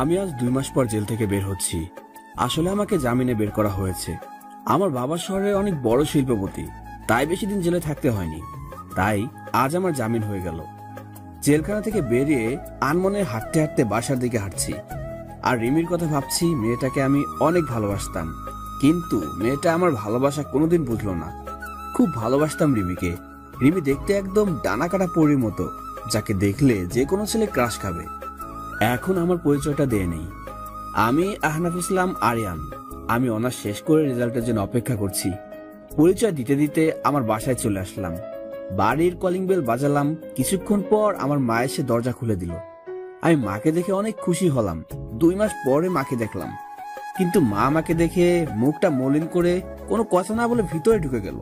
আমি আজ 2 মাস পর জেল থেকে বের হচ্ছি। আসলে আমাকে জামিনে বের করা হয়েছে। আমার বাবা শহরে অনেক বড় শিল্পপতি, তাই বেশি দিন জেলে থাকতে হয়নি। তাই আজ আমার জামিন হয়ে গেল। জেলখানা থেকে বেরিয়ে আনমনে হাঁটতে হাঁটতে বাসার দিকে হাঁটছি। আর রিমির কথা ভাবছি। মেয়েটাকে আমি অনেক ভালোবাসতাম, কিন্তু মেয়েটা আমার ভালোবাসা কোনোদিন বুঝলো না। খুব ভালোবাসতাম রিমিকে। রিমি দেখতে একদম ডানা কাটা পরীর মতো, যাকে দেখলে যে কোনো ছেলে ক্রাশ খাবে। এখন আমার পরিচয়টা দিয়ে নেই। আমি আহনাফ ইসলাম আরিয়ান। আমি অনার্স শেষ করে রেজাল্টের জন্য অপেক্ষা করছি। পরিচয় দিতে দিতে আমার বাসায় চলে আসলাম। বাড়ির কলিং বেল বাজালাম। কিছুক্ষণ পর আমার মা এসে দরজা খুলে দিল। আমি মাকে দেখে অনেক খুশি হলাম। 2 মাস পরে মাকে দেখলাম, কিন্তু মা আমাকে দেখে মুখটা মলিন করে কোনো কথা না বলে ভিতরে ঢুকে গেল।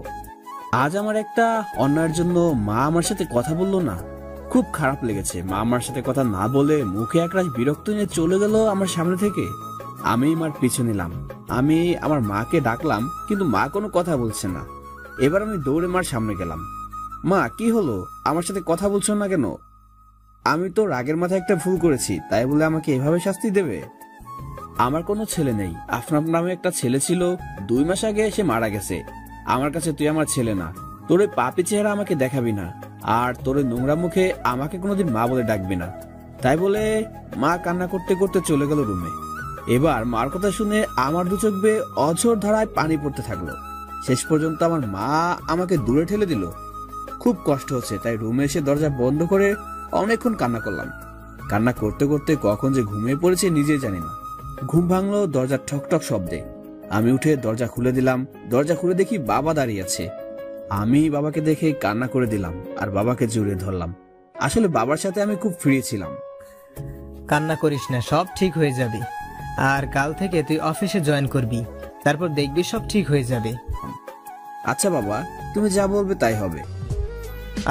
আজ আমার একটা অন্যায়ের জন্য মা আমার সাথে কথা বললো না। খুব খারাপ লেগেছে। মা আমার সাথে কথা না বলে মুখে একরাশ বিরক্ত নিয়ে চলে গেল আমার সামনে থেকে। আমি মার পিছু নিলাম। আমি আমার মাকে ডাকলাম, কিন্তু মা কোনো কথা বলছে না। এবার আমি দৌড়ে মার সামনে গেলাম। মা, কি হলো? আমার সাথে কথা বলছো না কেন? আমি তো রাগের মাথায় একটা ভুল করেছি, তাই বলে আমাকে এভাবে শাস্তি দেবে? আমার কোনো ছেলে নেই। আফনাফ নামে একটা ছেলে ছিল, 2 মাস আগে সে মারা গেছে। আমার কাছে তুই আমার ছেলে না। তোর ওই পাপি চেহারা আমাকে দেখাবি না, আর তোর নোংরা মুখে আমাকে কোনোদিন মা বলে ডাকবি না। তাই বলে মা কান্না করতে করতে চলে গেল রুমে। এবার মার কথা শুনে আমার 2 চোখ বেয়ে অঝোর ধারায় পানি পড়তে থাকলো। শেষ পর্যন্ত আমার মা আমাকে দূরে ঠেলে দিল। খুব কষ্ট হচ্ছে, তাই রুমে এসে দরজা বন্ধ করে অনেকক্ষণ কান্না করলাম। কান্না করতে করতে কখন যে ঘুমিয়ে পড়েছে নিজেই জানি না। ঘুম ভাঙলো দরজার ঠকঠক শব্দে। আমি উঠে দরজা খুলে দিলাম। দরজা খুলে দেখি বাবা দাঁড়িয়ে আছে। আমি বাবাকে দেখে কান্না করে দিলাম আর বাবাকে জড়িয়ে ধরলাম। আসলে বাবার সাথে আমি খুব ফ্রি ছিলাম। কান্না করিস না, সব ঠিক হয়ে যাবে। আর কাল থেকে তুই অফিসে জয়েন করবি, তারপর দেখবি সব ঠিক হয়ে যাবে। আচ্ছা বাবা, তুমি যা বলবে তাই হবে।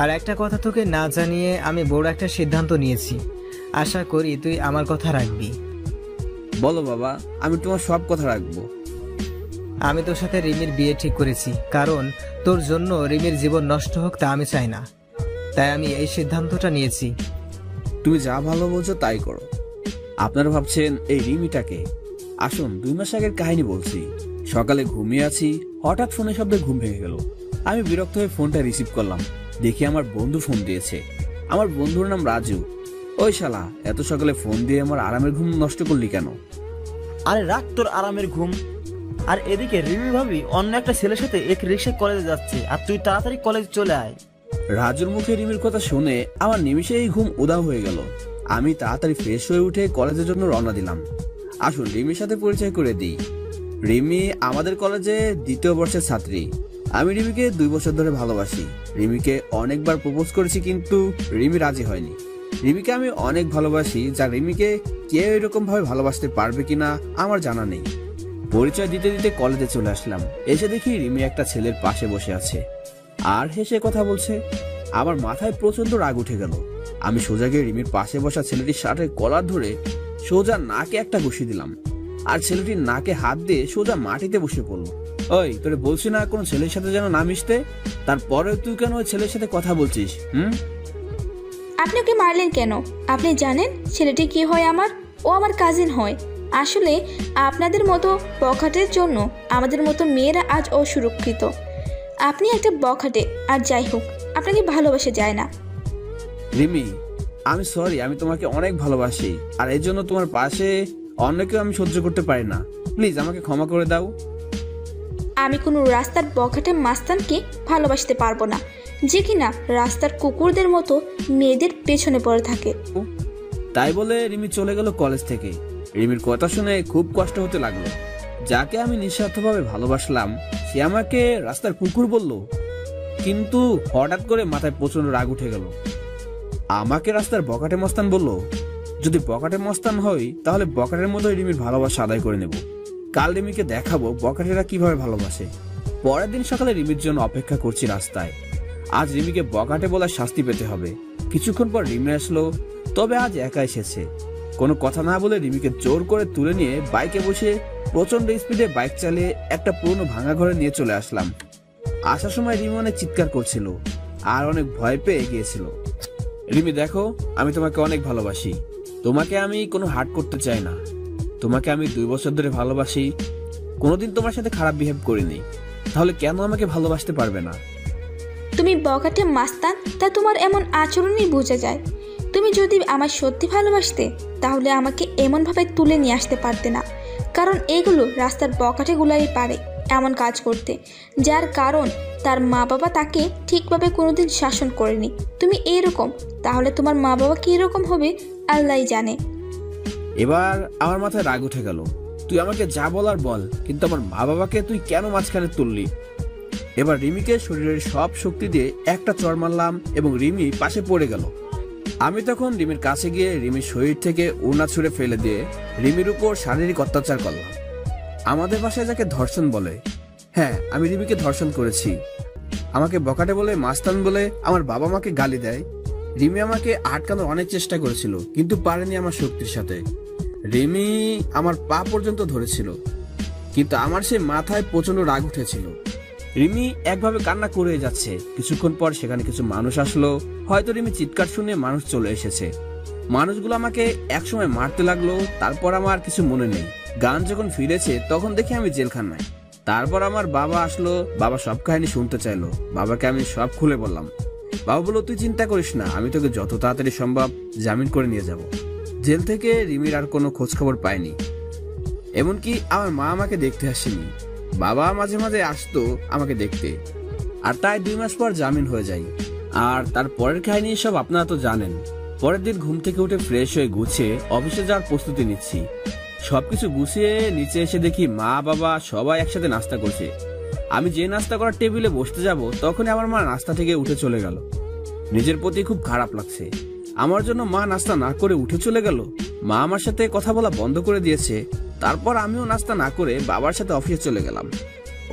আর একটা কথা তোকে না জানিয়ে আমি বড় একটা সিদ্ধান্ত নিয়েছি। আশা করি তুই আমার কথা রাখবি। বলো বাবা, আমি তোমার সব কথা রাখবো। আমি তোর সাথে রিমির বিয়ে ঠিক করেছি, কারণ তোর জন্য রিমির জীবন নষ্ট হোক তা আমি চাই না। তাই আমি এই সিদ্ধান্তটা নিয়েছি। তুমি যা ভালো বলছো তাই করো। আপনারা ভাবছেন এই রিমিটাকে? আসুন 2 মাস আগের কাহিনী বলছি। সকালে ঘুমিয়ে আছি, হঠাৎ ফোনের শব্দে ঘুম ভেঙে গেল। আমি বিরক্ত হয়ে ফোনটা রিসিভ করলাম। দেখি আমার বন্ধু ফোন দিয়েছে। আমার বন্ধুর নাম রাজু। ওই শালা, এত সকালে ফোন দিয়ে আমার আরামের ঘুম নষ্ট করলি কেন? আরে রাখ তোর আরামের ঘুম। আর এদিকে রিমি ভাবি অন্য একটা ছেলের সাথে এক রিক্সায় কলেজে যাচ্ছে, আর তুই তাড়াতাড়ি কলেজে চলে আয়। রাজুর মুখে রিমির কথা শুনে আমার নিমিষেই ঘুম উধাও হয়ে গেল। আমি তাড়াতাড়ি ফ্রেশ হয়ে উঠে কলেজের জন্য রওনা দিলাম। আসুন রিমির সাথে পরিচয় করে দিই। রিমি আমাদের কলেজে 2য় বর্ষের ছাত্রী। আমি রিমিকে 2 বছর ধরে ভালোবাসি। রিমিকে অনেকবার প্রপোজ করেছি, কিন্তু রিমি রাজি হয়নি। রিমিকে আমি অনেক ভালোবাসি, যা রিমিকে কেউ এরকম ভাবে ভালোবাসতে পারবে কিনা আমার জানা নেই। পরিচয় দিতে দিতে কলেজে চলে আসলাম। এসে দেখি রিমি একটা ছেলের পাশে বসে আছে আর হেসে কথা বলছে। আমার মাথায় প্রচন্ড রাগ উঠে গেল। আমি সোজা গিয়ে রিমির পাশে বসা ছেলেটির শার্টের কলার ধরে সোজা নাকে একটা ঘুষি দিলাম, আর ছেলেটির নাকে হাত দিয়ে সোজা মাটিতে বসে পড়লো। ওই, তোরে বলছি না কোন ছেলের সাথে যেন না মিশতে? তারপরে তুই কেন ওই ছেলের সাথে কথা বলছিস? আপনি ওকে মারলেন কেন? আপনি জানেন ছেলেটি কি হয় আমার? ও আমার কাজিন হয়। আসলে আপনাদের মতো বখাটের জন্য আমাদের মতো মেয়েরা আজ অসুরক্ষিত। আপনি একটা বখাটে। আর যাই হোক, আপনাকে ভালোবাসা যায় না। রিমি, আমি সরি। আমি তোমাকে অনেক ভালোবাসি, আর এই জন্য তোমার পাশে অন্যকেও আমি সহ্য করতে পারি না। প্লিজ আমাকে ক্ষমা করে দাও। আমি কোনো রাস্তার বখাটে মাস্তানকে ভালোবাসতে পারবো না, যে কিনা রাস্তার কুকুরদের মতো মেয়েদের পেছনে পড়ে থাকে। তাই বলে রিমি চলে গেল কলেজ থেকে। রিমির কথা শুনে খুব কষ্ট হতে লাগলো। যাকে আমি নিঃস্বার্থভাবে ভালোবাসলাম সে আমাকে রাস্তার কুকুর বলল। কিন্তু হঠাৎ করে মাথায় প্রচন্ড রাগ উঠে গেল। আমাকে রাস্তার বখাটে মস্তান বলল। যদি বখাটে মস্তান হই, তাহলে বখাটের মতোই রিমির ভালোবাসা আদায় করে নেব। কাল রিমিকে দেখাবো বখাটেরা কিভাবে ভালোবাসে। পরের দিন সকালে রিমির জন্য অপেক্ষা করছি রাস্তায়। আজ রিমিকে বখাটে বলার শাস্তি পেতে হবে। কিছুক্ষণ পর রিমি আসলো, তবে আজ একা এসেছে। কোনো কথা না বলে রিমিকে জোর করে তুলে নিয়ে বাইকে বসে প্রচন্ড স্পিডে বাইক চালিয়ে একটা পুরনো ভাঙা ঘরে নিয়ে চলে আসলাম। আসার সময় রিমি অনেক চিৎকার করছিল আর অনেক ভয় পেয়ে গিয়েছিল। রিমি দেখো, আমি তোমাকে অনেক ভালোবাসি। তোমাকে আমি কোনো হার্ট করতে চাই না। তোমাকে আমি 2 বছর ধরে ভালোবাসি, কোনোদিন তোমার সাথে খারাপ বিহেভ করিনি। তাহলে কেন আমাকে ভালোবাসতে পারবে না? তুমি বখাটে মাস্তান, তা তোমার এমন আচরণই বোঝা যায়। তুমি যদি আমার সত্যি ভালোবাসতে তাহলে আমাকে এমনভাবে তুলে নিয়ে আসতে পারতে না, কারণ এগুলো রাস্তার বখাটেগুলাই পারে এমন কাজ করতে, যার কারণ তার মা বাবা তাকে ঠিকভাবে কোনোদিন শাসন করেনি। তুমি এরকম, তাহলে তোমার মা বাবা কীরকম হবে আল্লাহই জানে। এবার আমার মাথায় রাগ উঠে গেল। তুই আমাকে যা বলার বল, কিন্তু আমার মা বাবাকে তুই কেন মাঝখানে তুললি? এবার রিমিকে শরীরের সব শক্তি দিয়ে একটা চড় মারলাম এবং রিমি পাশে পড়ে গেল। আমি তখন রিমির কাছে গিয়ে রিমির শরীর থেকে ওড়না ছুঁড়ে ফেলে দিয়ে রিমির উপর শারীরিক অত্যাচার করলাম। আমাদের ভাষায় যাকে ধর্ষণ বলে, হ্যাঁ আমি রিমিকে ধর্ষণ করেছি। আমাকে বকাটে বলে, মাস্তান বলে আমার বাবা মাকে গালি দেয়। রিমি আমাকে আটকানোর অনেক চেষ্টা করেছিল, কিন্তু পারেনি আমার শক্তির সাথে। রিমি আমার পা পর্যন্ত ধরেছিল, কিন্তু আমার সে মাথায় প্রচন্ড রাগ উঠেছিল। রিমি একভাবে কান্না করে যাচ্ছে। কিছুক্ষণ পর সেখানে কিছু মানুষ আসলো। হয়তো রিমি চিৎকার শুনে মানুষ চলে এসেছে। মানুষগুলো আমাকে একসময় মারতে লাগলো, তারপর আমার কিছু মনে নেই। গান যখন ফিরেছে তখন দেখি আমি জেলখানায়। তারপর আমার বাবা আসলো। বাবা সব কাহিনী শুনতে চাইলো। বাবাকে আমি সব খুলে বললাম। বাবা বলল, তুই চিন্তা করিস না, আমি তোকে যত তাড়াতাড়ি সম্ভব জামিন করে নিয়ে যাব। জেল থেকে রিমির আর কোনো খোঁজ খবর পাইনি। এমনকি আমার মা আমাকে দেখতে আসেনি। বাবা মাঝে মাঝে আসতো আমাকে দেখতে। আর তাই 2 মাস পর জামিন হয়ে যায়। আর তার পরের কাহিনী সব আপনারা তো জানেন। পরের দিন ঘুম থেকে উঠে ফ্রেশ হয়ে গুছিয়ে অফিসে যাওয়ার প্রস্তুতি নিচ্ছি। সবকিছু গুছিয়ে নিচে এসে দেখি মা বাবা সবাই একসাথে নাস্তা করছে। আমি যে নাস্তা করার টেবিলে বসতে যাব তখনই আমার মা নাস্তা থেকে উঠে চলে গেল। নিজের প্রতি খুব খারাপ লাগছে। আমার জন্য মা নাস্তা না করে উঠে চলে গেল। মা আমার সাথে কথা বলা বন্ধ করে দিয়েছে। তারপর আমিও নাস্তা না করে বাবার সাথে অফিসে চলে গেলাম।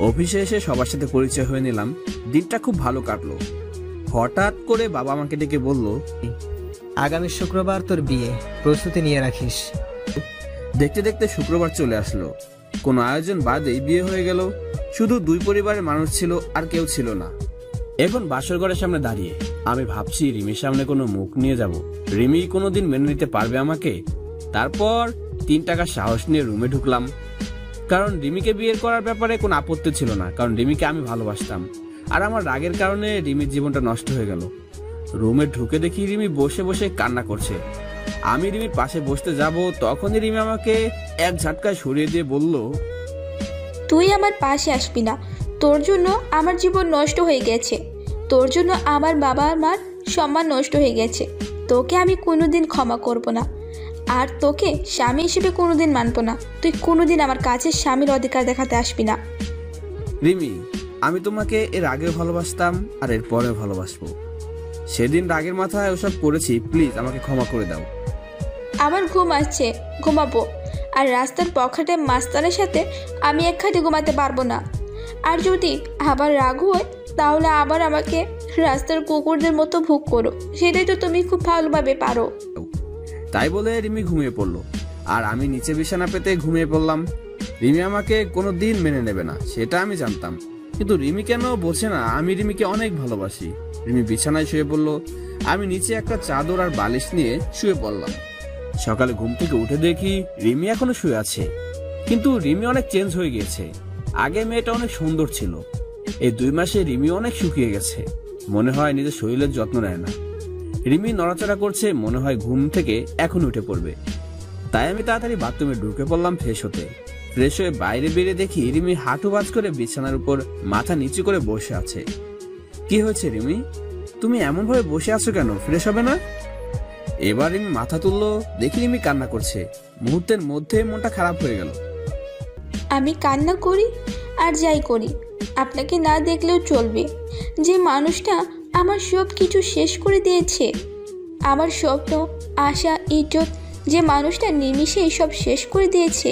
অফিসে এসে সবার সাথে পরিচয় হয়ে নিলাম। দিনটা খুব ভালো কাটলো। হঠাৎ করে বাবা আমাকে ডেকে বলল, আগামী শুক্রবার তোর বিয়ে, প্রস্তুতি নিয়ে রাখিস। দেখতে দেখতে শুক্রবার চলে আসলো। কোনো আয়োজন বাদেই বিয়ে হয়ে গেল। শুধু 2 পরিবারের মানুষ ছিল, আর কেউ ছিল না। এখন বাসর ঘরের সামনে দাঁড়িয়ে আমি ভাবছি রিমির সামনে কোনো মুখ নিয়ে যাব। রিমি কোনোদিন মেনে নিতে পারবে আমাকে? তারপর 3 টাকা সাহস নিয়ে রুমে ঢুকলাম, কারণ রিমিকে বিয়ে করার ব্যাপারে কোনো আপত্তি ছিল না, কারণ রিমিকে আমি ভালোবাসতাম। আর আমার রাগের কারণে রিমির জীবনটা নষ্ট হয়ে গেল। রুমে ঢুকে দেখি রিমি বসে বসে কান্না করছে। আমি রিমির পাশে বসতে যাব, তখনই রিমি আমাকে এক ঝাটকায় সরিয়ে দিয়ে বলল, তুই আমার পাশে আসবি না। তোর জন্য আমার জীবন নষ্ট হয়ে গেছে। তোর জন্য আমার বাবা মার সম্মান নষ্ট হয়ে গেছে। তোকে আমি কোনোদিন ক্ষমা করব না, আর তোকে স্বামী হিসেবে কোনোদিন মানব না। তুই কোনোদিন আমার কাছে স্বামীর অধিকার দেখাতে আসবি না। রিমি, আমি তোমাকে এর আগেও ভালোবাসতাম আর এর পরেও ভালোবাসবো। সেদিন রাগের মাথায় ওসব করেছি, প্লিজ আমাকে ক্ষমা করে দাও। আমার ঘুম আসছে, ঘুমাবো। আর রাস্তার পকেটে মাস্তানের সাথে আমি এক খাটে ঘুমাতে পারবো না। আর যদি আবার রাগ হয় তাহলে আবার আমাকে রাস্তার কুকুরদের মতো ভোগ করো। সেটাই তো তুমি খুব ভালোভাবে পারো। তাই বলে রিমি ঘুমিয়ে পড়লো, আর আমি নিচে বিছানা পেতে ঘুমিয়ে পড়লাম। রিমি আমাকে কোনোদিন মেনে নেবে না, সেটা আমি জানতাম। কিন্তু রিমি কেন বোঝে না আমি রিমিকে অনেক ভালোবাসি। রিমি বিছানায় শুয়ে পড়লো। আমি নিচে একটা চাদর আর বালিশ নিয়ে শুয়ে পড়লাম। সকালে ঘুম থেকে উঠে দেখি রিমি এখনো শুয়ে আছে, কিন্তু রিমি অনেক চেঞ্জ হয়ে গিয়েছে। আগে মেয়েটা অনেক সুন্দর ছিল। এই 2 মাসে রিমি অনেক শুকিয়ে গেছে। মনে হয় নিজের শরীরের যত্ন নেয় না। রিমি নড়াচড়া করছে, মনে হয় ঘুম থেকে এখন উঠে পড়বে। তাই আমি তাড়াতাড়ি বাথরুমে ঢুকে পড়লাম ফ্রেশ হতে। ফ্রেশ হয়ে বাইরে বেরিয়ে দেখি রিমি হাঁটু বাজ করে বিছানার উপর মাথা নিচু করে বসে আছে। কি হয়েছে রিমি, তুমি এমন ভাবে বসে আছো কেন? ফ্রেশ হবে না? এবার রিমি মাথা তুললো, দেখি রিমি কান্না করছে। মুহূর্তের মধ্যে মনটা খারাপ হয়ে গেল। আমি কান্না করি আর যাই করি, আপনাকে না দেখলেও চলবে। যে মানুষটা আমার সব কিছু শেষ করে দিয়েছে, আমার স্বপ্ন, আশা, ইজ্জত, যে মানুষটা নিমিষেই সব শেষ করে দিয়েছে,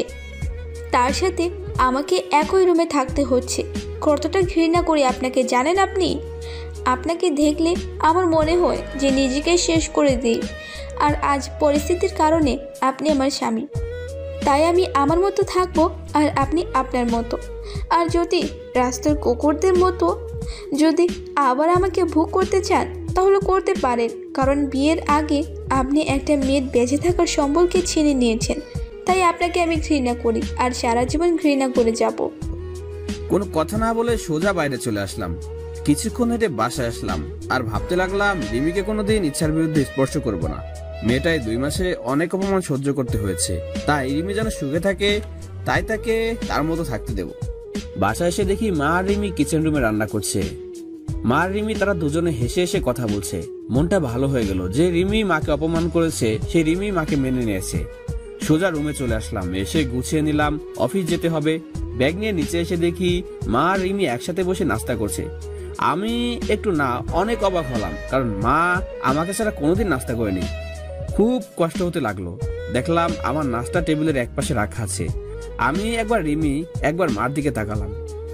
তার সাথে আমাকে একই রুমে থাকতে হচ্ছে। কতটা ঘৃণা করি আপনাকে জানেন আপনি? আপনাকে দেখলে আমার মনে হয় যে নিজেকে শেষ করে দিই। আর আজ পরিস্থিতির কারণে আপনি আমার স্বামী, তাই আমি আমার মতো থাকবো আর আপনি আপনার মতো। আর যদি রাস্তার কুকুরদের মতো যদি আবার আমাকে ভোগ করতে চান তাহলে করতে পারেন, কারণ বিয়ের আগে আপনি একটা মেয়ের বেঁচে থাকার সম্পর্কে ছিনিয়ে নিয়েছেন। তাই আপনাকে আমি ঘৃণা করি আর সারা জীবন ঘৃণা করে যাব। কোনো কথা না বলে সোজা বাইরে চলে আসলাম। কিছুক্ষণ হেঁটে বাসায় আসলাম আর ভাবতে লাগলাম রিমিকে কোনোদিন ইচ্ছার বিরুদ্ধে স্পর্শ করব না। মেয়েটাই 2 মাসে অনেক অপমান সহ্য করতে হয়েছে, তাই রিমি যেন সুখে থাকে, তাই তাকে তার মতো থাকতে দেব। বাসায় এসে দেখি মা আর রিমি কিচেন রুমে রান্না করছে। মা আর রিমি তারা দুজনে হেসে হেসে কথা বলছে। মনটা ভালো হয়ে গেল যে রিমি মাকে অপমান করেছে, সেই রিমি মাকে মেনে নিয়েছে। সোজা রুমে চলে আসলাম, এসে গুছিয়ে নিলাম, অফিস যেতে হবে। ব্যাগ নিয়ে নিচে এসে দেখি মা আর রিমি একসাথে বসে নাস্তা করছে। আমি একটু না অনেক অবাক হলাম, কারণ মা আমাকে ছাড়া কোনোদিন নাস্তা করেনি। খুব কষ্ট হতে লাগলো। দেখলাম আমার নাস্তা টেবিলের একপাশে রাখা আছে। আমি একবার রিমি একবার মার দিকে তাকালাম,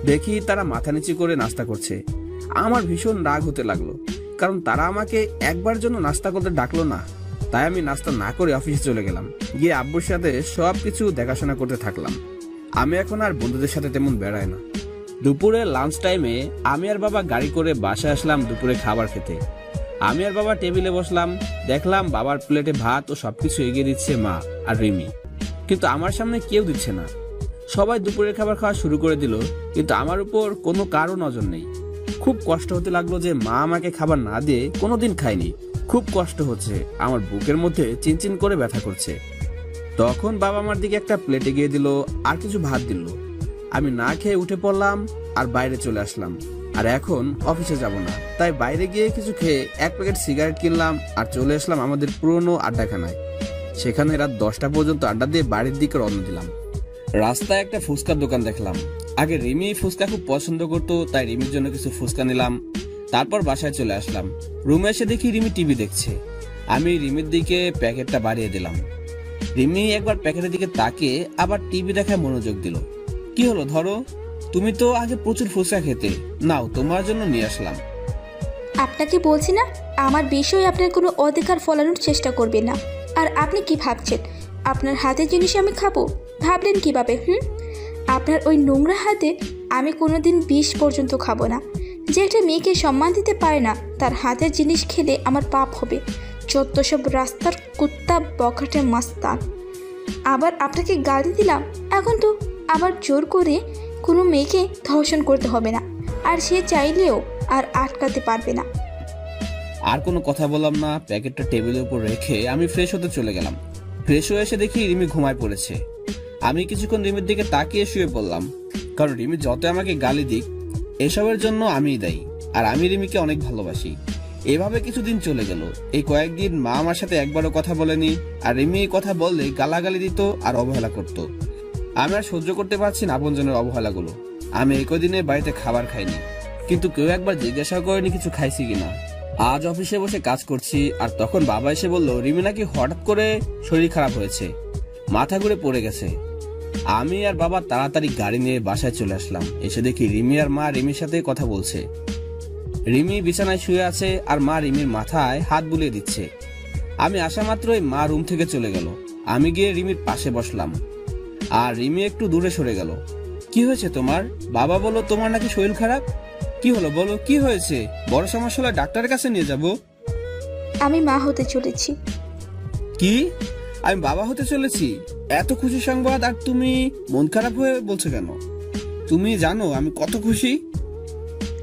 দেখি তারা মাথা নিচু করে নাস্তা করছে। আমার ভীষণ রাগ হতে লাগলো, কারণ তারা আমাকে একবার জন্য নাস্তা করতে ডাকলো না। তাই আমি নাস্তা না করে অফিসে চলে গেলাম, গিয়ে আব্বুর সাথে সবকিছু দেখাশোনা করতে থাকলাম। আমি এখন আর বন্ধুদের সাথে তেমন বেড়াই না। দুপুরে লাঞ্চ টাইমে আমি আর বাবা গাড়ি করে বাসায় আসলাম দুপুরে খাবার খেতে। আমি আর বাবা টেবিলে বসলাম, দেখলাম বাবার প্লেটে ভাত ও সবকিছু এগিয়ে দিচ্ছে মা আর রিমি, কিন্তু আমার সামনে কেউ দিচ্ছে না। সবাই দুপুরের খাবার খাওয়া শুরু করে দিল, কিন্তু আমার উপর কোনো কারো নজর নেই। খুব কষ্ট হতে লাগলো যে মা আমাকে খাবার না দিয়ে কোনোদিন খায়নি। খুব কষ্ট হচ্ছে, আমার বুকের মধ্যে চিনচিন করে ব্যথা করছে। তখন বাবা আমার দিকে একটা প্লেট এগিয়ে দিল আর কিছু ভাত দিল। আমি না খেয়ে উঠে পড়লাম আর বাইরে চলে আসলাম। আর এখন অফিসে যাব না, তাই বাইরে গিয়ে কিছু খেয়ে 1 প্যাকেট সিগারেট কিনলাম আর চলে আসলাম আমাদের পুরনো আড্ডাখানায়। সেখানে রাত 10টা পর্যন্ত আড্ডা দিয়ে বাড়ির দিকে রওনা দিলাম। রাস্তায় একটা ফুচকার দোকান দেখলাম। আগে রিমি ফুচকা খুব পছন্দ করতো, তাই রিমির জন্য কিছু ফুচকা নিলাম। তারপর বাসায় চলে আসলাম। রুমে এসে দেখি রিমি টিভি দেখছে। আমি রিমির দিকে প্যাকেটটা বাড়িয়ে দিলাম। রিমি একবার প্যাকেটের দিকে তাকিয়ে আবার টিভি দেখায় মনোযোগ দিল। কি হলো, ধরো, তুমি তো আগে প্রচুর ফুচকা খেতে, নাও তোমার জন্য নিয়ে আসলাম। আপনাকে বলছি না, আমার বিষয়ে আপনার কোনো অধিকার ফলানোর চেষ্টা করবে না। আর আপনি কি ভাবছেন আপনার হাতের জিনিস আমি খাবো? ভাবলেন কিভাবে? আপনার ওই নোংরা হাতে আমি কোনোদিন বিষ পর্যন্ত খাবো না। যে একটা মেয়েকে সম্মান দিতে পারে না, তার হাতের জিনিস খেলে আমার পাপ হবে। যত সব রাস্তার কুত্তা বখাটে মাস্তান। আবার আপনাকে গালি দিলাম, এখন তো আবার জোর করে কোনো মেয়েকে ধর্ষণ করতে হবে না, আর সে চাইলেও আর আটকাতে পারবে না। আর কোনো কথা বললাম না। প্যাকেটটা টেবিলের উপর রেখে আমি ফ্রেশ হতে চলে গেলাম। ফ্রেশ হয়ে এসে দেখি রিমি ঘুমায় পড়েছে। আমি কিছুক্ষণ রিমির দিকে তাকিয়ে শুয়ে পড়লাম, কারণ রিমি যত আমাকে গালি দিক এসবের জন্য আমিই দায়ী, আর আমি রিমিকে অনেক ভালোবাসি। এভাবে কিছুদিন চলে গেল। এই কয়েকদিন মা আমার সাথে একবারও কথা বলেনি, আর রিমি কথা বললে গালাগালি দিত আর অবহেলা করত। আমি আর সহ্য করতে পারছি না আপনজনের অবহেলাগুলো। আমি এই কদিনে বাড়িতে খাবার খাইনি, কিন্তু কেউ একবার জিজ্ঞাসা করেনি কিছু খাইছি কিনা। আজ অফিসে বসে কাজ করছি, আর তখন বাবা এসে বলল রিমি নাকি হঠাৎ করে শরীর খারাপ হয়েছে, মাথা ঘুরে পড়ে গেছে। আমি আর বাবা তাড়াতাড়ি গাড়ি নিয়ে বাসায় চলে আসলাম। এসে দেখি রিমি আর মা রিমির সাথে কথা বলছে। রিমি বিছানায় শুয়ে আছে আর মা রিমির মাথায় হাত বুলিয়ে দিচ্ছে। আমি আসা মাত্রই মা রুম থেকে চলে গেল। আমি গিয়ে রিমির পাশে বসলাম, আর রিমি একটু দূরে সরে গেল। কি হয়েছে তোমার? বাবা বলো তোমার নাকি শরীর খারাপ। কি হলো বলো, কি হয়েছে? বড় সমস্যা হলে ডাক্তারের কাছে নিয়ে যাব। আমি মা হতে চলেছি। কি? আমি বাবা হতে চলেছি? এত খুশি সংবাদ, আর তুমি মন খারাপ হয়ে বলছো কেন? তুমি জানো আমি কত খুশি।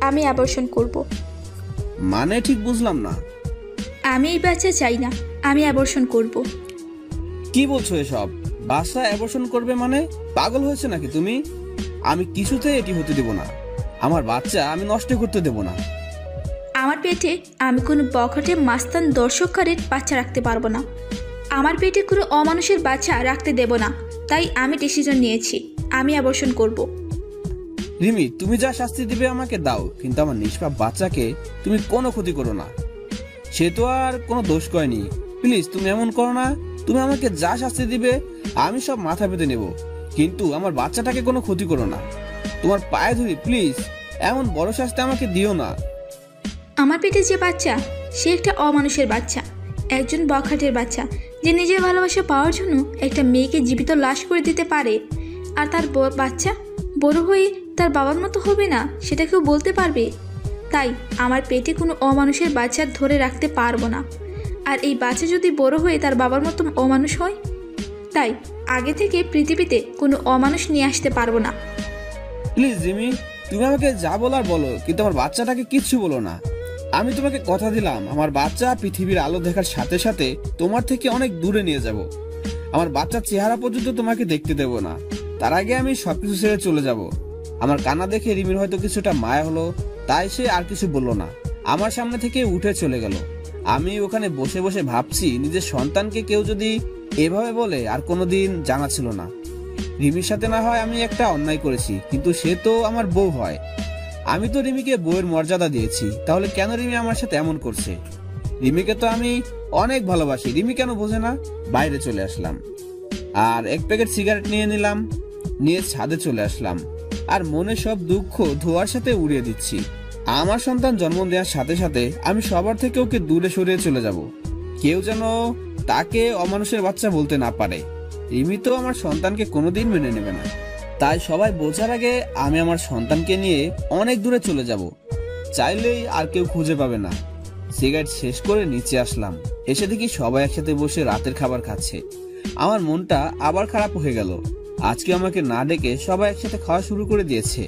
আমি অ্যাবর্শন করব। মানে ঠিক বুঝলাম না। আমি এই বাচ্চা চাই না, আমি অ্যাবর্শন করব। কি বলছো এসব? বাচ্চা অ্যাবর্শন করবে মানে? পাগল হয়েছে নাকি তুমি? আমি কিছুতে এটি হতে দেব না। আমার বাচ্চা আমি নষ্ট করতে দেব না। আমার পেটে আমি কোনো বখাটে মাস্তান দর্শককারীর বাচ্চা রাখতে পারবো না। আমার পেটে কোনো অমানুষের বাচ্চা রাখতে দেব না। তাই আমি ডিসিশন নিয়েছি, আমি অ্যাবর্শন করব। রিমি, তুমি যা শাস্তি দিবে আমাকে দাও, কিন্তু আমার নিষ্পাপ বাচ্চাকে তুমি কোনো ক্ষতি করো না। সে তো আর কোনো দোষ করেনি। প্লিজ তুমি এমন করো না। তুমি আমাকে যা শাস্তি দিবে আমি সব মাথা পেতে নেব, কিন্তু আমার বাচ্চাটাকে কোনো ক্ষতি করো না। তোমার পায়ে ধরি, প্লিজ এমন বড় শাস্তি আমাকে দিও না। আমার পেটে যে বাচ্চা, সে একটা অমানুষের বাচ্চা, একজন বখাটের বাচ্চা, যে নিজের ভালোবাসা পাওয়ার জন্য একটা মেয়েকে জীবিত লাশ করে দিতে পারে। আর তার বাচ্চা বড় হয়ে তার বাবার মতো হবে না, সেটা কেউ বলতে পারবে? তাই আমার পেটে কোনো অমানুষের বাচ্চা ধরে রাখতে পারবো না। আর এই বাচ্চা যদি বড় হয়ে তার বাবার মতো অমানুষ হয়, তাই আগে থেকে পৃথিবীতে কোনো অমানুষ নিয়ে আসতে পারবো না। প্লিজ রিমি, তুমি আমাকে যা বলার বলো, কিন্তু আমার বাচ্চাটাকে কিচ্ছু বলো না। আমি তোমাকে কথা দিলাম, আমার বাচ্চা পৃথিবীর আলো দেখার সাথে সাথে তোমার থেকে অনেক দূরে নিয়ে যাব। আমার বাচ্চার চেহারা পর্যন্ত তোমাকে দেখতে দেব না। তার আগে আমি সবকিছু ছেড়ে চলে যাব। আমার কান্না দেখে রিমির হয়তো কিছুটা মায়া হলো, তাই সে আর কিছু বলল না, আমার সামনে থেকে উঠে চলে গেল। আমি ওখানে বসে বসে ভাবছি, নিজের সন্তানকে কেউ যদি এভাবে বলে আর কোনোদিন জানা ছিল না। রিমির সাথে না হয় আমি একটা অন্যায় করেছি, কিন্তু সে তো আমার বউ হয়। আমি তো রিমিকে বউয়ের মর্যাদা দিয়েছি, তাহলে কেন রিমি আমার সাথে এমন করছে? রিমিকে তো আমি অনেক ভালোবাসি, রিমি কেন বোঝে না? বাইরে চলে আসলাম আর এক প্যাকেট সিগারেট নিয়ে নিলাম, নিয়ে ছাদে চলে আসলাম আর মনে সব দুঃখ ধোয়ার সাথে উড়িয়ে দিচ্ছি। আমার সন্তান জন্ম দেওয়ার সাথে সাথে আমি সবার থেকে ওকে দূরে সরিয়ে চলে যাব। কেউ যেন তাকে অমানুষের বাচ্চা বলতে না পারে। রিমি তো আমার সন্তানকে কোনোদিন মেনে নেবে না, তাই সবাই বোঝার আগে আমি আমার সন্তানকে নিয়ে অনেক দূরে চলে যাব। চাইলেই আর কেউ খুঁজে পাবে না। সিগারেট শেষ করে নিচে আসলাম, এসে দেখি সবাই একসাথে বসে রাতের খাবার খাচ্ছে। আমার মনটা আবার খারাপ হয়ে গেল। আজকে আমাকে না ডেকে সবাই একসাথে খাওয়া শুরু করে দিয়েছে।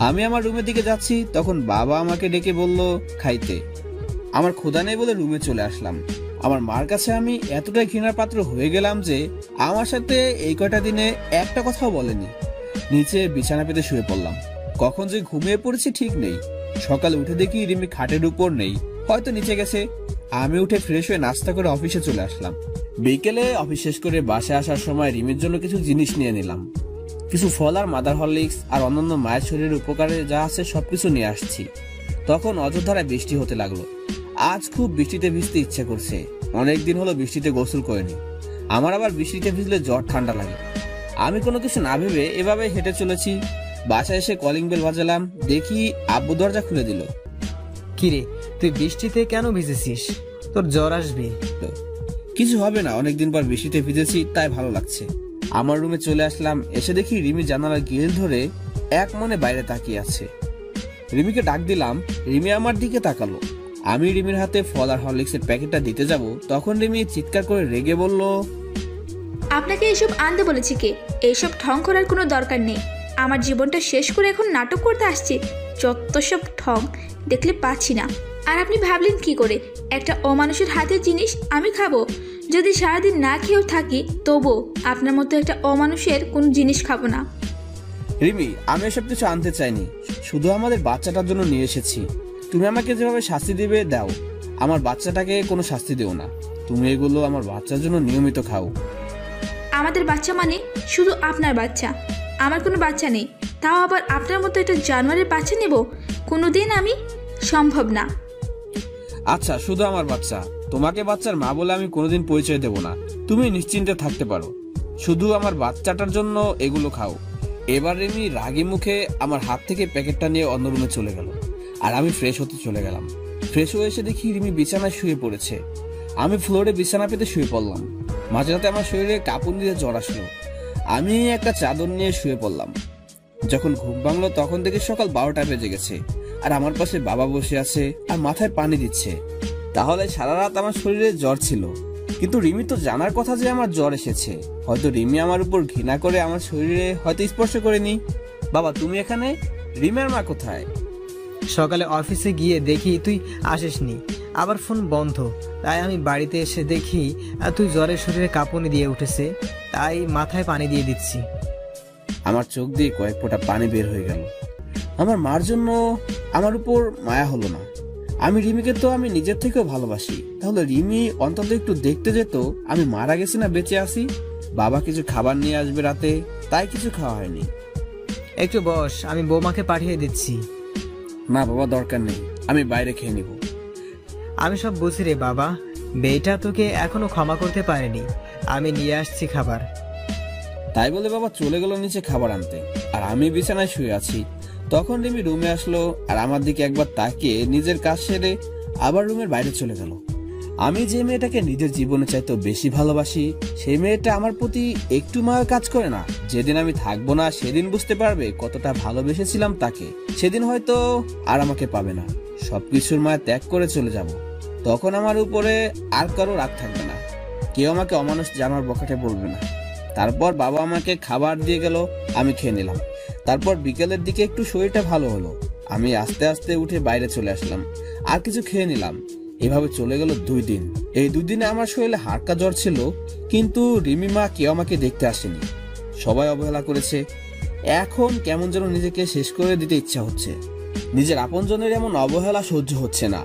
আমি আমার রুমের দিকে যাচ্ছি, তখন বাবা আমাকে ডেকে বলল খাইতে। আমার ক্ষুধা নেই বলে রুমে চলে আসলাম। আমার মার কাছে আমি এতটাই ঘৃণার পাত্র হয়ে গেলাম যে আমার সাথে এই কয়টা দিনে একটা কথাও বলেনি। নিচে বিছানা পেতে শুয়ে পড়লাম। কখন যে ঘুমিয়ে পড়েছি ঠিক নেই। সকালে উঠে দেখি রিমি খাটের উপর নেই, হয়তো নিচে গেছে। আমি উঠে ফ্রেশ হয়ে নাস্তা করে অফিসে চলে আসলাম। বিকেলে অফিস শেষ করে বাসায় আসার সময় রিমির জন্য কিছু জিনিস নিয়ে নিলাম। কিছু ফল আর মাদার হরলিক্স আর অন্যান্য মায়ের শরীরের উপকারে যা আছে সবকিছু নিয়ে আসছি। তখন অযোধ্যায় বৃষ্টি হতে লাগলো। আজ খুব বৃষ্টিতে ভিজতে ইচ্ছে করছে। অনেকদিন হলো বৃষ্টিতে গোসল করিনি। আমার আবার বৃষ্টিতে ভিজলে জ্বর ঠান্ডা লাগে। আমি কোনো কিছু না ভেবে এভাবে হেঁটে চলেছি। বাসায় এসে কলিং বেল বাজালাম, দেখি আব্বু দরজা খুলে দিল। কিরে, তুই বৃষ্টিতে কেন ভিজেছিস? তোর জ্বর আসবে। কিছু হবে না, অনেকদিন পর বৃষ্টিতে ভিজেছি তাই ভালো লাগছে। আমার রুমে চলে আসলাম। এসে দেখি রিমি জানালার গ্রিল ধরে এক মনে বাইরে তাকিয়ে আছে। রিমিকে ডাক দিলাম, রিমি আমার দিকে তাকালো। আমি রিমির হাতে ফল আর হরলিক্সের প্যাকেটটা দিতে যাব, তখন রিমি চিৎকার করে রেগে বলল, আপনাকে এসব আনতে বলেছি কে? এইসব ঠং করার কোনো দরকার নেই। আমার জীবনটা শেষ করে এখন নাটক করতে আসছে। যত সব ঠং দেখলে পাচ্ছি না। আর আপনি ভাবলেন কি করে একটা অমানুষের হাতের জিনিস আমি খাবো? যদি সারাদিন না খেয়েও থাকি তবু আপনার মতো একটা অমানুষের কোনো জিনিস খাবো না। রিমি, আমি এসব কিছু আনতে চাইনি, শুধু আমাদের বাচ্চাটার জন্য নিয়ে এসেছি। তুমি আমাকে যেভাবে শাস্তি দিবে দাও, আমার বাচ্চাটাকে কোনো শাস্তি দিও না। তুমি এগুলো আমার বাচ্চার জন্য নিয়মিত খাও। আমাদের বাচ্চা মানে শুধু আপনার বাচ্চা, আমার কোনো বাচ্চা নেই। তাও আবার আপনার মতো একটা জানোয়ারের বাচ্চা নেব? কোনোদিন আমি সম্ভব না। আচ্ছা, শুধু আমার বাচ্চা, তোমাকে বাচ্চার মা বলে আমি কোনোদিন পরিচয় দেব না। তুমি নিশ্চিন্তে থাকতে পারো, শুধু আমার বাচ্চাটার জন্য এগুলো খাও। এবার রিমি রাগী মুখে আমার হাত থেকে প্যাকেটটা নিয়ে অন্য রুমে চলে গেল আর আমি ফ্রেশ হতে চলে গেলাম। ফ্রেশ হয়ে এসে দেখি রিমি বিছানায় শুয়ে পড়েছে। আমি ফ্লোরে বিছানা পেতে শুয়ে পড়লাম। মাঝরাতে আমার শরীরে কাঁপুনি দিয়ে জ্বর আসলো। আমি একটা চাদর নিয়ে শুয়ে পড়লাম। যখন ঘুম ভাঙলো তখন দেখি সকাল 12টা বেজে গেছে আর আমার পাশে বাবা বসে আছে আর মাথায় পানি দিচ্ছে। তাহলে সারা রাত আমার শরীরে জ্বর ছিল, কিন্তু রিমি তো জানার কথা যে আমার জ্বর এসেছে। হয়তো রিমি আমার উপর ঘৃণা করে আমার শরীরে হয়তো স্পর্শ করেনি। বাবা, তুমি এখানে? রিমির মা কোথায়? সকালে অফিসে গিয়ে দেখি তুই আসিসনি, আবার ফোন বন্ধ। তাই আমি বাড়িতে এসে দেখি তুই জ্বরের শরীরে কাঁপুনি দিয়ে উঠেছে, তাই মাথায় পানি দিয়ে দিচ্ছি। আমার চোখ দিয়ে কয়েক ফোঁটা পানি বের হয়ে গেল। আমার মার জন্য আমার উপর মায়া হলো না। আমি রিমিকে তো আমি নিজের থেকেও ভালোবাসি, তাহলে রিমি অন্তত একটু দেখতে যেত আমি মারা গেছি না বেঁচে আছি। বাবা কিছু খাবার নিয়ে আসবে রাতে, তাই কিছু খাওয়া হয়নি। একটু বস, আমি বৌমাকে পাঠিয়ে দিচ্ছি। না বাবা, দরকার নেই, আমি বাইরে খেয়ে নিব। আমি সব বুঝি রে বাবা, মেয়েটা তোকে এখনো ক্ষমা করতে পারেনি। আমি নিয়ে আসছি খাবার। তাই বলে বাবা চলে গেল নিচে খাবার আনতে, আর আমি বিছানায় শুয়ে আছি। তখন রিমি রুমে আসলো আর আমার দিকে একবার তাকিয়ে নিজের কাজ সেরে আবার রুমের বাইরে চলে গেল। আমি যে মেয়েটাকে নিজের জীবনে চাইতে বেশি ভালোবাসি, সেই মেয়েটা আমার প্রতি একটু মায়া কাজ করে না। যেদিন আমি থাকবো না সেদিন বুঝতে পারবে কতটা ভালোবেসেছিলাম তাকে। সেদিন হয়তো আর আমাকে পাবে না। সবকিছুর মায়া ত্যাগ করে চলে যাব, তখন আমার উপরে আর কারো রাগ থাকবে না, কেউ আমাকে অমানুষ জানোয়ার বকাটে বলবে না। তারপর বাবা আমাকে খাবার দিয়ে গেল, আমি খেয়ে নিলাম। তারপর বিকেলের দিকে একটু শরীরটা ভালো হলো, আমি আস্তে আস্তে উঠে বাইরে চলে আসলাম, আর কিছু খেয়ে নিলাম। এভাবে চলে গেল 2 দিন। এই 2 দিনে আমার শরীরে হালকা জ্বর ছিল, কিন্তু রিমি মা কেউ আমাকে দেখতে আসেনি, সবাই অবহেলা করেছে। এখন কেমন যেন নিজেকে শেষ করে দিতে ইচ্ছা হচ্ছে। নিজের আপনজনের এমন অবহেলা সহ্য হচ্ছে না।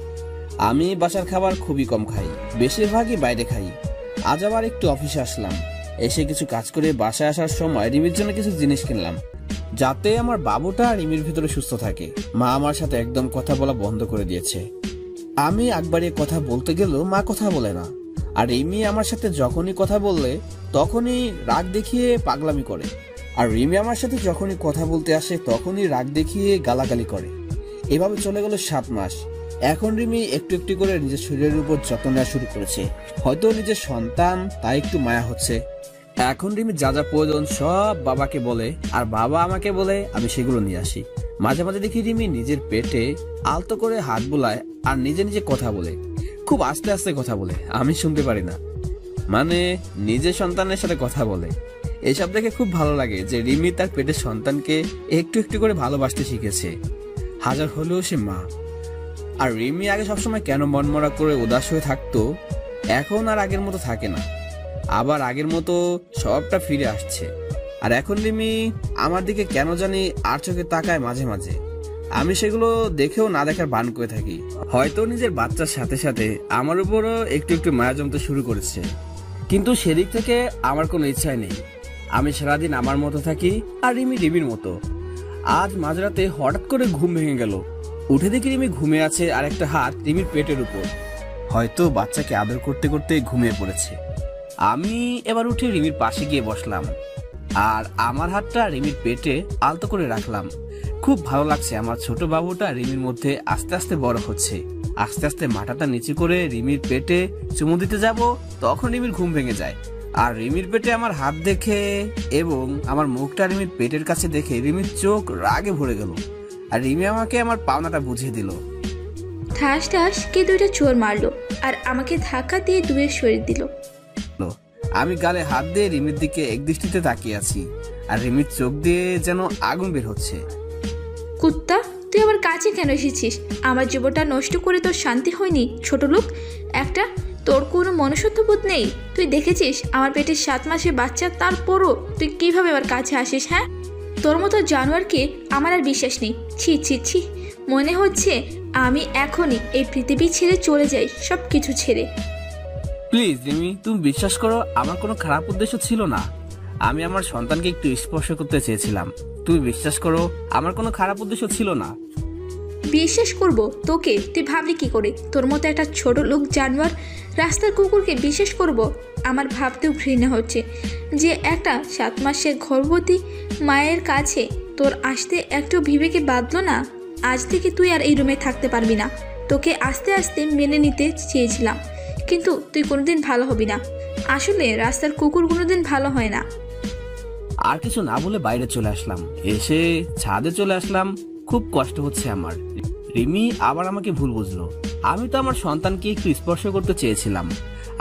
আমি বাসার খাবার খুবই কম খাই, বেশিরভাগই বাইরে খাই। আজ আবার একটু অফিসে আসলাম, এসে কিছু কাজ করে বাসায় আসার সময় রিমির জন্য কিছু জিনিস কিনলাম, যাতে আমার বাবুটা রিমির ভিতরে সুস্থ থাকে। মা আমার সাথে একদম কথা বলা বন্ধ করে দিয়েছে। আমি একবারে কথা বলতে গেলেও মা কথা বলে না, আর রিমি আমার সাথে যখনই কথা বললে তখনই রাগ দেখিয়ে পাগলামি করে, আর রিমি আমার সাথে যখনই কথা বলতে আসে তখনই রাগ দেখিয়ে গালাগালি করে। এভাবে চলে গেল 7 মাস। এখন রিমি একটু একটু করে নিজের শরীরের উপর যত্ন নেওয়া শুরু করেছে, হয়তো নিজের সন্তান তাই একটু মায়া হচ্ছে। এখন রিমি যা যা প্রয়োজন সব বাবাকে বলে, আর বাবা আমাকে বলে আমি সেগুলো নিয়ে আসি। মাঝে মাঝে দেখি রিমি নিজের পেটে আলতো করে হাত বুলায় আর নিজে নিজে কথা বলে, খুব আস্তে আস্তে কথা বলে, আমি শুনতে পারি না, মানে নিজের সন্তানের সাথে কথা বলে। এইসব দেখে খুব ভালো লাগে যে রিমি তার পেটের সন্তানকে একটু একটু করে ভালোবাসতে শিখেছে, হাজার হলেও সে মা। আর রিমি আগে সবসময় কেন মনমরা করে উদাস হয়ে থাকতো, এখন আর আগের মতো থাকে না, আবার আগের মতো সবটা ফিরে আসছে। আর এখন রিমি আমার দিকে কেন জানি আর চোখে তাকায় মাঝে মাঝে, আমি সেগুলো দেখেও না দেখার ভান করে থাকি। হয়তো নিজের বাচ্চার সাথে সাথে আমার উপরও একটু একটু মায়া জমতে শুরু করেছে, কিন্তু সেদিক থেকে আমার কোনো ইচ্ছাই নেই। আমি সারাদিন আমার মতো থাকি আর রিমি রিমির মতো। আজ মাঝরাতে হঠাৎ করে ঘুম ভেঙে গেল, উঠে দেখি রিমি ঘুমিয়ে আছে আর একটা হাত রিমির পেটের উপর, হয়তো বাচ্চাকে আদর করতে করতে ঘুমিয়ে পড়েছে। আমি এবার উঠে রিমির পাশে গিয়ে বসলাম আর আমার হাতটা রিমির পেটে আলতো করে রাখলাম। খুব ভালো লাগছে, আমার ছোট বাবুটা রিমির মধ্যে আস্তে আস্তে বড় হচ্ছে। আস্তে আস্তে মাথাটা নিচু করে রিমির পেটে চুমু দিতে যাব, তখন রিমির ঘুম ভেঙে যায়। আর রিমির পেটে আমার হাত দেখে এবং আমার মুখটা রিমির পেটের কাছে দেখে রিমির চোখ রাগে ভরে গেল, আর রিমি আমাকে আমার পাওনাটা বুঝিয়ে দিল। ঠাস ঠাস কে 2টা চোর মারলো আর আমাকে ধাক্কা দিয়ে দূরে সরিয়ে দিল। আমি গালে হাত দিয়ে রিমির দিকে একদৃষ্টিতে তাকিয়ে আছি, আর রিমির চোখ দিয়ে যেন আগুন বের হচ্ছে। কুত্তা, তুই আবার কাছে কেন এসেছিস? আমার জীবনটা নষ্ট করে তোর শান্তি হয়নি ছোট লোক একটা? তোর কোনো মনুষ্যত্ববোধ নেই? তুই দেখেছিস আমার পেটে 7 মাসের বাচ্চা, তারপরও তুই কিভাবে আমার কাছে আসিস? হ্যাঁ, তোর মতো জানোয়ারকে আমার আর বিশ্বাস নেই। ছি ছি ছি, মনে হচ্ছে আমি এখনই এই পৃথিবী ছেড়ে চলে যাই, সব কিছু ছেড়ে। প্লিজ রিমি, তুমি বিশ্বাস করো আমার কোনো খারাপ উদ্দেশ্য ছিল না, আমি আমার সন্তানকে একটু স্পর্শ করতে চেয়েছিলাম। তুমি বিশ্বাস করো আমার কোনো খারাপ উদ্দেশ্য ছিল না। বিশ্বাস করব তোকে? তুই ভাবলি কি করে? তোর মতো একটা ছোট লোক জানোয়ার রাস্তার কুকুরকে বিশ্বাস করব? আমার ভাবতেও ঘৃণা হচ্ছে যে একটা 7 মাসের গর্ভবতী মায়ের কাছে তোর আসতে একটু বিবেকে বাঁধলো না। আজ থেকে তুই আর এই রুমে থাকতে পারবি না। তোকে আস্তে আস্তে মেনে নিতে চেয়েছিলাম, কিন্তু তুই কোনোদিন ভালো হবি না। আসলে রাস্তার কুকুর কোনোদিন ভালো হয় না। আর কিছু না বলে বাইরে চলে আসলাম, এসে ছাদে চলে আসলাম। খুব কষ্ট হচ্ছে আমার। রিমি আবার আমাকে ভুল বুঝলো। আমি তো আমার সন্তানকে একটু স্পর্শ করতে চেয়েছিলাম,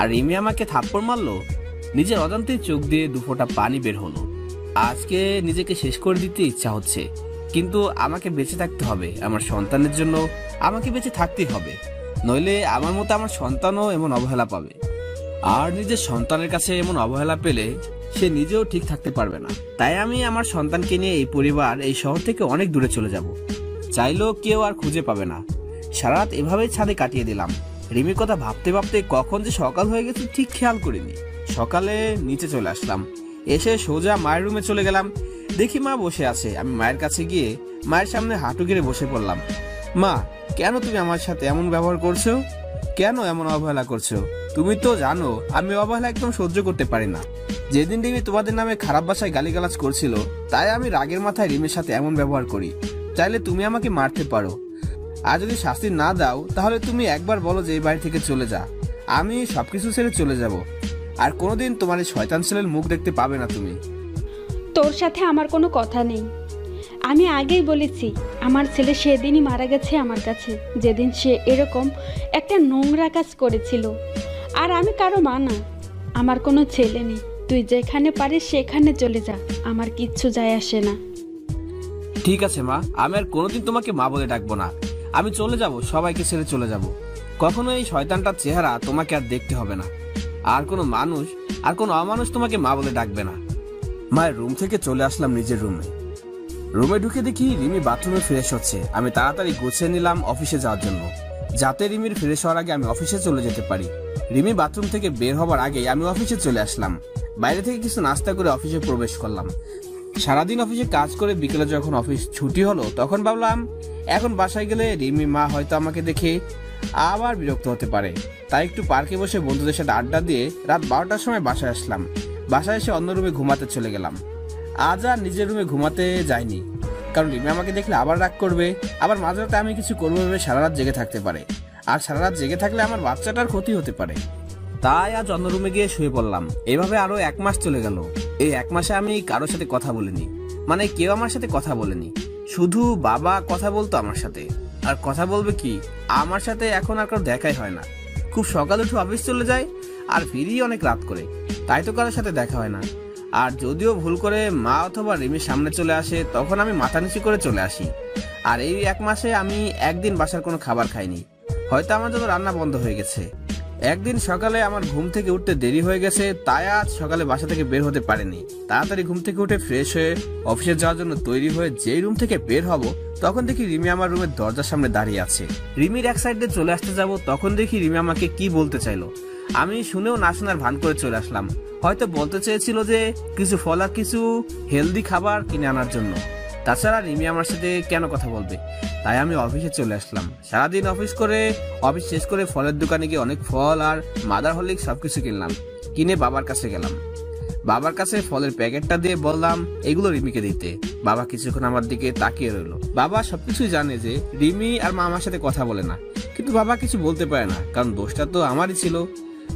আর রিমি আমাকে থাপ্পড় মারলো। নিজের অজান্তে চোখ দিয়ে 2 ফোঁটা পানি বের হলো। আজকে নিজেকে শেষ করে দিতে ইচ্ছা হচ্ছে, কিন্তু আমাকে বেঁচে থাকতে হবে। আমার সন্তানের জন্য আমাকে বেঁচে থাকতেই হবে, নইলে আমার মতো আমার সন্তানও এমন অবহেলা পাবে। আর নিজের সন্তানের কাছে এমন অবহেলা পেলে সে নিজেও ঠিক থাকতে পারবে না। তাই আমি আমার সন্তানকে নিয়ে এই পরিবার, এই শহর থেকে অনেক দূরে চলে যাব। চাইলেও কেউ আর খুঁজে পাবে না। সারা রাত এভাবেই ছাদে কাটিয়ে দিলাম। রিমির কথা ভাবতে ভাবতে কখন যে সকাল হয়ে গেছে ঠিক খেয়াল করিনি। সকালে নিচে চলে আসলাম, এসে সোজা মায়ের রুমে চলে গেলাম। দেখি মা বসে আছে। আমি মায়ের কাছে গিয়ে মায়ের সামনে হাঁটু গেড়ে বসে পড়লাম। মা, কেন তুমি আমার সাথে এমন ব্যবহার করছো? কেন এমন অবহেলা করছো? তুমি তো জানো আমি অবহেলা একদম সহ্য করতে পারি না। যেদিন রিমি তোমাদের নামে খারাপ ভাষায় গালিগালাজ করছিল, তাই আমি রাগের মাথায় রিমির সাথে এমন ব্যবহার করি। চাইলে তুমি আমাকে মারতে পারো, আর যদি শাস্তি না দাও তাহলে তুমি একবার বলো যে এই বাড়ি থেকে চলে যা, আমি সবকিছু ছেড়ে চলে যাব। আর কোনোদিন তোমার এই শয়তান ছেলের মুখ দেখতে পাবে না তুমি। তোর সাথে আমার কোনো কথা নেই। আমি আগেই বলেছি আমার ছেলে সেদিনই মারা গেছে আমার কাছে, যেদিন সে এরকম একটা নোংরা কাজ করেছিল। আর আমি কারো মা না, আমার কোনো ছেলে নেই। তুই যেখানে পারিস সেখানে চলে যা, আমার কিচ্ছু যায় আসে না। ঠিক আছে মা, আমি আর কোনোদিন তোমাকে মা বলে ডাকবো না। আমি চলে যাব, সবাইকে ছেড়ে চলে যাব। কখনো এই শয়তানটার চেহারা তোমাকে আর দেখতে হবে না। আর কোনো মানুষ আর কোনো অমানুষ তোমাকে মা বলে ডাকবে না। মায়ের রুম থেকে চলে আসলাম নিজের রুমে ঢুকে দেখি রিমি বাথরুমে ফ্রেশ হচ্ছে। আমি তাড়াতাড়ি গুছিয়ে নিলাম অফিসে যাওয়ার জন্য, যাতে রিমির ফ্রেশ হওয়ার আগে আমি অফিসে চলে যেতে পারি। রিমি বাথরুম থেকে বের হবার আগেই আমি অফিসে চলে আসলাম। বাইরে থেকে কিছু নাস্তা করে অফিসে প্রবেশ করলাম। সারাদিন অফিসে কাজ করে বিকেলে যখন অফিস ছুটি হলো, তখন ভাবলাম এখন বাসায় গেলে রিমি মা হয়তো আমাকে দেখে আবার বিরক্ত হতে পারে। তাই একটু পার্কে বসে বন্ধুদের সাথে আড্ডা দিয়ে রাত 12টার সময় বাসায় আসলাম। বাসায় এসে অন্য রুমে ঘুমাতে চলে গেলাম। আজ আর নিজের রুমে ঘুমাতে যাইনি, কারণ রিমি আমাকে দেখলে আবার রাগ করবে, আবার মাঝরাতে আমি কিছু করবো ভেবে সারা রাত জেগে থাকতে পারে। আর সারা রাত জেগে থাকলে আমার বাচ্চাটার ক্ষতি হতে পারে। তাই আজ অন্য রুমে গিয়ে শুয়ে পড়লাম। এভাবে আরো 1 মাস চলে গেল। এই 1 মাসে আমি কারোর সাথে কথা বলিনি, মানে কেউ আমার সাথে কথা বলেনি। শুধু বাবা কথা বলতো আমার সাথে। আর কথা বলবে কি, আমার সাথে এখন আর কারো দেখাই হয় না। খুব সকালে উঠে অফিস চলে যায় আর ফিরি অনেক রাত করে, তাই তো কারোর সাথে দেখা হয় না। আর যদিও ভুল করে মা অথবা রিমির সামনে চলে আসে, তখন আমি মাথা নিচু করে চলে আসি। আর এই 1 মাসে আমি একদিন বাসার কোনো খাবার খাইনি। হয়তো আমার জন্য রান্না বন্ধ হয়ে গেছে। একদিন সকালে আমার ঘুম থেকে উঠতে দেরি হয়ে গেছে, তাই আজ সকালে বাসা থেকে বের হতে পারেনি। তাড়াতাড়ি ঘুম থেকে উঠে ফ্রেশ হয়ে অফিসে যাওয়ার জন্য তৈরি হয়ে যেই রুম থেকে বের হব, তখন দেখি রিমি আমার রুমের দরজার সামনে দাঁড়িয়ে আছে। রিমির এক সাইডে চলে আসতে যাব, তখন দেখি রিমি আমাকে কি বলতে চাইলো। আমি শুনেও না শোনার ভান করে চলে আসলাম। হয়তো বলতে চেয়েছিল যে কিছু ফল আর কিছু হেলদি খাবার কিনে আনার জন্য। তাছাড়া রিমি আমার সাথে কেন কথা বলবে? তাই আমি অফিসে চলে আসলাম। সারাদিন অফিস শেষ করে ফলের দোকানে গিয়ে অনেক ফল আর মাদার হরলিক্স সবকিছু কিনলাম। কিনে বাবার কাছে গেলাম। বাবার কাছে ফলের প্যাকেটটা দিয়ে বললাম এগুলো রিমিকে দিতে। বাবা কিছুক্ষণ আমার দিকে তাকিয়ে রইল। বাবা সবকিছুই জানে যে রিমি আর মা আমার সাথে কথা বলে না, কিন্তু বাবা কিছু বলতে পারে না, কারণ দোষটা তো আমারই ছিল।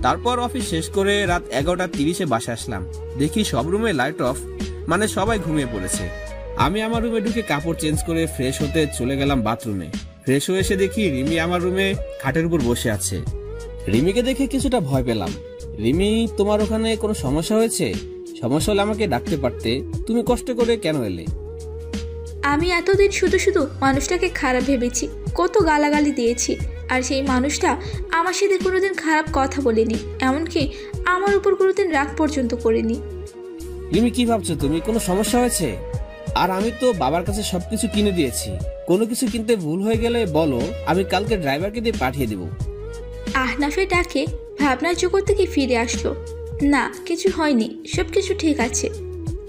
তারপর অফিস শেষ করে রাত 11:30-এ বাসায় আসলাম। দেখি সব রুমে লাইট অফ, মানে সবাই ঘুমিয়ে পড়েছে। আমি আমার রুমে ঢুকে কাপড় চেঞ্জ করে ফ্রেশ হতে চলে গেলাম বাথরুমে। ফ্রেশ হয়ে এসে দেখি রিমি আমার রুমে খাটের উপর বসে আছে। রিমিকে দেখে কিছুটা ভয় পেলাম। রিমি, তোমার ওখানে কোনো সমস্যা হয়েছে? সমস্যা হলে আমাকে ডাকতে পারতে, তুমি কষ্ট করে কেন এলে? আমি এতদিন শুধু শুধু মানুষটাকে খারাপ ভেবেছি, কত গালাগালি দিয়েছি। আর সেই মানুষটা আমার সাথে কোনোদিন খারাপ কথা বলেনি, এমনকি আমার উপর কোনোদিন রাগ পর্যন্ত করেনি। রিমি, কি ভাবছো তুমি? কোনো সমস্যা হয়েছে? আর আমি তো বাবার কাছে সবকিছু কিনে দিয়েছি। কোনো কিছু কিনতে ভুল হয়ে গেলে বলো, আমি কালকে ড্রাইভারকে দিয়ে পাঠিয়ে দেব। আহনাফের ডাকে ভাবনার জগৎ থেকে ফিরে আসলো। না, কিছু হয়নি, সব কিছু ঠিক আছে।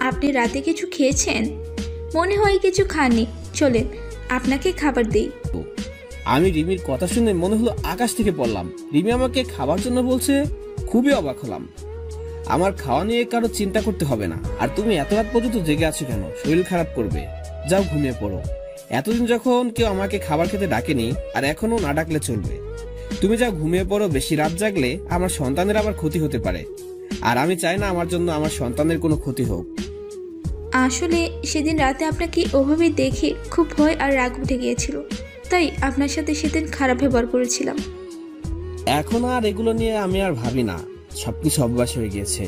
আপনি রাতে কিছু খেয়েছেন? মনে হয় কিছু খাননি, চলেন আপনাকে খাবার দেই। আমি রিমির কথা শুনে মনে হলো আকাশ থেকে পড়লাম। রিমি আমাকে খাবার জন্য বলছে, খুবই অবাক হলাম। আমার খাওয়া নিয়ে কারো চিন্তা করতে হবে না। আর তুমি এত রাত পর্যন্ত জেগে আছো কেন? শরীর খারাপ করবে, যাও ঘুমিয়ে পড়ো। এতদিন যখন কেউ আমাকে খাবার খেতে ডাকেনি, আর এখনো না ডাকলে চলবে। তুমি যাও ঘুমিয়ে পড়ো। বেশি রাত জাগলে আমার সন্তানের আবার ক্ষতি হতে পারে, আর আমি চাই না আমার জন্য আমার সন্তানের কোনো ক্ষতি হোক। আসলে সেদিন রাতে আপনাকে ওভাবে দেখে খুব ভয় আর রাগ উঠে গিয়েছিল, তাই আপনার সাথে সেদিন খারাপ ব্যবহার করেছিলাম। এখন আর এগুলো নিয়ে আমি আর ভাবি না, সবকিছু অভ্যাস হয়ে গিয়েছে।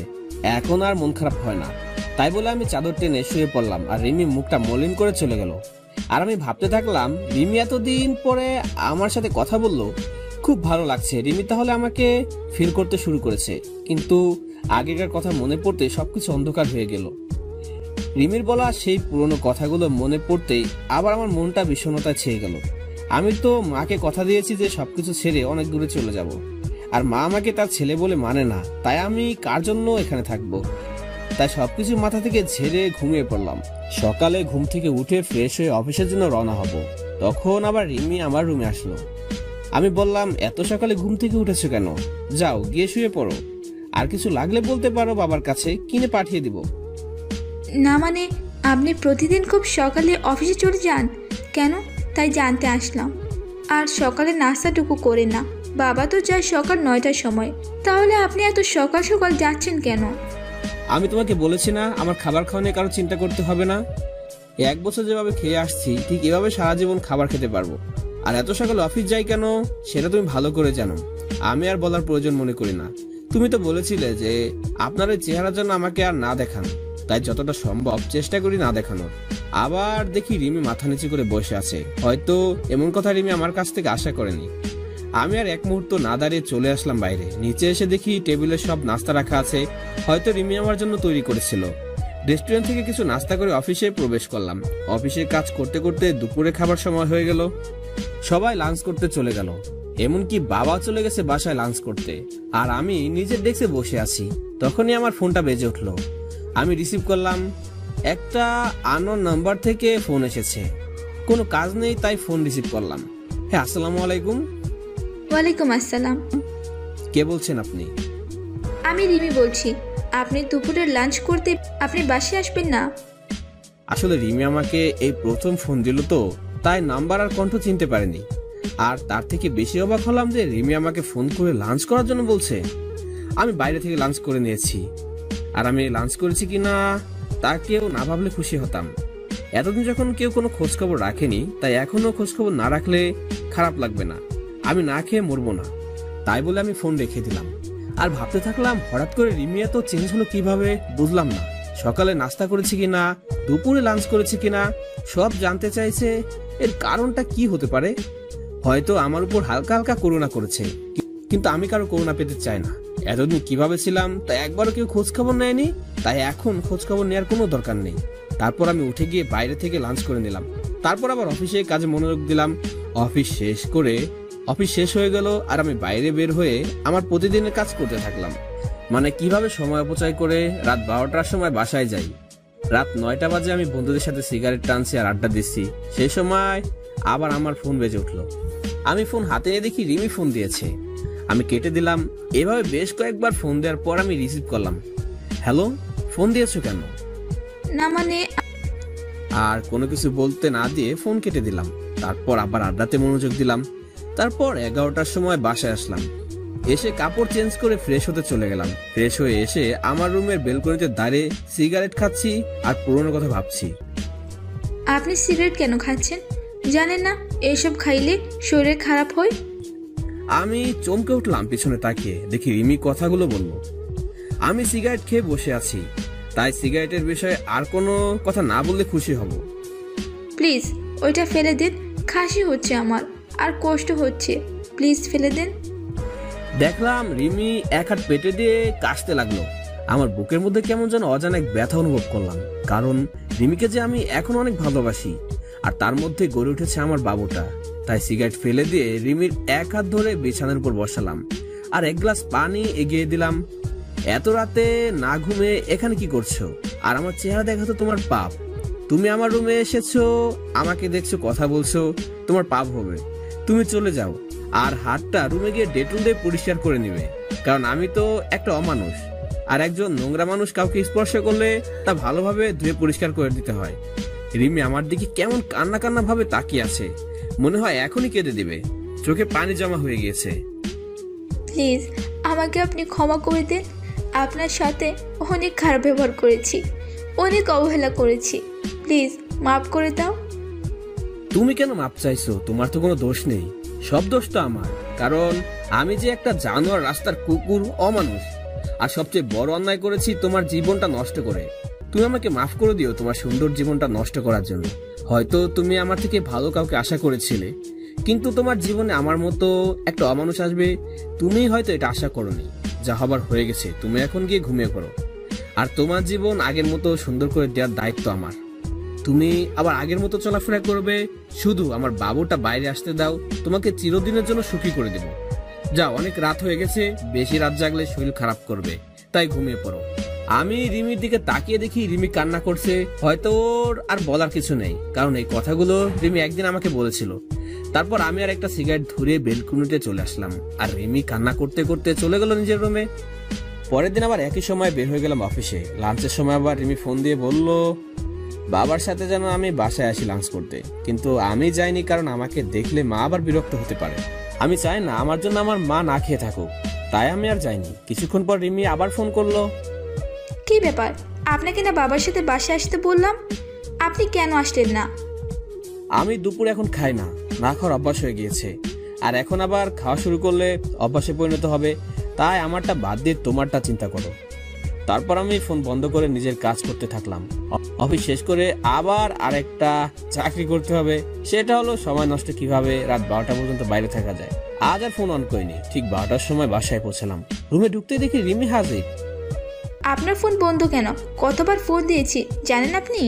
এখন আর মন খারাপ হয় না। তাই বলে আমি চাদর টেনে শুয়ে পড়লাম, আর রিমি মুখটা মলিন করে চলে গেল। আর আমি ভাবতে থাকলাম, রিমি এতদিন পরে আমার সাথে কথা বললো, খুব ভালো লাগছে। রিমি তাহলে আমাকে ফিল করতে শুরু করেছে। কিন্তু আগেকার কথা মনে পড়তে সবকিছু অন্ধকার হয়ে গেল। রিমির বলা সেই পুরনো কথাগুলো মনে পড়তেই আবার আমার মনটা বিষণ্ণতায় ছেয়ে গেল। আমি তো মাকে কথা দিয়েছি যে সবকিছু ছেড়ে অনেক দূরে চলে যাব, আর মা আমাকে তার ছেলে বলে মানে না। তাই আমি কার জন্য এখানে থাকবো? তাই সবকিছু মাথা থেকে ঝেড়ে ঘুমিয়ে পড়লাম। সকালে ঘুম থেকে উঠে ফ্রেশ হয়ে অফিসের জন্য রওনা হব, তখন আবার রিমি আমার রুমে আসলো। আমি বললাম, এত সকালে ঘুম থেকে উঠেছো কেন? যাও গিয়ে শুয়ে পড়ো। আর কিছু লাগলে বলতে পারো, বাবার কাছে কিনে পাঠিয়ে দিব। না মানে, আপনি প্রতিদিন খুব সকালে অফিসে চলে যান কেন? তাই জানতে আসলাম। আর সকালে নাস্তাটুকু করে না? বাবা তো যায় সকাল 9টার সময়, তাহলে আপনি এত সকাল সকাল যাচ্ছেন কেন? আমি তোমাকে বলেছি না আমার খাবার খাওয়া নিয়ে কারো চিন্তা করতে হবে না। 1 বছর যেভাবে খেয়ে আসছি ঠিক এভাবে সারা জীবন খাবার খেতে পারবো। আর এত সকালে অফিস যাই কেন সেটা তুমি ভালো করে জানো, আমি আর বলার প্রয়োজন মনে করি না। তুমি তো বলেছিলে যে আপনার এই চেহারার জন্য আমাকে আর না দেখান, তাই যতটা সম্ভব চেষ্টা করি না দেখানোর। আবার দেখি রিমি মাথা নিচু করে বসে আছে, হয়তো এমন কথা রিমি আমার কাছ থেকে আশা করেনি। আমি আর এক মুহূর্ত না দাঁড়িয়ে চলে আসলাম বাইরে। নিচে এসে দেখি টেবিলে সব নাস্তা রাখা আছে, হয়তো রিমি আমার জন্য তৈরি করেছিল। রেস্টুরেন্ট থেকে কিছু নাস্তা করে অফিসে প্রবেশ করলাম। অফিসের কাজ করতে করতে দুপুরে খাবার সময় হয়ে গেল। সবাই লাঞ্চ করতে চলে গেল, এমনকি বাবা চলে গেছে বাসায় লাঞ্চ করতে। আর আমি নিজের ডেস্কে বসে আছি। তখনই আমার ফোনটা বেজে উঠলো। আমি রিসিভ করলাম। একটা আননোন নাম্বার থেকে ফোন এসেছে। কোনো কাজ নেই তাই ফোন রিসিভ করলাম। হ্যাঁ, আসসালামু আলাইকুম। ওয়ালাইকুম আসসালাম। কে বলছেন আপনি? আমি রিমি বলছি। আপনি দুপুরের লাঞ্চ করতে আপনি বাসায় আসবেন না? আসলে রিমি আমাকে এই প্রথম ফোন দিল, তো তাই নাম্বার আর কণ্ঠ চিনতে পারেনি। আর তার থেকে বেশি অবাক হলাম যে রিমি আমাকে ফোন করে লাঞ্চ করার জন্য বলছে। আমি বাইরে থেকে লাঞ্চ করে নিয়েছি, আর আমি লাঞ্চ করেছি কিনা তা কেউ না ভাবলে খুশি হতাম। এতদিন যখন কেউ কোনো খোঁজ খবর রাখেনি, তাই এখনো খোঁজ খবর না রাখলে খারাপ লাগবে না। আমি না খেয়ে মরবো না, তাই বলে আমি ফোন রেখে দিলাম। আর ভাবতে থাকলাম হঠাৎ করে রিমি এত চেঞ্জ হলো কিভাবে, বুঝলাম না। সকালে নাস্তা করেছি কিনা, দুপুরে লাঞ্চ করেছি কিনা, সব জানতে চাইছে। এর কারণটা কি হতে পারে? হয়তো আমার উপর হালকা হালকা করুণা করেছে, কিন্তু আমি কারো করুণা পেতে চাই না। এতদিন কিভাবে ছিলাম তা একবারও কেউ খোঁজ খবর নেয়নি, তাই এখন খোঁজ খবর নেওয়ার কোনো দরকার নেই। তারপর আমি উঠে গিয়ে বাইরে থেকে লাঞ্চ করে নিলাম। তারপর আবার অফিসে কাজে মনোযোগ দিলাম। অফিস শেষ হয়ে গেল, আর আমি বাইরে বের হয়ে আমার প্রতিদিনের কাজ করতে থাকলাম। মানে কিভাবে সময় অপচয় করে রাত 12টার সময় বাসায় যাই। রাত 9টা বাজে আমি বন্ধুদের সাথে সিগারেট টানছি আর আড্ডা দিচ্ছি। সেই সময় আবার আমার ফোন বেজে উঠলো। আমি ফোন হাতে নিয়ে দেখি রিমি ফোন দিয়েছে। আমি কেটে দিলাম। এভাবে বেশ কয়েকবার ফোন দেওয়ার পর আমি রিসিভ করলাম। হ্যালো, ফোন দিয়েছো কেন? না মানে আর কোনো কিছু বলতে না দিয়ে ফোন কেটে দিলাম। তারপর আবার আড্ডাতে মনোযোগ দিলাম। তারপর 11টার সময় বাসায় আসলাম। এসে কাপড় চেঞ্জ করে ফ্রেশ হতে চলে গেলাম। ফ্রেশ হয়ে এসে আমার রুমের বেলকনিতে দাঁড়িয়ে সিগারেট খাচ্ছি আর পুরোনো কথা ভাবছি। আপনি সিগারেট কেন খাচ্ছেন? জানেন না এইসব খাইলে শরীর খারাপ হয়? আমি চমকে উঠলাম পিছনে তাকিয়ে। দেখি রিমি কথাগুলো বলল। আমি সিগারেট খেয়ে বসে আছি, তাই সিগারেটের বিষয়ে আর কোনো কথা না বললে খুশি হব। প্লিজ ওইটা ফেলে দিন, খাসি হচ্ছে আমার আর কষ্ট হচ্ছে, প্লিজ ফেলে দেন। দেখলাম রিমি এক হাত পেটে দিয়ে কাশতে লাগলো। আমার বুকের মধ্যে কেমন যেন অজানা এক ব্যথা অনুভব করলাম, কারণ রিমিকে যে আমি এখন অনেক ভালোবাসি, আর তার মধ্যে গড়ে উঠেছে আমার বাবুটা। তাই সিগারেট ফেলে দিয়ে রিমির এক হাত ধরে বিছানার উপর বসালাম আর এক গ্লাস পানি এগিয়ে দিলাম। এত রাতে না ঘুমে এখানে কি করছো? আর আমার চেহারা দেখা তো তোমার পাপ। তুমি আমার রুমে এসেছো, আমাকে দেখছো, কথা বলছো, তোমার পাপ হবে। তুমি চলে যাও আর হাতটা রুমে গিয়ে ডেটল দিয়ে পরিষ্কার করে নিবে, কারণ আমি তো একটা অমানুষ, আর একজন নোংরা মানুষ কাউকে স্পর্শ করলে তা ভালোভাবে ধুয়ে পরিষ্কার করে দিতে হয়। রিমি আমার দিকে কেমন কান্না কান্না ভাবে তাকিয়ে আছে, মনে হয় এখনই কেঁদে দিবে। চোখে পানি জমা হয়ে গিয়েছে। প্লিজ আমাকে আপনি ক্ষমা করে দিন। আপনার সাথে অনেক খারাপ ব্যবহার করেছি, অনেক অবহেলা করেছি, প্লিজ মাফ করে দাও। তুমি কেন মাপ চাইছো? তোমার তো কোনো দোষ নেই, সব দোষ তো আমার, কারণ আমি যে একটা জানোয়ার, রাস্তার কুকুর, অমানুষ। আর সবচেয়ে বড় অন্যায় করেছি তোমার জীবনটা নষ্ট করে। তুমি আমাকে মাফ করে দিও তোমার সুন্দর জীবনটা নষ্ট করার জন্য। হয়তো তুমি আমার থেকে ভালো কাউকে আশা করেছিলে, কিন্তু তোমার জীবনে আমার মতো একটা অমানুষ আসবে তুমি হয়তো এটা আশা করোনি। যা হবার হয়ে গেছে, তুমি এখন গিয়ে ঘুমিয়ে পড়ো। আর তোমার জীবন আগের মতো সুন্দর করে দেওয়ার দায়িত্ব আমার। তুমি আবার আগের মতো চলাফেরা করবে, শুধু আমার বাবুটা বাইরে আসতে দাও, তোমাকে চিরদিনের জন্য সুখী করে দেব। যা, অনেক রাত হয়ে গেছে, বেশি রাত জাগলে শরীর খারাপ করবে, তাই ঘুমিয়ে পড়ো। আমি রিমির দিকে তাকিয়ে দেখি রিমি কান্না করছে। হয়তো ওর আর বলার কিছু নেই, কারণ এই কথাগুলো রিমি একদিন আমাকে বলেছিল। তারপর আমি আর একটা সিগারেট ধরে বেলকুনিতে চলে আসলাম, আর রিমি কান্না করতে করতে চলে গেল নিজের রুমে। পরের দিন আবার একই সময় বের হয়ে গেলাম অফিসে। লাঞ্চের সময় আবার রিমি ফোন দিয়ে বলল বাবার সাথে যেন আমি বাসায় আসি লাঞ্চ করতে, কিন্তু আমি যাইনি, কারণ আমাকে দেখলে মা আবার বিরক্ত হতে পারে। আমি চাই না আমার জন্য আমার মা না খেয়ে থাকুক, তাই আমি আর যাইনি। কিছুক্ষণ পর রিমি আবার ফোন করলো। কি ব্যাপার, আপনাকে না বাবার সাথে বাসায় আসতে বললাম? আপনি কেন আসলেন না? আমি দুপুরে এখন খাই না, না খাওয়ার অভ্যাস হয়ে গিয়েছে। আর এখন আবার খাওয়া শুরু করলে অভ্যাসে পরিণত হবে, তাই আমারটা বাদ দিয়ে তোমারটা চিন্তা করো। তারপর আমি ফোন বন্ধ করে নিজের কাজ করতে থাকলাম। অফিস শেষ করে আবার আরেকটা চাকরি করতে হবে, সেটা হলো সময় নষ্ট কিভাবে রাত 12টা পর্যন্ত বাইরে থাকা যায়। আজ আর ফোন অন করিনি, ঠিক 12টার সময় বাসায় পৌঁছলাম। রুমে ঢুকতে দেখি রিমি হাজির। আপনার ফোন বন্ধ কেন? কতবার ফোন দিয়েছি জানেন আপনি?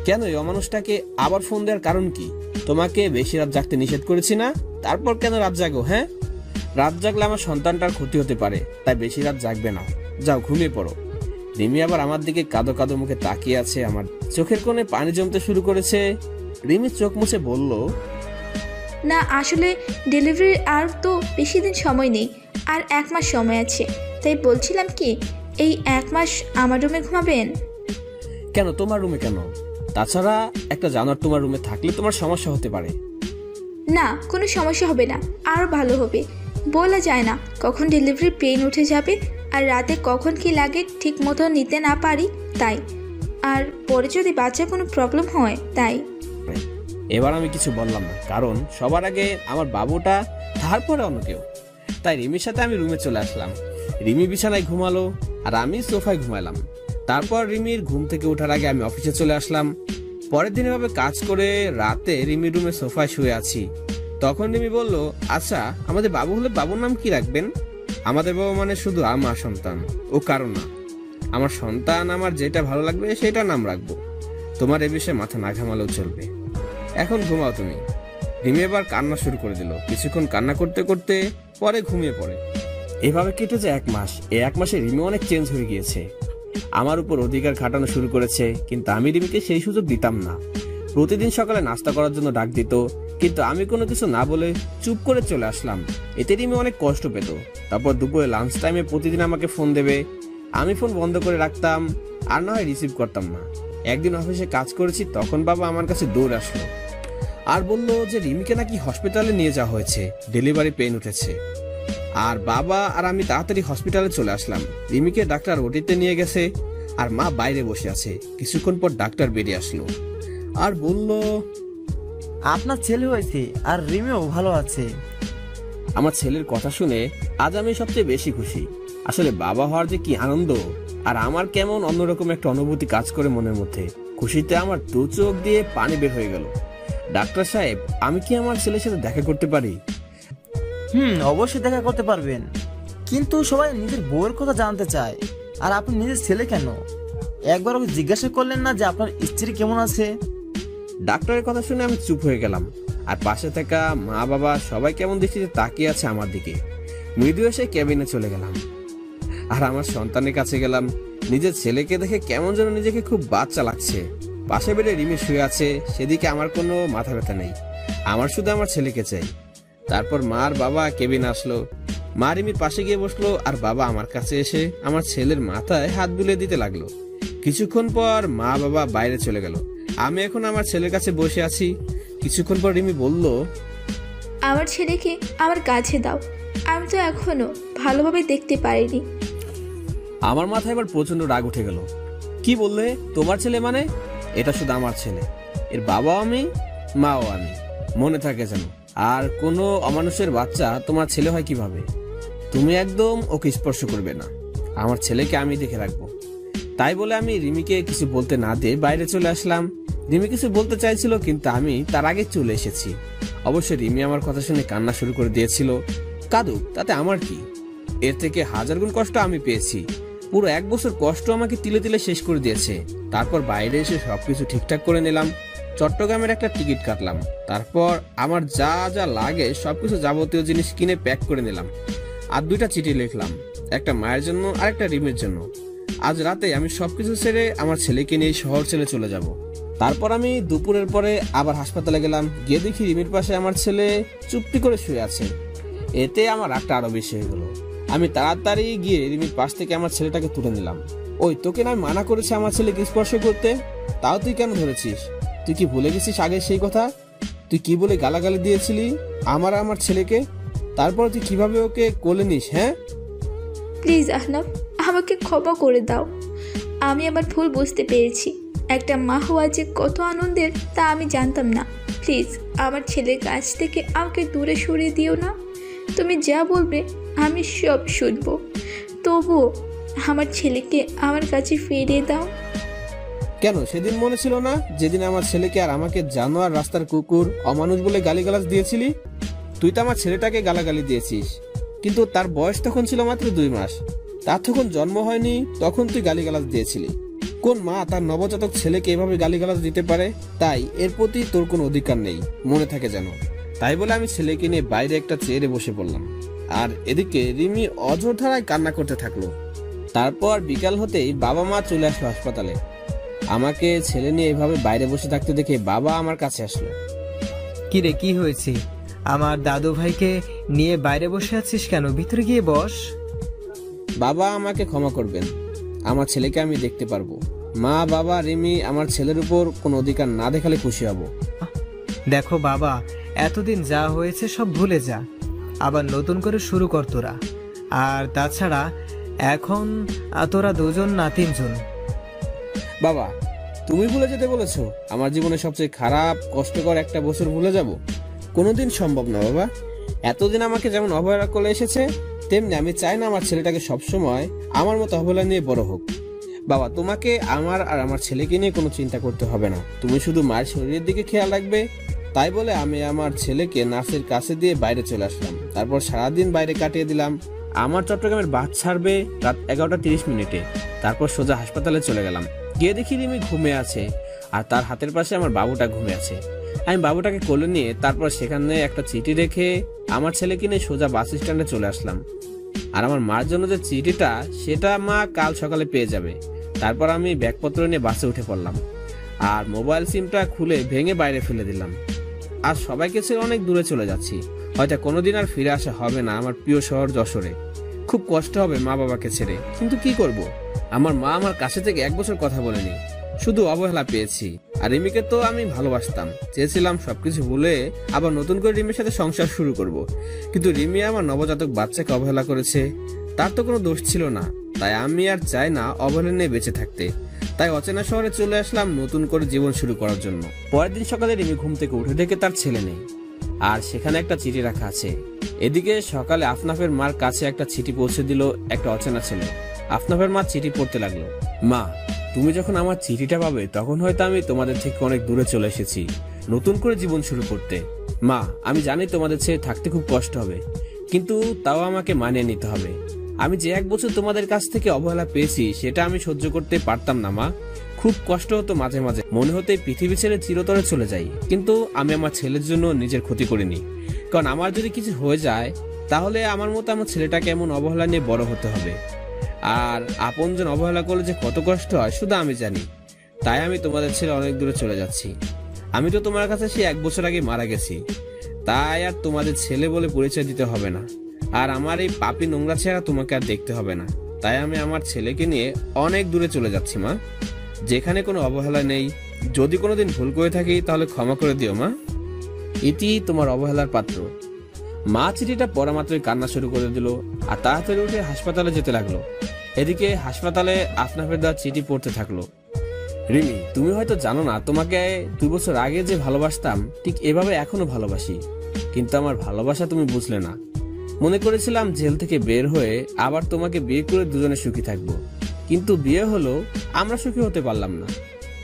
কেন এই অমানুষটাকে আবার ফোন দেওয়ার কারণ কি? তোমাকে বেশি রাত জাগতে নিষেধ করেছি না? তারপর কেন রাত জাগো? হ্যাঁ, রাত জাগলে আমার সন্তানটার ক্ষতি হতে পারে, তাই বেশি রাত জাগবে না, যাও ঘুমিয়ে পড়ো। রিমি আবার আমার দিকে কাঁদো কাঁদো মুখে তাকিয়ে আছে, আমার চোখের কোণে পানি জমতে শুরু করেছে। রিমি চোখ মুছে বলল, না আসলে ডেলিভারির আর তো বেশি দিন সময় নেই, আর 1 মাস সময় আছে। তাই বলছিলাম কি, এই 1 মাস আমার রুমে ঘুমাবেন? কেন তোমার রুমে কেন? তাছাড়া একটা জানোয়ার তোমার রুমে থাকলে তোমার সমস্যা হতে পারে। না, কোনো সমস্যা হবে না, আরও ভালো হবে। বলা যায় না কখন ডেলিভারি পেইন উঠে যাবে, আর রাতে কখন কি লাগে ঠিক মতো নিতে না পারি, তাই। আর পরে যদি বাচ্চার কোনো প্রবলেম হয়, তাই। এবার আমি কিছু বললাম না, কারণ সবার আগে আমার বাবুটা, তারপরে অন্য কেউ। তাই রিমির সাথে আমি রুমে চলে আসলাম। রিমি বিছানায় ঘুমালো আর আমি সোফায় ঘুমালাম। তারপর রিমির ঘুম থেকে ওঠার আগে আমি অফিসে চলে আসলাম। পরের দিন এভাবে কাজ করে রাতে রিমির রুমে সোফায় শুয়ে আছি। তখন রিমি বলল, আচ্ছা আমাদের বাবু হলে বাবুর নাম কি রাখবেন? আমাদের বাবা মানে শুধু আমার সন্তান, ও কারণ না। আমার সন্তান আমার যেটা ভালো লাগবে সেটা নাম রাখবো, তোমার এ বিষয়ে মাথা না ঘামালেও চলবে। এখন ঘুমাও তুমি। রিমি এবার কান্না শুরু করে দিল। কিছুক্ষণ কান্না করতে করতে পরে ঘুমিয়ে পড়ে। এভাবে কেটেছে 1 মাস। এই 1 মাসে রিমি অনেক চেঞ্জ হয়ে গিয়েছে, আমার উপর অধিকার খাটানো শুরু করেছে। কিন্তু আমি রিমিকে সেই সুযোগ দিতাম না। প্রতিদিন সকালে নাস্তা করার জন্য ডাক দিত, কিন্তু আমি কোনো কিছু না বলে চুপ করে চলে আসলাম। এতে রিমি অনেক কষ্ট পেত। তারপর দুপুরে লাঞ্চ টাইমে প্রতিদিন আমাকে ফোন দেবে, আমি ফোন বন্ধ করে রাখতাম, আর না হয় রিসিভ করতাম না। একদিন অফিসে কাজ করেছি, তখন বাবা আমার কাছে দৌড় আসলো আর বলল যে রিমিকে নাকি হসপিটালে নিয়ে যাওয়া হয়েছে, ডেলিভারি পেইন উঠেছে। আর বাবা আর আমি তাড়াতাড়ি হসপিটালে চলে আসলাম। রিমিকে ডাক্তার ওটিতে নিয়ে গেছে, আর মা বাইরে বসে আছে। কিছুক্ষণ পর ডাক্তার বেরিয়ে আসলো আর বলল, আপনার ছেলে হয়েছে আর রিমিও ভালো আছে। আমার ছেলের কথা শুনে আজ আমি সবচেয়ে বেশি খুশি। আসলে বাবা হওয়ার যে কি আনন্দ, আর আমার কেমন অন্যরকম একটা অনুভূতি কাজ করে মনের মধ্যে। খুশিতে আমার 2 চোখ দিয়ে পানি বের হয়ে গেল। ডাক্তার সাহেব, আমি কি আমার ছেলের সাথে দেখা করতে পারি? অবশ্যই দেখা করতে পারবেন, কিন্তু সবাই নিজের বউয়ের কথা জানতে চায়, আর আপনি নিজের ছেলে কেন? একবার ওকে জিজ্ঞাসা করলেন না যে আপনার স্ত্রী কেমন আছে? ডাক্তারের কথা শুনে আমি চুপ হয়ে গেলাম, আর পাশে থাকা মা বাবা সবাই কেমন দৃষ্টিতে তাকিয়ে আছে আমার দিকে। মৃদু এসে কেবিনে চলে গেলাম আর আমার সন্তানের কাছে গেলাম। নিজের ছেলেকে দেখে কেমন যেন নিজেকে খুব বাচ্চা লাগছে। পাশে বেড়ে রিমি শুয়ে আছে, সেদিকে আমার কোনো মাথা ব্যথা নেই। আমার শুধু আমার ছেলেকে চাই। তারপর মা আর বাবা কেবিনে আসলো। মা রিমির পাশে গিয়ে বসলো, আর বাবা আমার কাছে এসে আমার ছেলের মাথায় হাত বুলিয়ে দিতে লাগলো। কিছুক্ষণ পর মা বাবা বাইরে চলে গেল। আমি এখন আমার ছেলের কাছে বসে আছি। কিছুক্ষণ পর রিমি বলল, আমার ছেলেকে আমার কাছে দাও, আমি তো এখনো ভালোভাবে দেখতে পারিনি। আমার মাথায় এবার প্রচন্ড রাগ উঠে গেল। কি বললে? তোমার ছেলে মানে? এটা শুধু আমার ছেলে, এর বাবাও আমি, মাও আমি, মনে থাকে যেন। আর কোনো অমানুষের বাচ্চা তোমার ছেলে হয় কিভাবে? তুমি একদম ওকে স্পর্শ করবে না, আমার ছেলেকে আমি দেখে রাখবো। তাই বলে আমি রিমিকে কিছু বলতে না দিয়ে বাইরে চলে আসলাম। রিমি কিছু বলতে চাইছিল, কিন্তু আমি তার আগে চলে এসেছি। অবশ্যই রিমি আমার কথা শুনে কান্না শুরু করে দিয়েছিল। কাঁদুক, তাতে আমার কি? এর থেকে 1000 গুণ কষ্ট আমি পেয়েছি। পুরো 1 বছর কষ্ট আমাকে তিলে তিলে শেষ করে দিয়েছে। তারপর বাইরে এসে সবকিছু ঠিকঠাক করে নিলাম। চট্টগ্রামের একটা টিকিট কাটলাম। তারপর আমার যা যা লাগে সবকিছু যাবতীয় জিনিস কিনে প্যাক করে নিলাম। আর 2টা চিঠি লিখলাম, একটা মায়ের জন্য আর একটা রিমির জন্য। আজ রাতে আমি সবকিছু ছেড়ে আমার ছেলেকে নিয়ে শহর ছেড়ে চলে যাব। তারপর আমি দুপুরের পরে আবার হাসপাতালে গেলাম। গিয়ে দেখি রিমির পাশে আমার ছেলে চুপটি করে শুয়ে আছে। এতে আমার রাগটা আরো বেশি হয়ে গেল। আমি তাড়াতাড়ি গিয়ে রিমির পাশ থেকে আমার ছেলেটাকে তুলে নিলাম। ওই, তোকে না মানা করেছে আমার ছেলেকে স্পর্শ করতে, তাও তুই কেন ধরেছিস? তুই কি ভুলে গেছিস আগে সেই কথা? তুই কি বলে গালাগালি দিয়েছিলি আমার ছেলেকে? তারপর তুই কিভাবে ওকে কোলে নিস? হ্যাঁ প্লিজ আহনাফ, আমাকে ক্ষমা করে দাও। আমি আমার ভুল বুঝতে পেরেছি। একটা মা হওয়া যে কত আনন্দের তা আমি জানতাম না। প্লিজ আমার ছেলের কাছ থেকে আমাকে দূরে সরিয়ে দিও না। তুমি যা বলবে আমি সব শুনবো, তবুও আমার ছেলেকে আমার কাছে ফিরিয়ে দাও। কেন সেদিন মনে ছিল না যেদিন আমার ছেলেকে আর আমাকে জানোয়ার, রাস্তার কুকুর, অমানুষ বলে গালিগালাজ দিয়েছিলি? তুই তো আমার ছেলেটাকে গালাগালি দিয়েছিস, কিন্তু তার বয়স তখন ছিল মাত্র 2 মাস। তার তখন জন্ম হয়নি, তখন তুই গালিগালাজ দিয়েছিলি। কোন মা তার নবজাতক ছেলেকে এভাবে গালিগালাজ দিতে পারে? তাই এর প্রতি তোর কোনো অধিকার নেই, মনে থাকে যেন। তাই বলে আমি ছেলেকে নিয়ে বাইরে একটা চেয়ারে বসে পড়লাম, আর এদিকে রিমি অঝোর ধারায় কান্না করতে থাকলো। তারপর বিকাল হতেই বাবা মা চলে আসলো হাসপাতালে। আমাকে ছেলে নিয়ে এভাবে বাইরে বসে থাকতে দেখে বাবা আমার কাছে আসলো। কি রে, কি হয়েছে? আমার দাদু ভাইকে নিয়ে বাইরে বসে আছিস কেন? ভিতরে গিয়ে বস। বাবা আমাকে ক্ষমা করবেন, আমার ছেলেকে আমি দেখতে পারবো। মা, বাবা, রিমি আমার ছেলের উপর কোনো অধিকার না দেখালে খুশি হব। দেখো বাবা, এতদিন যা হয়েছে সব ভুলে যা, আবার নতুন করে শুরু কর তোরা। আর তাছাড়া এখন তোরা 2 জন না 3 জন। বাবা, তুমি ভুলে যেতে বলেছো? আমার জীবনে সবচেয়ে খারাপ কষ্টকর একটা বছর ভুলে যাব? কোনোদিন সম্ভব না বাবা। এতদিন আমাকে যেমন অবহেলা করে এসেছে, তেমনি আমি চাই না আমার ছেলেটাকে সবসময় আমার মতো অবহেলা নিয়ে বড় হোক। বাবা, তোমাকে আমার আর আমার ছেলেকে নিয়ে কোনো চিন্তা করতে হবে না, তুমি শুধু মায়ের শরীরের দিকে খেয়াল রাখবে। তাই বলে আমি আমার ছেলেকে নার্সের কাছে দিয়ে বাইরে চলে আসলাম। তারপর সারাদিন বাইরে কাটিয়ে দিলাম। আমার চট্টগ্রামের বাস ছাড়বে রাত 11:30। তারপর সোজা হাসপাতালে চলে গেলাম। গিয়ে দেখি রিমি ঘুমিয়ে আছে, আর তার হাতের পাশে আমার বাবুটা ঘুমিয়ে আছে। আমি বাবুটাকে কোলে নিয়ে তারপর সেখানে একটা চিঠি রেখে আমার ছেলেকে নিয়ে সোজা বাস স্ট্যান্ডে চলে আসলাম। আর আমার মার জন্য যে চিঠিটা, সেটা মা কাল সকালে পেয়ে যাবে। তারপর আমি ব্যাগপত্র নিয়ে বাসে উঠে পড়লাম, আর মোবাইল সিমটা খুলে ভেঙে বাইরে ফেলে দিলাম। আর সবাইকে ছেড়ে অনেক দূরে চলে যাচ্ছি, হয়তো কোনোদিন আর ফিরে আসা হবে না আমার প্রিয় শহর যশোরে। খুব কষ্ট হবে মা বাবাকে ছেড়ে, কিন্তু কি করব? আমার মা আমার কাছে থেকে 1 বছর কথা বলেনি, শুধু অবহেলা পেয়েছি। আর রিমিকে তো আমি ভালোবাসতাম, চেয়েছিলাম সবকিছু ভুলে আবার নতুন করে রিমির সাথে সংসার শুরু করব। কিন্তু রিমি আমার নবজাতক বাচ্চাকে অবহেলা করেছে, তার তো কোনো দোষ ছিল না। তাই আমি আর চাই না অবহেলা নিয়ে বেঁচে থাকতে। তাই অচেনা শহরে চলে আসলাম নতুন করে জীবন শুরু করার জন্য। পরের দিন সকালে রিমি ঘুম থেকে উঠে দেখে তার ছেলে নেই, আর সেখানে একটা চিঠি রাখা আছে। এদিকে সকালে আফনাফের মার কাছে একটা চিঠি পৌঁছে দিল একটা অচেনা ছেলে। আফনাফের মা চিঠি পড়তে লাগলো। মা, তুমি যখন আমার চিঠিটা পাবে তখন হয়তো আমি তোমাদের থেকে অনেক দূরে চলে এসেছি, নতুন করে জীবন শুরু করতে। মা, আমি জানি তোমাদের ছেড়ে থাকতে খুব কষ্ট হবে, কিন্তু তাও আমাকে মানিয়ে নিতে হবে। আমি যে 1 বছর তোমাদের কাছ থেকে অবহেলা পেয়েছি, সেটা আমি সহ্য করতে পারতাম না মা। খুব কষ্ট হতো, মাঝে মাঝে মনে হতে পৃথিবী ছেড়ে চিরতরে চলে যাই। কিন্তু আমি আমার ছেলের জন্য নিজের ক্ষতি করিনি, কারণ আমার যদি কিছু হয়ে যায় তাহলে আমার মতো আমার ছেলেটাকে এমন অবহেলা নিয়ে বড় হতে হবে। আর আপনজন অবহেলা করলে যে কত কষ্ট হয় শুধু আমি জানি। তাই আমি তোমাদের ছেড়ে অনেক দূরে চলে যাচ্ছি। আমি তো তোমার কাছে সে 1 বছর আগে মারা গেছি, তাই আর তোমাদের ছেলে বলে পরিচয় দিতে হবে না। আর আমার এই পাপী নোংরা চেহারা তোমাকে আর দেখতে হবে না। তাই আমি আমার ছেলেকে নিয়ে অনেক দূরে চলে যাচ্ছি মা, যেখানে কোনো অবহেলা নেই। যদি কোনোদিন ভুল করে থাকি তাহলে ক্ষমা করে দিও মা। ইতি তোমার অবহেলার পাত্র। মা চিঠিটা পড়া মাত্রই কান্না শুরু করে দিল, আর তাড়াতাড়ি উঠে হাসপাতালে যেতে লাগলো। এদিকে হাসপাতালে আফনাফের দেওয়া চিঠি পড়তে থাকলো। রিমি, তুমি হয়তো জানো না, তোমাকে 2 বছর আগে যে ভালোবাসতাম ঠিক এভাবে এখনো ভালোবাসি, কিন্তু আমার ভালোবাসা তুমি বুঝলে না। মনে করেছিলাম জেল থেকে বের হয়ে আবার তোমাকে বিয়ে করে দুজনে সুখী থাকবো, কিন্তু বিয়ে হলো, আমরা সুখী হতে পারলাম না।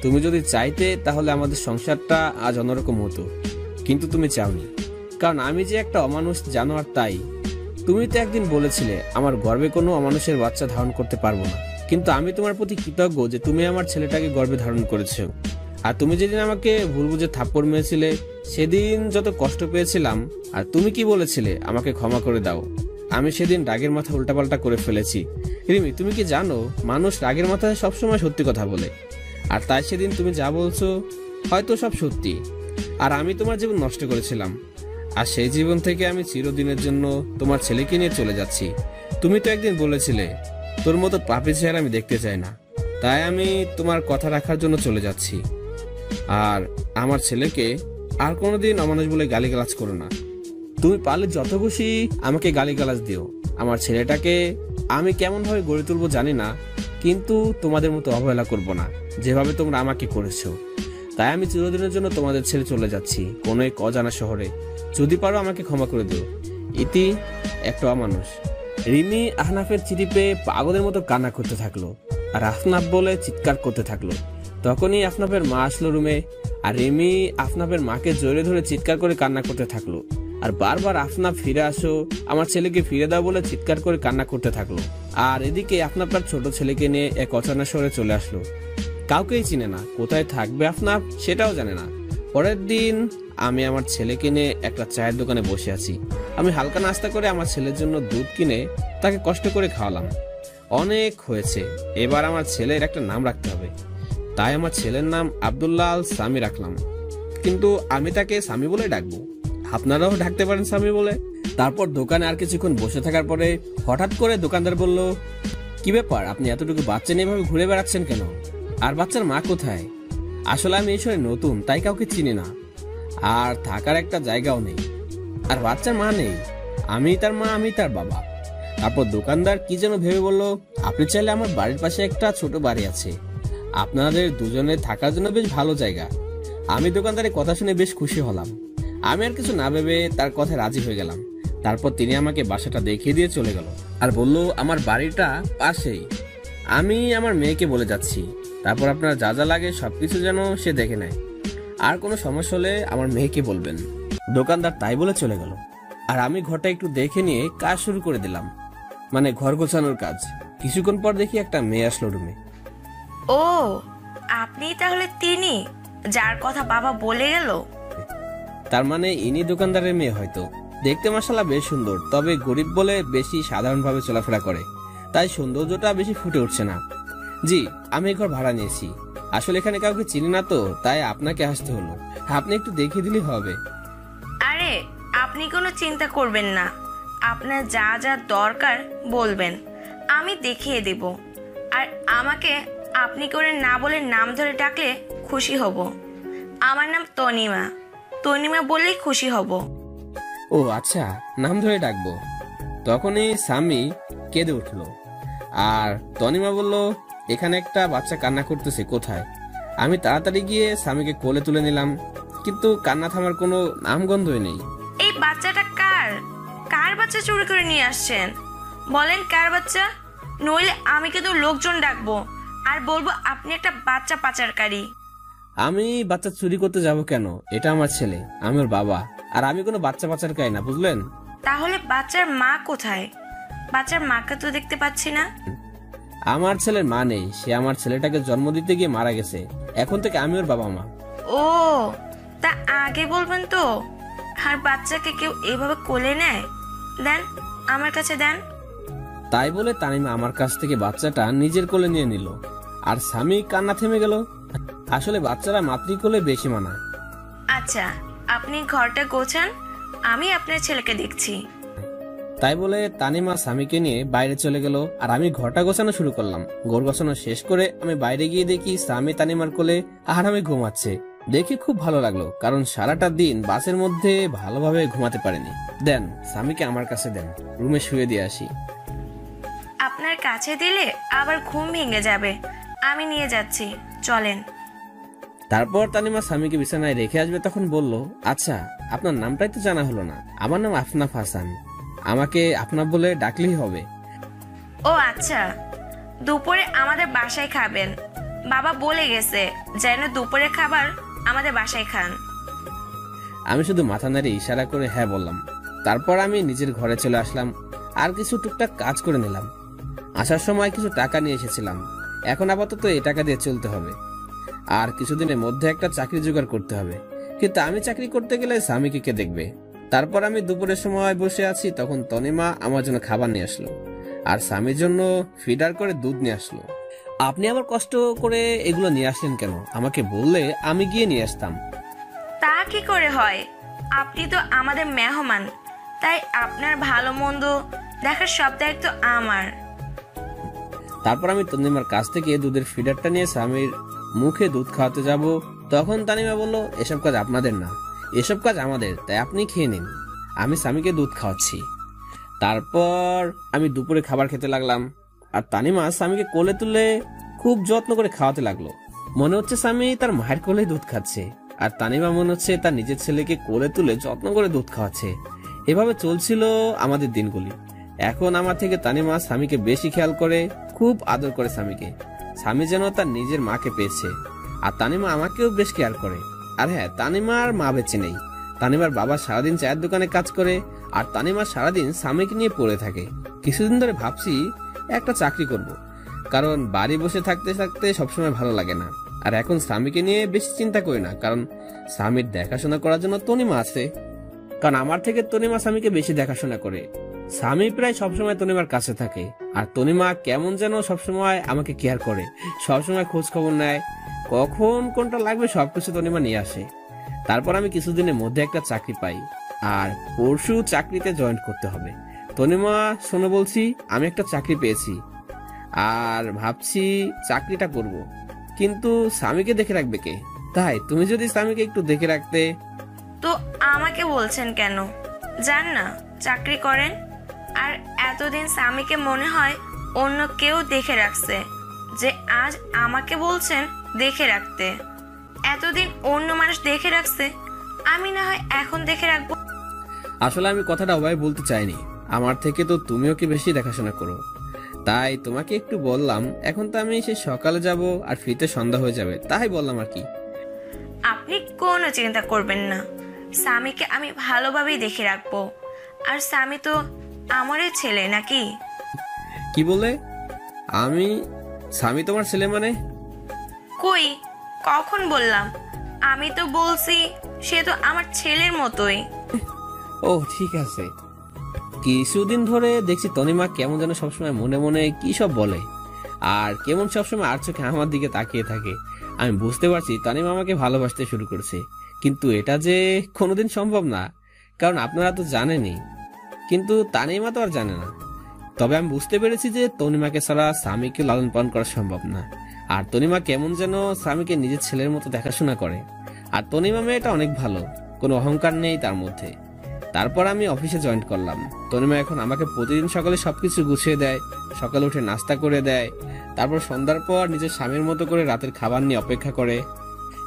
তুমি যদি চাইতে তাহলে আমাদের সংসারটা আজ অন্যরকম হতো, কিন্তু তুমি চাওনি, কারণ আমি যে একটা অমানুষ জানোয়ার। তাই তুমি তো একদিন বলেছিলে আমার গর্ভে কোনো অমানুষের বাচ্চা ধারণ করতে পারবো না, কিন্তু আমি তোমার প্রতি কৃতজ্ঞ যে তুমি আমার ছেলেটাকে গর্ভে ধারণ করেছো। আর তুমি যেদিন আমাকে ভুল বুঝে থাপ্পড় মেরেছিলে সেদিন যত কষ্ট পেয়েছিলাম, আর তুমি কি বলেছিলে আমাকে ক্ষমা করে দাও, আমি সেদিন রাগের মাথা উল্টাপাল্টা করে ফেলেছি। রিমি, তুমি কি জানো মানুষ রাগের মাথায় সবসময় সত্যি কথা বলে, আর তাই সেদিন তুমি যা বলছো হয়তো সব সত্যি। আর আমি তোমার জীবন নষ্ট করেছিলাম, আর সেই জীবন থেকে আমি চিরদিনের জন্য তোমার ছেলেকে নিয়ে চলে যাচ্ছি। তুমি তো একদিন বলেছিলে তোর মতো পাপী চেহারা আমি দেখতে চাই না, তাই আমি তোমার কথা রাখার জন্য চলে যাচ্ছি। আর আমার ছেলেকে আর কোনোদিন অমানুষ বলে গালিগালাজ করো না। তুমি পারলে যত খুশি আমাকে গালিগালাজ দিও, আমার ছেলেটাকে আমি কেমন ভাবে গড়ে তুলবো জানি না, কিন্তু তোমাদের মতো অবহেলা করব না। যেভাবে তোমরা আমাকে করেছো। তাই আমি চিরদিনের জন্য তোমাদের ছেড়ে চলে যাচ্ছি কোনো এক অজানা শহরে। যদি পারো আমাকে ক্ষমা করে দিও। ইতি একটা অমানুষ। রিমি আহনাফের চিঠি পেয়ে পাগলের মতো কান্না করতে থাকলো, আর আফনাফ বলে চিৎকার করতে থাকলো। তখনই আফনাফের মা আসলো রুমে, আর রিমি আফনাফের মাকে জড়িয়ে ধরে চিৎকার করে কান্না করতে থাকলো, আর বারবার আফনাফ ফিরে আসো, আমার ছেলেকে ফিরে দাও বলে চিৎকার করে কান্না করতে থাকলো। আর এদিকে আফনাফ তার ছোট ছেলেকে নিয়ে এক অচেনা শহরে চলে আসলো। কাউকেই চিনে না, কোথায় থাকবে আফনাফ সেটাও জানে না। পরের দিন আমি আমার ছেলেকে নিয়ে একটা চায়ের দোকানে বসে আছি। আমি হালকা নাস্তা করে আমার ছেলের জন্য দুধ কিনে তাকে কষ্ট করে খাওয়ালাম। অনেক হয়েছে, এবার আমার ছেলের একটা নাম রাখতে হবে। তাই আমার ছেলের নাম আব্দুল্লাহ আল সামি রাখলাম, কিন্তু আমি তাকে সামি বলে ডাকবো। আপনারাও ডাকতে পারেন সামি বলে। তারপর দোকানে আর কিছুক্ষণ বসে থাকার পরে হঠাৎ করে দোকানদার বলল, কি ব্যাপার, আপনি এতটুকু বাচ্চা নিয়ে এভাবে ঘুরে বেড়াচ্ছেন কেন? আর বাচ্চার মা কোথায়? আসলে আমি এই শহরে নতুন, তাই কাউকে চিনি না, আর থাকার একটা জায়গাও নেই, আর বাচ্চার মা নেই। আমি তার মা, আমি তার বাবা। তারপর দোকানদার কি যেন ভেবে বলল, আপনি চাইলে আমার বাড়ির পাশে একটা ছোট বাড়ি আছে, আপনাদের দুজনের থাকার জন্য বেশ ভালো জায়গা। আমি দোকানদারের কথা শুনে বেশ খুশি হলাম। আমি আর কিছু না ভেবে তার কথায় রাজি হয়ে গেলাম। তারপর তিনি আমাকে বাসাটা দেখিয়ে দিয়ে চলে গেল, আর বলল আমার বাড়িটা পাশেই। আমি আমার মেয়েকে বলে যাচ্ছি, তারপর আপনার যা যা লাগে সবকিছু যেন সে দেখে নেয়, আর কোনো সমস্যা হলে আমার মেয়েকে বলবেন। দোকানদার তাই বলে চলে গেল, আর আমি ঘরটা একটু দেখে নিয়ে কাজ শুরু করে দিলাম, মানে ঘর গোছানোর কাজ। কিছুক্ষণ পর দেখি একটা মেয়ে আসলো রুমে। ও, আপনি তাহলে তিনি যার কথা বাবা বলে গেল? তার মানে ইনি দোকানদারের মেয়ে হয়তো। দেখতে মাশাআল্লাহ বেশ সুন্দর, তবে গরিব বলে বেশি সাধারণভাবে চলাফেরা করে, তাই সৌন্দর্যটা বেশি ফুটে উঠছে না। জি, আমি এই ঘর ভাড়া নিয়েছি। আসলে এখানে কাউকে চিনি না তো, তাই আপনাকে আসতে হলো। আপনি একটু দেখিয়ে দিলেই হবে। আরে, আপনি কোনো চিন্তা করবেন না, আপনার যা যা দরকার বলবেন, আমি দেখিয়ে দেব। আর আমাকে আপনি করে না বলে নাম ধরে ডাকলে খুশি হব। আমার নাম তনিমা, তনিমা বললেই খুশি হব। ও আচ্ছা, নাম ধরে ডাকবো। তখনই স্বামী কেঁদে উঠলো, আর তনিমা বলল, এখানে একটা বাচ্চা কান্না করতেছে, কোথায়? আমি তাড়াতাড়ি গিয়ে স্বামীকে কোলে তুলে নিলাম, কিন্তু কান্না থামার কোনো নামগন্ধই নেই। এই বাচ্চাটা কার? কার বাচ্চা চুরি করে নিয়ে আসছেন? বলেন কার বাচ্চা, নইলে আমি কিন্তু লোকজন ডাকবো আর বলবো আপনি একটা বাচ্চা পাচারকারী। আমি বাচ্চা চুরি করতে যাব কেন? এটা আমার ছেলে, আমি ওর বাবা, আর আমি কোনো বাচ্চা পাচারকারী না, বুঝলেন? তাহলে বাচ্চার মা কোথায়? বাচ্চার মাকে তো দেখতে পাচ্ছি না। আমার ছেলের মা নেই, সে আমার ছেলেটাকে জন্ম দিতে গিয়ে মারা গেছে। এখন থেকে আমি ওর বাবা মা। ও, তা আগে বলবেন তো। আর বাচ্চাকে কেউ এভাবে কোলে নেয়? দেন, আমার কাছে দেন। তাই বলে তানিমা আমার কাছ থেকে বাচ্চাটা নিজের কোলে নিয়ে নিল, আর স্বামী কান্না থেমে গেল। আসলে বাচ্চারা মাতৃকোলে বেশি মানায়। আচ্ছা, আপনি ঘরটা গোছান, আমি আপনার ছেলেকে দেখছি। তাই বলে তানিমা স্বামীকে নিয়ে বাইরে চলে গেল, আর আমি ঘরটা গোছানো শুরু করলাম। ঘর গোছানো শেষ করে আমি বাইরে গিয়ে দেখি স্বামী তানিমার কোলে আরামে ঘুমাচ্ছে। দেখে খুব ভালো লাগলো, কারণ সারাটা দিন বাসের মধ্যে ভালোভাবে ঘুমাতে পারেনি। দেন স্বামীকে আমার কাছে দেন, রুমে শুয়ে দিয়ে আসি। আপনার কাছে দিলে আবার ঘুম ভেঙে যাবে, আমি নিয়ে যাচ্ছি, চলেন। তারপর তানিমা স্বামীকে বিছানায় রেখে আসবে, তখন বলল, আচ্ছা আপনার নামটাই তো জানা হলো না। আমার নাম আফনাফ হাসান, আমাকে আফনাফ বলে ডাকলেই হবে। ও আচ্ছা, দুপুরে আমাদের বাসায় খাবেন। বাবা বলে গেছে যেন দুপুরে খাবার আমাদের বাসায় খান। আমি শুধু মাথা নাড়িয়ে ইশারা করে হ্যাঁ বললাম। তারপর আমি নিজের ঘরে চলে আসলাম, আর কিছু টুকটাক কাজ করে নিলাম। আসার সময় কিছু টাকা নিয়ে এসেছিলাম, এখন আপাতত এই টাকা দিয়ে চলতে হবে, আর কিছুদিনের মধ্যে একটা চাকরি জোগাড় করতে হবে। কিন্তু আমি চাকরি করতে গেলে স্বামীকে কে দেখবে? তারপর আমি দুপুরের সময় বসে আছি, তখন তনিমা আমার জন্য খাবার নিয়ে আসলো, আর স্বামীর জন্য ফিডার করে দুধ নিয়ে আসলো। আপনি আবার কষ্ট করে এগুলো নিয়ে আসলেন কেন? আমাকে বললে আমি গিয়ে নিয়ে আসতাম। তা কি করে হয়? আপনি তো আমাদের মেহমান, তাই আপনার ভালো মন্দ দেখার সব দায়িত্ব আমার। তারপর আমি তনিমার কাছ থেকে দুধের ফিডারটা নিয়ে স্বামীর মুখে দুধ খাওয়াতে যাব, তখন তানিমা বলল, এসব কাজ আপনাদের না, এসব কাজ আমাদের, তাই আপনি খেয়ে নিন, আমি স্বামীকে দুধ খাওয়াচ্ছি। তারপর আমি দুপুরে খাবার খেতে লাগলাম, আর তানিমা স্বামীকে কোলে তুলে খুব যত্ন করে খাওয়াতে লাগলো। মনে হচ্ছে স্বামী তার মায়ের কোলেই দুধ খাচ্ছে, আর তানিমা মনে হচ্ছে তার নিজের ছেলেকে কোলে তুলে যত্ন করে দুধ খাওয়াচ্ছে। এভাবে চলছিল আমাদের দিনগুলি। এখন আমার থেকে তানিমা স্বামীকে বেশি খেয়াল করে, খুব আদর করে স্বামীকে। স্বামী যেন তার নিজের মাকে পেয়েছে। আর তানিমা আমাকেও বেশ কেয়ার করে। আর হ্যাঁ, তানিমার মা বেঁচে নেই। তানিমার বাবা সারাদিন চায়ের দোকানে কাজ করে, আর তানিমা সারাদিন স্বামীকে নিয়ে পড়ে থাকে। কিছুদিন ধরে ভাবছি একটা চাকরি করব, কারণ বাড়ি বসে থাকতে থাকতে সবসময় ভালো লাগে না। আর এখন স্বামীকে নিয়ে বেশি চিন্তা করি না, কারণ স্বামীর দেখাশোনা করার জন্য তনিমা আছে। কারণ আমার থেকে তনিমা স্বামীকে বেশি দেখাশোনা করে। স্বামী প্রায় সবসময় তনিমার কাছে থাকে, আর তনিমা কেমন যেন সবসময় আমাকে কেয়ার করে, সবসময় খোঁজ খবর নেয়, কখন কোনটা লাগবে সবকিছু তনিমা নিয়ে আসে। তারপর আমি কিছুদিনের মধ্যে একটা চাকরি পাই, আর পরশু চাকরিতে জয়েন করতে হবে। তনিমা শোনো বলছি, আমি একটা চাকরি পেয়েছি, আর ভাবছি চাকরিটা করব, কিন্তু স্বামীকে দেখে রাখবে কে? তাই তুমি যদি স্বামীকে একটু দেখে রাখতে। তো আমাকে বলছেন কেন? যান না, চাকরি করেন। আর এতদিন স্বামীকে মনে হয় অন্য কেউ দেখে রাখছে, যে আজ আমাকে বলছেন দেখে রাখতে। এতদিন অন্য মানুষ দেখে রাখছে, আমি না হয় এখন দেখে রাখবো। আসলে আমি কথাটা ওভাবে বলতে চাইনি। আমার থেকে তো তুমিও কি বেশি দেখাশোনা করো, তাই তোমাকে একটু বললাম। এখন তো আমি সেই সকালে যাব আর ফিরতে সন্ধ্যা হয়ে যাবে, তাই বললাম আর কি। আপনি কোনো চিন্তা করবেন না, স্বামীকে আমি ভালোভাবেই দেখে রাখবো। আর স্বামী তো আমারই ছেলে নাকি? কি বলে? আমি স্বামী তোমার ছেলে মানে? কই, কখন বললাম? আমি তো বলছি সে তো আমার ছেলের মতোই। ও ঠিক আছে। কিছুদিন ধরে দেখছি তনিমা কেমন যেন সবসময় মনে মনে কি সব বলে, আর কেমন সবসময় আর চোখে আমার দিকে তাকিয়ে থাকে। আমি বুঝতে পারছি তনিমা আমাকে ভালোবাসতে শুরু করেছে, কিন্তু এটা যে কোনোদিন সম্ভব না, কারণ আপনারা তো জানেনই। কিন্তু তানিমা তো আর জানে না। তবে আমি বুঝতে পেরেছি যে তনিমাকে ছাড়া স্বামীকে লালন পালন করা সম্ভব না। আর তনিমা কেমন যেন স্বামীকে নিজের ছেলের মতো দেখাশোনা করে। আর তনিমা মেয়েটা অনেক ভালো, কোনো অহংকার নেই তার মধ্যে। তারপর আমি অফিসে জয়েন করলাম। তনিমা এখন আমাকে প্রতিদিন সকালে সবকিছু গুছিয়ে দেয়, সকালে উঠে নাস্তা করে দেয়, তারপর সন্ধ্যার পর নিজের স্বামীর মতো করে রাতের খাবার নিয়ে অপেক্ষা করে।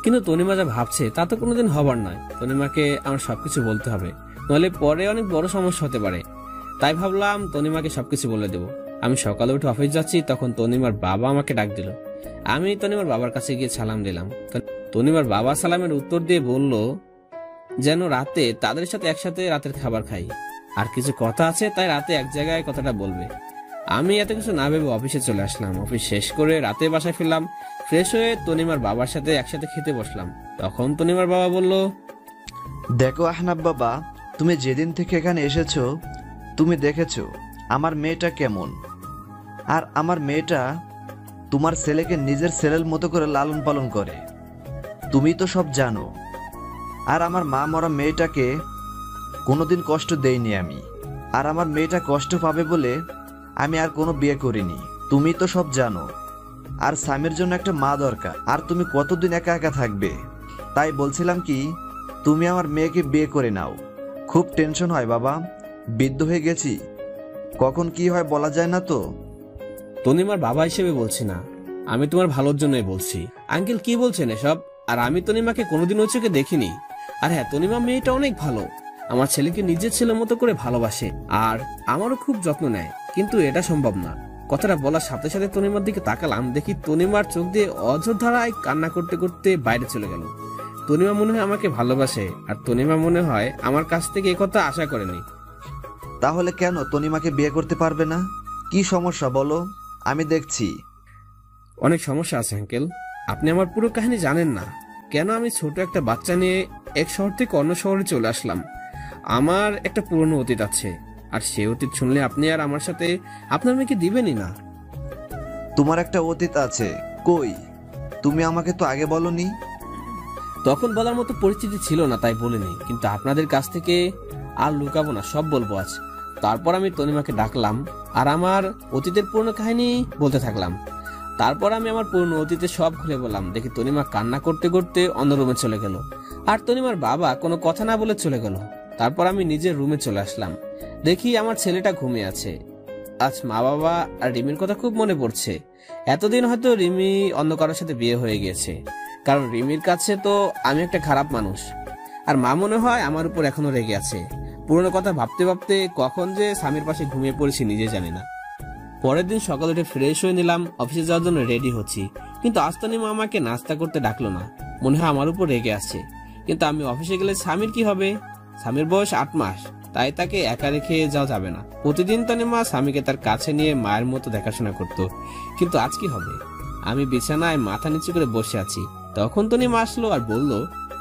কিন্তু তনিমা যা ভাবছে তা তো কোনোদিন হবার নয়। তনিমাকে আমার সবকিছু বলতে হবে, নইলে পরে অনেক বড় সমস্যা হতে পারে। তাই ভাবলাম তনিমাকে সবকিছু বলে দেবো। আমি সকালে উঠে অফিস যাচ্ছি, তখন তনিমার বাবা আমাকে ডাক দিল। আমি তনিমার বাবার কাছে গিয়ে সালাম দিলাম। তনিমার বাবা সালামের উত্তর দিয়ে বলল যেন রাতে তাদের সাথে একসাথে রাতের খাবার খাই, আর কিছু কথা আছে, তাই রাতে এক জায়গায় কথাটা বলবে। আমি এত কিছু না ভেবে অফিসে চলে আসলাম। অফিস শেষ করে রাতে বাসায় ফিরলাম। ফ্রেশ হয়ে তনিমার বাবার সাথে একসাথে খেতে বসলাম। তখন তনিমার বাবা বলল, দেখো আহনাব বাবা, তুমি যেদিন থেকে এখানে এসেছো তুমি দেখেছো আমার মেয়েটা কেমন। আর আমার মেয়েটা তোমার ছেলেকে নিজের ছেলের মতো করে লালন পালন করে, তুমি তো সব জানো। আর আমার মা মরা মেয়েটাকে কোনোদিন কষ্ট দেইনি আমি। আর আমার মেয়েটা কষ্ট পাবে বলে আমি আর কোনো বিয়ে করিনি, তুমি তো সব জানো। আর স্বামীর জন্য একটা মা দরকার, আর তুমি কতদিন একা একা থাকবে। তাই বলছিলাম কি, তুমি আমার মেয়েকে বিয়ে করে নাও। খুব টেনশন হয় বাবা, বৃদ্ধ হয়ে গেছি, কখন কি হয় বলা যায় না তো। তনিমার বাবা হিসেবে বলছি না, আমি তোমার ভালোর জন্যই বলছি। আঙ্কেল কি বলছেন এসব? আর আমি তনিমাকে কোনোদিন ওই চোখে দেখিনি। আর হ্যাঁ, তনিমা মেয়েটা অনেক ভালো, আমার ছেলেকে নিজের ছেলের মতো করে ভালোবাসে, আর আমারও খুব যত্ন নেয়। কিন্তু এটা সম্ভব না। কথাটা বলার সাথে সাথে তনিমার দিকে তাকালাম, দেখি তনিমার চোখ দিয়ে অঝোর ধারায় কান্না করতে করতে বাইরে চলে গেল। তনিমা মনে হয় আমাকে ভালোবাসে, আর তনিমা মনে হয় আমার কাছ থেকে একথা আশা করেনি। তাহলে কেন তনিমাকে বিয়ে করতে পারবে না? কি সমস্যা বলো, আমি দেখছি। অনেক সমস্যা আছে আঙ্কেল, আপনি আমার পুরো কাহিনী জানেন না। কেন আমি ছোট একটা বাচ্চা নিয়ে এক শহর থেকে অন্য শহরে চলে আসলাম। আমার একটা পুরনো অতীত আছে, আর সে অতীত শুনলে আপনি আর আমার সাথে আপনার মেয়েকে দিবেনই না। তোমার একটা অতীত আছে? কই, তুমি আমাকে তো আগে বলনি। তখন বলার মতো পরিস্থিতি ছিল না, তাই বলিনি। কিন্তু আপনাদের কাছ থেকে আর লুকাবো না, সব বলবো আজ। তারপর আমি তনিমাকে ডাকলাম, আর আমার অতীতের পুরনো কাহিনী বলতে থাকলাম। তারপর আমি আমার পুরনো অতীতে সব খুলে বললাম। দেখি তনিমা কান্না করতে করতে অন্য রুমে চলে গেল, আর তনিমার বাবা কোনো কথা না বলে চলে গেল। তারপর আমি নিজের রুমে চলে আসলাম। দেখি আমার ছেলেটা ঘুমিয়ে আছে। আজ মা বাবা আর রিমির কথা খুব মনে পড়ছে। এতদিন হয়তো রিমি অন্য কারোর সাথে বিয়ে হয়ে গিয়েছে, কারণ রিমির কাছে তো আমি একটা খারাপ মানুষ। আর মা মনে হয় আমার উপর এখনো রেগে আছে। পুরোনো কথা ভাবতে ভাবতে কখন যে স্বামীর পাশে ঘুমিয়ে পড়েছি নিজে জানি না। পরের দিন সকালে উঠে ফ্রেশ হয়ে নিলাম, অফিসে যাওয়ার জন্য রেডি হচ্ছি। কিন্তু আজ তনিমা আমাকে নাস্তা করতে ডাকলো না, মনে হয় আমার উপর রেগে আছে। কিন্তু আমি অফিসে গেলে স্বামীর কি হবে? স্বামীর বয়স 8 মাস, তাই তাকে একা রেখে যাওয়া যাবে না। প্রতিদিন তনিমা স্বামীকে তার কাছে নিয়ে মায়ের মতো দেখাশোনা করত। কিন্তু আজ কি হবে? আমি বিছানায় মাথা নিচু করে বসে আছি, তখন তনিমা আসলো আর বলল।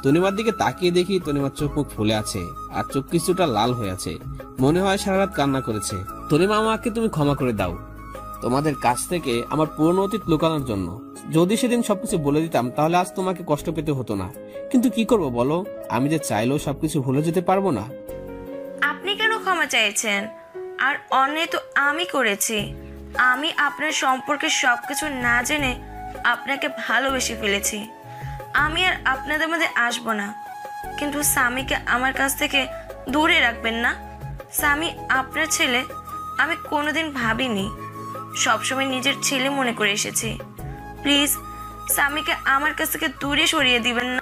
তনিমার দিকে তাকিয়ে দেখি তনিমার চোখ মুখ ফুলে আছে আর চোখ কিছুটা লাল হয়ে আছে, মনে হয় সারা রাত কান্না করেছে। তনিমা, আমাকে তুমি ক্ষমা করে দাও তোমাদের কাছ থেকে আমার পুরনো অতীত লুকানোর জন্য। যদি সেদিন সবকিছু বলে দিতাম তাহলে আজ তোমাকে কষ্ট পেতে হতো না। কিন্তু কি করব বলো, আমি যে চাইলেও সবকিছু ভুলে যেতে পারবো না। আপনি কেন ক্ষমা চাইছেন? আর অন্যায় তো আমি করেছি। আমি আপনার সম্পর্কে সবকিছু না জেনে আপনাকে ভালোবেসে ফেলেছি। আমি আর আপনাদের মধ্যে আসবো না, কিন্তু স্বামীকে আমার কাছ থেকে দূরে রাখবেন না। স্বামী আপনার ছেলে আমি কোনোদিন ভাবিনি, সবসময় নিজের ছেলে মনে করে এসেছি। প্লিজ স্বামীকে আমার কাছ থেকে দূরে সরিয়ে দিবেন না।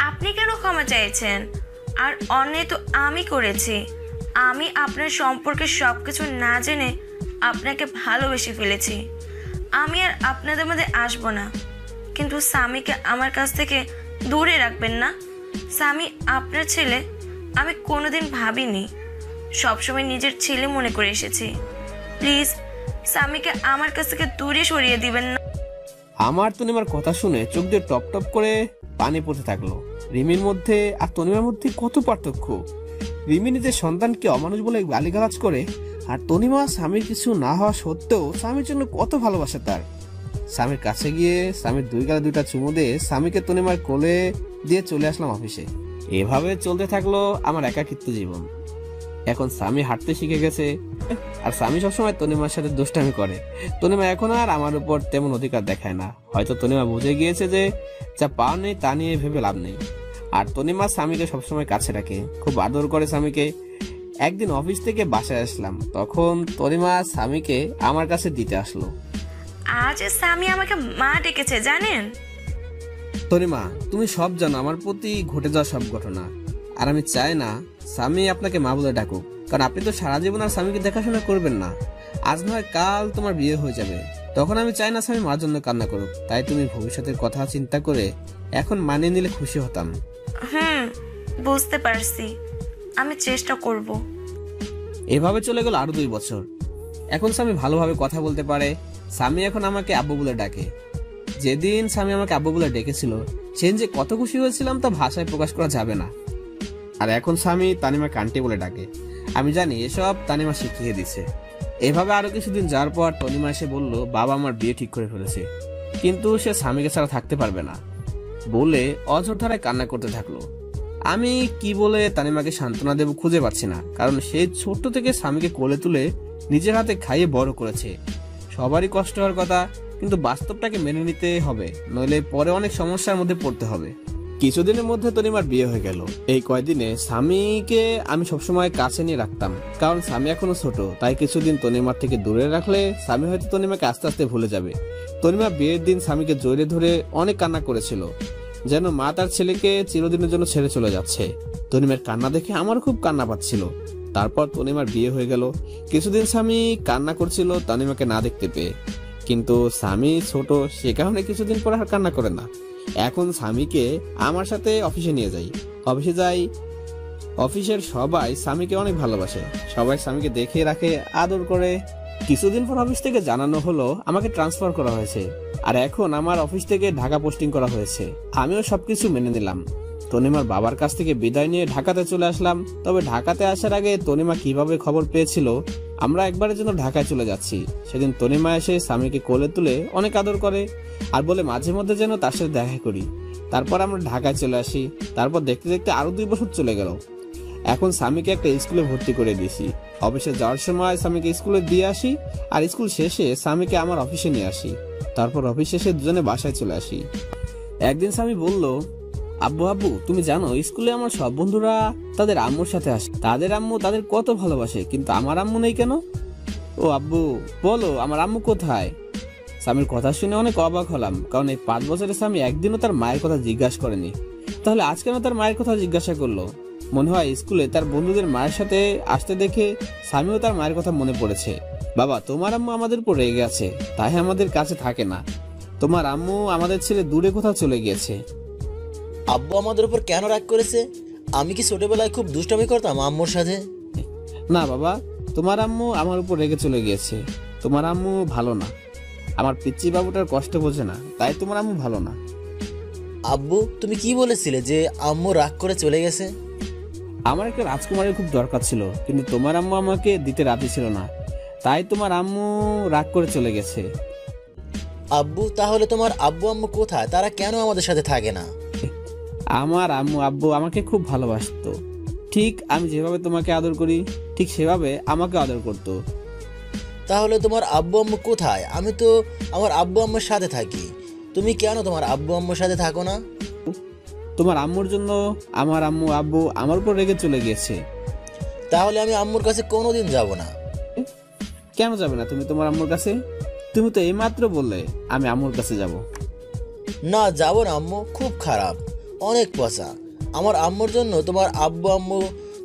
আপনি কেন ক্ষমা চাইছেন? আর অন্যায় তো আমি করেছি। আমি আপনার সম্পর্কে সবকিছু না জেনে আপনাকে ভালোবেসে ফেলেছি। আমি আর আপনাদের মধ্যে আসবো না, কিন্তু স্বামীকে আমার কাছ থেকে দূরে রাখবেন না। স্বামী আপনার ছেলে আমি কোনোদিন ভাবিনি, সবসময় নিজের ছেলে মনে করে এসেছি। প্লিজ স্বামীকে আমার কাছ থেকে দূরে সরিয়ে দিবেন না। আমার তনিমার কথা শুনে চোখ দিয়ে টপ টপ করে পানি পড়তে থাকলো। রিমির মধ্যে আর তনিমার মধ্যে কত পার্থক্য! রিমি নিজের সন্তানকে অমানুষ বলে গালিগালাজ করে, আর তনিমা স্বামীর কিছু না হওয়া সত্ত্বেও স্বামীর জন্য কত ভালোবাসে তার। স্বামীর কাছে গিয়ে স্বামীর 2 গালে 2টা চুমু দিয়ে স্বামীকে তনিমার কোলে দিয়ে চলে আসলাম অফিসে। এভাবে চলতে থাকলো আমার একাকিত্ব জীবন। এখন স্বামী হাঁটতে শিখে গেছে, আর স্বামী সবসময় তনিমার সাথে দুষ্টামি করে। তনিমা এখন আর আমার উপর তেমন অধিকার দেখায় না। হয়তো তনিমা বুঝে গিয়েছে যে যা পাওয়ার নেই তা নিয়ে ভেবে লাভ নেই। আর তনিমা স্বামীকে সবসময় কাছে রাখে, খুব আদর করে স্বামীকে। একদিন অফিস থেকে বাসায় আসলাম, তখন তনিমা স্বামীকে আমার কাছে দিতে আসলো। আজ স্বামী আমাকে মা ডেকেছে জানেন? তনিমা, তুমি সব জানো আমার প্রতি ঘটে যাওয়া সব ঘটনা, আর আমি চাই না স্বামী আপনাকে মা বলে ডাকুক, কারণ আপনি তো সারা জীবন আর স্বামীকে দেখাশোনা করবেন না। আজ নয় কাল তোমার বিয়ে হয়ে যাবে, তখন আমি চাই না স্বামী মার জন্য কান্না করুক। তাই তুমি ভবিষ্যতের কথা চিন্তা করে এখন মানিয়ে নিলে খুশি হতাম। বুঝতে পারছি, আমি চেষ্টা করব। এভাবে চলে গেল আরো 2 বছর। এখন স্বামী ভালোভাবে কথা বলতে পারে। স্বামী এখন আমাকে আব্বু বলে ডাকে। যেদিন স্বামী আমাকে আব্বু বলে ডেকেছিল সেদিন যে কত খুশি হয়েছিলাম তা ভাষায় প্রকাশ করা যাবে না। আর এখন স্বামী তানিমাকে আন্টি বলে ডাকে। আমি জানি এসব তানিমা শিখিয়ে দিছে। এভাবে আরো কিছুদিন যাওয়ার পর তনিমা এসে বলল বাবা আমার বিয়ে ঠিক করে ফেলেছে, কিন্তু সে স্বামীকে ছাড়া থাকতে পারবে না বলে অঝোর ধারায় কান্না করতে থাকলো। আমি কি বলে তানিমাকে সান্ত্বনা দেব খুঁজে পাচ্ছি না, কারণ সে ছোট্ট থেকে স্বামীকে কোলে তুলে নিজের হাতে খাইয়ে বড় করেছে। সবারই কষ্ট হওয়ার কথা, কিন্তু বাস্তবটাকে মেনে নিতে হবে, নইলে পরে অনেক সমস্যার মধ্যে পড়তে হবে। কিছুদিনের মধ্যে তনিমার বিয়ে হয়ে গেল। এই কয়দিনে স্বামীকে আমি সবসময় কাছে নিয়ে রাখতাম, কারণ স্বামী এখনো ছোট। তাই কিছুদিন তনিমার থেকে দূরে রাখলে স্বামী হয়তো তনিমাকে আস্তে আস্তে ভুলে যাবে। তনিমা বিয়ের দিন স্বামীকে জড়িয়ে ধরে অনেক কান্না করেছিল, যেন মা তার ছেলেকে চিরদিনের জন্য ছেড়ে চলে যাচ্ছে। তনিমার কান্না দেখে আমার খুব কান্না পাচ্ছিল। তারপর তনিমার বিয়ে হয়ে গেল। কিছুদিন স্বামী কান্না করছিল তনিমাকে না দেখতে পেয়ে, কিন্তু স্বামী ছোট, সে কারণে কিছুদিন পর আর কান্না করে না। এখন স্বামীকে আমার সাথে অফিসে নিয়ে যাই। অফিসে যাই, অফিসের সবাই স্বামীকে অনেক ভালোবাসে। সবাই স্বামীকে দেখে রাখে, আদর করে। কিছুদিন পর অফিস থেকে জানানো হলো আমাকে ট্রান্সফার করা হয়েছে, আর এখন আমার অফিস থেকে ঢাকা পোস্টিং করা হয়েছে। আমিও সবকিছু মেনে নিলাম। তনিমার বাবার কাছ থেকে বিদায় নিয়ে ঢাকাতে চলে আসলাম। তবে ঢাকাতে আসার আগে তনিমা কিভাবে খবর পেয়েছিল আমরা একবারের জন্য ঢাকায় চলে যাচ্ছি, সেদিন তনিমা এসে স্বামীকে কোলে তুলে অনেক আদর করে আর বলে মাঝে মধ্যে যেন তার সাথে দেখা করি। তারপর আমরা ঢাকায় চলে আসি। তারপর দেখতে দেখতে আরো 2 বছর চলে গেল। এখন স্বামীকে একটা স্কুলে ভর্তি করে দিয়েছি। অফিসে যাওয়ার সময় স্বামীকে স্কুলে দিয়ে আসি, আর স্কুল শেষে স্বামীকে আমার অফিসে নিয়ে আসি। তারপর অফিস শেষে দুজনে বাসায় চলে আসি। একদিন স্বামী বলল, আব্বু আব্বু তুমি জানো স্কুলে আমার সব বন্ধুরা তাদের আম্মুর সাথে আসে, তাদের আম্মু তাদের কত ভালোবাসে, কিন্তু আমার আম্মু নেই কেন? ও আব্বু, বলো আমার আম্মু কোথায়? স্বামীর কথা শুনে অনেক অবাক হলাম, কারণ এই 5 বছরের স্বামী একদিনও তার মায়ের কথা জিজ্ঞাসা করেনি। তাহলে আজ কেন তার মায়ের কথা জিজ্ঞাসা করলো? মনে হয় স্কুলে তার বন্ধুদের মায়ের সাথে আসতে দেখে স্বামীও তার মায়ের কথা মনে পড়েছে। বাবা, তোমার আম্মু আমাদের উপর রেগে আছে, তাই আমাদের কাছে থাকে না। তোমার আম্মু আমাদের ছেড়ে দূরে কোথাও চলে গিয়েছে। আব্বু আমাদের উপর কেন রাগ করেছে? আমি কি ছোটবেলায় খুব দুষ্টামি করতাম আম্মুর সাথে? না বাবা, তোমার আম্মু আমার উপর রেগে চলে গিয়েছে। তোমার আম্মু ভালো না। আমার পিচ্চি বাবুটার কষ্ট বোঝে না, তাই তোমার আম্মু ভালো না। আব্বু, তুমি কি বলেছিলে যে আম্মু রাগ করে চলে গেছে? আমার একটা রাজকুমারের খুব দরকার ছিল, কিন্তু তোমার আম্মু আমাকে দিতে রাজি ছিল না, তাই তোমার আম্মু রাগ করে চলে গেছে। আব্বু, তাহলে তোমার আব্বু আম্মু কোথায়? তারা কেন আমাদের সাথে থাকে না? আমার আম্মু আব্বু আমাকে খুব ভালোবাসতো। ঠিক আমি যেভাবে তোমাকে আদর করি, ঠিক সেভাবে আমাকে আদর করতো। তাহলে তোমার আব্বু আম্মু কোথায়? আমি তো আমার আব্বু আম্মুর সাথে থাকি। তুমি কেন তোমার আব্বু আম্মুর সাথে থাকো না? তোমার আম্মুর জন্য আমার আম্মু আব্বু আমার উপর রেগে চলে গিয়েছে। তাহলে আমি আম্মুর কাছে কোনোদিন যাব না। কেন যাবে না তুমি তোমার আম্মুর কাছে? তুমি তো এইমাত্র বললে আমি আম্মুর কাছে যাব। না, যাব না আম্মু, খুব খারাপ, অনেক পচা। আমার আম্মুর জন্য তোমার আব্বু আম্মু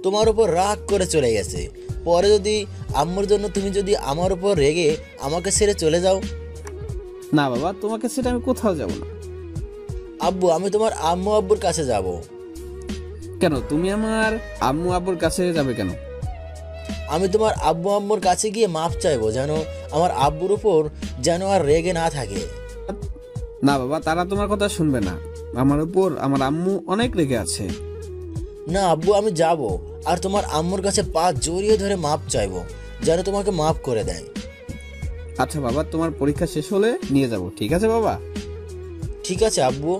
তোমার উপর রাগ করে চলে গেছে। পরে যদি আম্মুর জন্য তুমি যদি আমার উপর রেগে আমাকে ছেড়ে চলে যাও। না বাবা, তোমাকে সেটা আমি কোথাও যাব না। আব্বু, আমি তোমার আম্মু আব্বুর কাছে যাব। কেন তুমি আমার আম্মু আব্বুর কাছে যাবে কেন? আমি তোমার আব্বু আম্মুর কাছে গিয়ে মাপ চাইবো, যেন আমার আব্বুর উপর যেন আর রেগে না থাকে। না বাবা, তারা তোমার কথা শুনবে না। আমার উপর আমার আম্মু অনেক রেগে আছে। না আব্বু, আমি যাব আর তোমার আম্মুর কাছে পা জড়িয়ে ধরে মাপ চাইবো, যেন তোমাকে মাফ করে দেয়। আচ্ছা বাবা, তোমার পরীক্ষা শেষ হলে নিয়ে যাব, ঠিক আছে বাবা? ঠিক আছে আব্বু।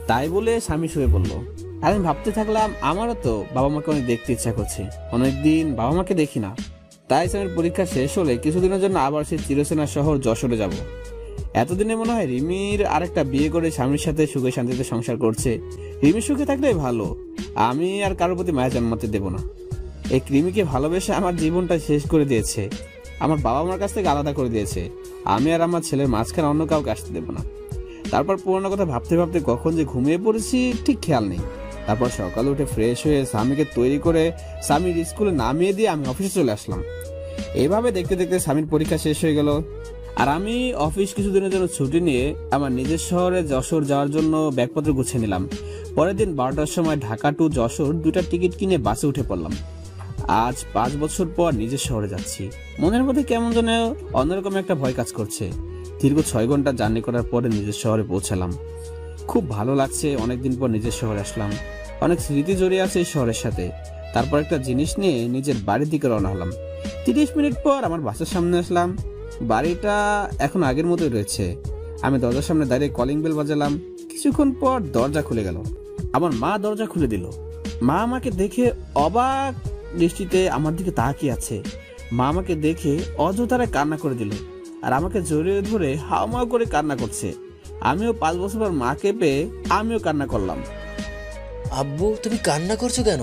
তাই বলে স্বামী শুয়ে পড়লো। আর আমি ভাবতে থাকলাম, আমারও তো বাবা মাকে অনেক দেখতে ইচ্ছা করছে, অনেকদিন বাবা মাকে দেখি না। তাই স্বামীর পরীক্ষা শেষ হলে কিছুদিনের জন্য আবার সেই চিরসেনা শহর যশোরে যাব। এতদিনে মনে হয় রিমির আরেকটা বিয়ে করে স্বামীর সাথে সুখে শান্তিতে সংসার করছে। রিমি সুখে থাকলেই ভালো, আমি আর কারোর প্রতি মায়া জন্মাতে দেব না। এই রিমিকে ভালোবেসে আমার জীবনটা শেষ করে দিয়েছে, আমার বাবা মার কাছ থেকে আলাদা করে দিয়েছে। আমি আর আমার ছেলের মাঝখানে অন্য কাউকে আসতে দেব না। তারপর পুরোনো কথা ভাবতে ভাবতে কখন যে ঘুমিয়ে পড়েছি ঠিক খেয়াল নেই। তারপর সকালে উঠে ফ্রেশ হয়ে স্বামীকে তৈরি করে স্বামীর স্কুলে নামিয়ে দিয়ে আমি অফিসে চলে আসলাম। এইভাবে দেখতে দেখতে স্বামীর পরীক্ষা শেষ হয়ে গেল, আর আমি অফিস কিছুদিনের জন্য ছুটি নিয়ে আমার নিজের শহরে যশোর যাওয়ার জন্য ব্যাগপত্র গুছিয়ে নিলাম। পরের দিন 12টার সময় ঢাকা টু যশোর 2টা টিকিট কিনে বাসে উঠে পড়লাম। আজ 5 বছর পর নিজের শহরে যাচ্ছি। মনের মধ্যে কেমন যেন অন্যরকম একটা ভয় কাজ করছে। দীর্ঘ 6 ঘন্টা জার্নি করার পরে নিজের শহরে পৌঁছালাম। খুব ভালো লাগছে, অনেকদিন পর নিজের শহরে আসলাম। অনেক স্মৃতি জড়িয়ে আছে এই শহরের সাথে। তারপর একটা জিনিস নিয়ে নিজের বাড়ির দিকে রওনা হলাম। 30 মিনিট পর আমার বাসার সামনে আসলাম। বাড়িটা এখন আগের মতোই রয়েছে। আমি দরজার সামনে দাঁড়িয়ে কলিং বেল বাজালাম। কিছুক্ষণ পর দরজা খুলে গেল। আমার মা দরজা খুলে দিল। মা আমাকে দেখে অবাক দৃষ্টিতে আমার দিকে তাকিয়ে আছে। মা আমাকে দেখে অযথারে কান্না করে দিল, আর আমাকে জড়িয়ে ধরে হাওমাও করে কান্না করছে। আমিও 5 বছর পর মাকে পেয়ে আমিও কান্না করলাম। আব্বু, তুমি কান্না করছো কেন?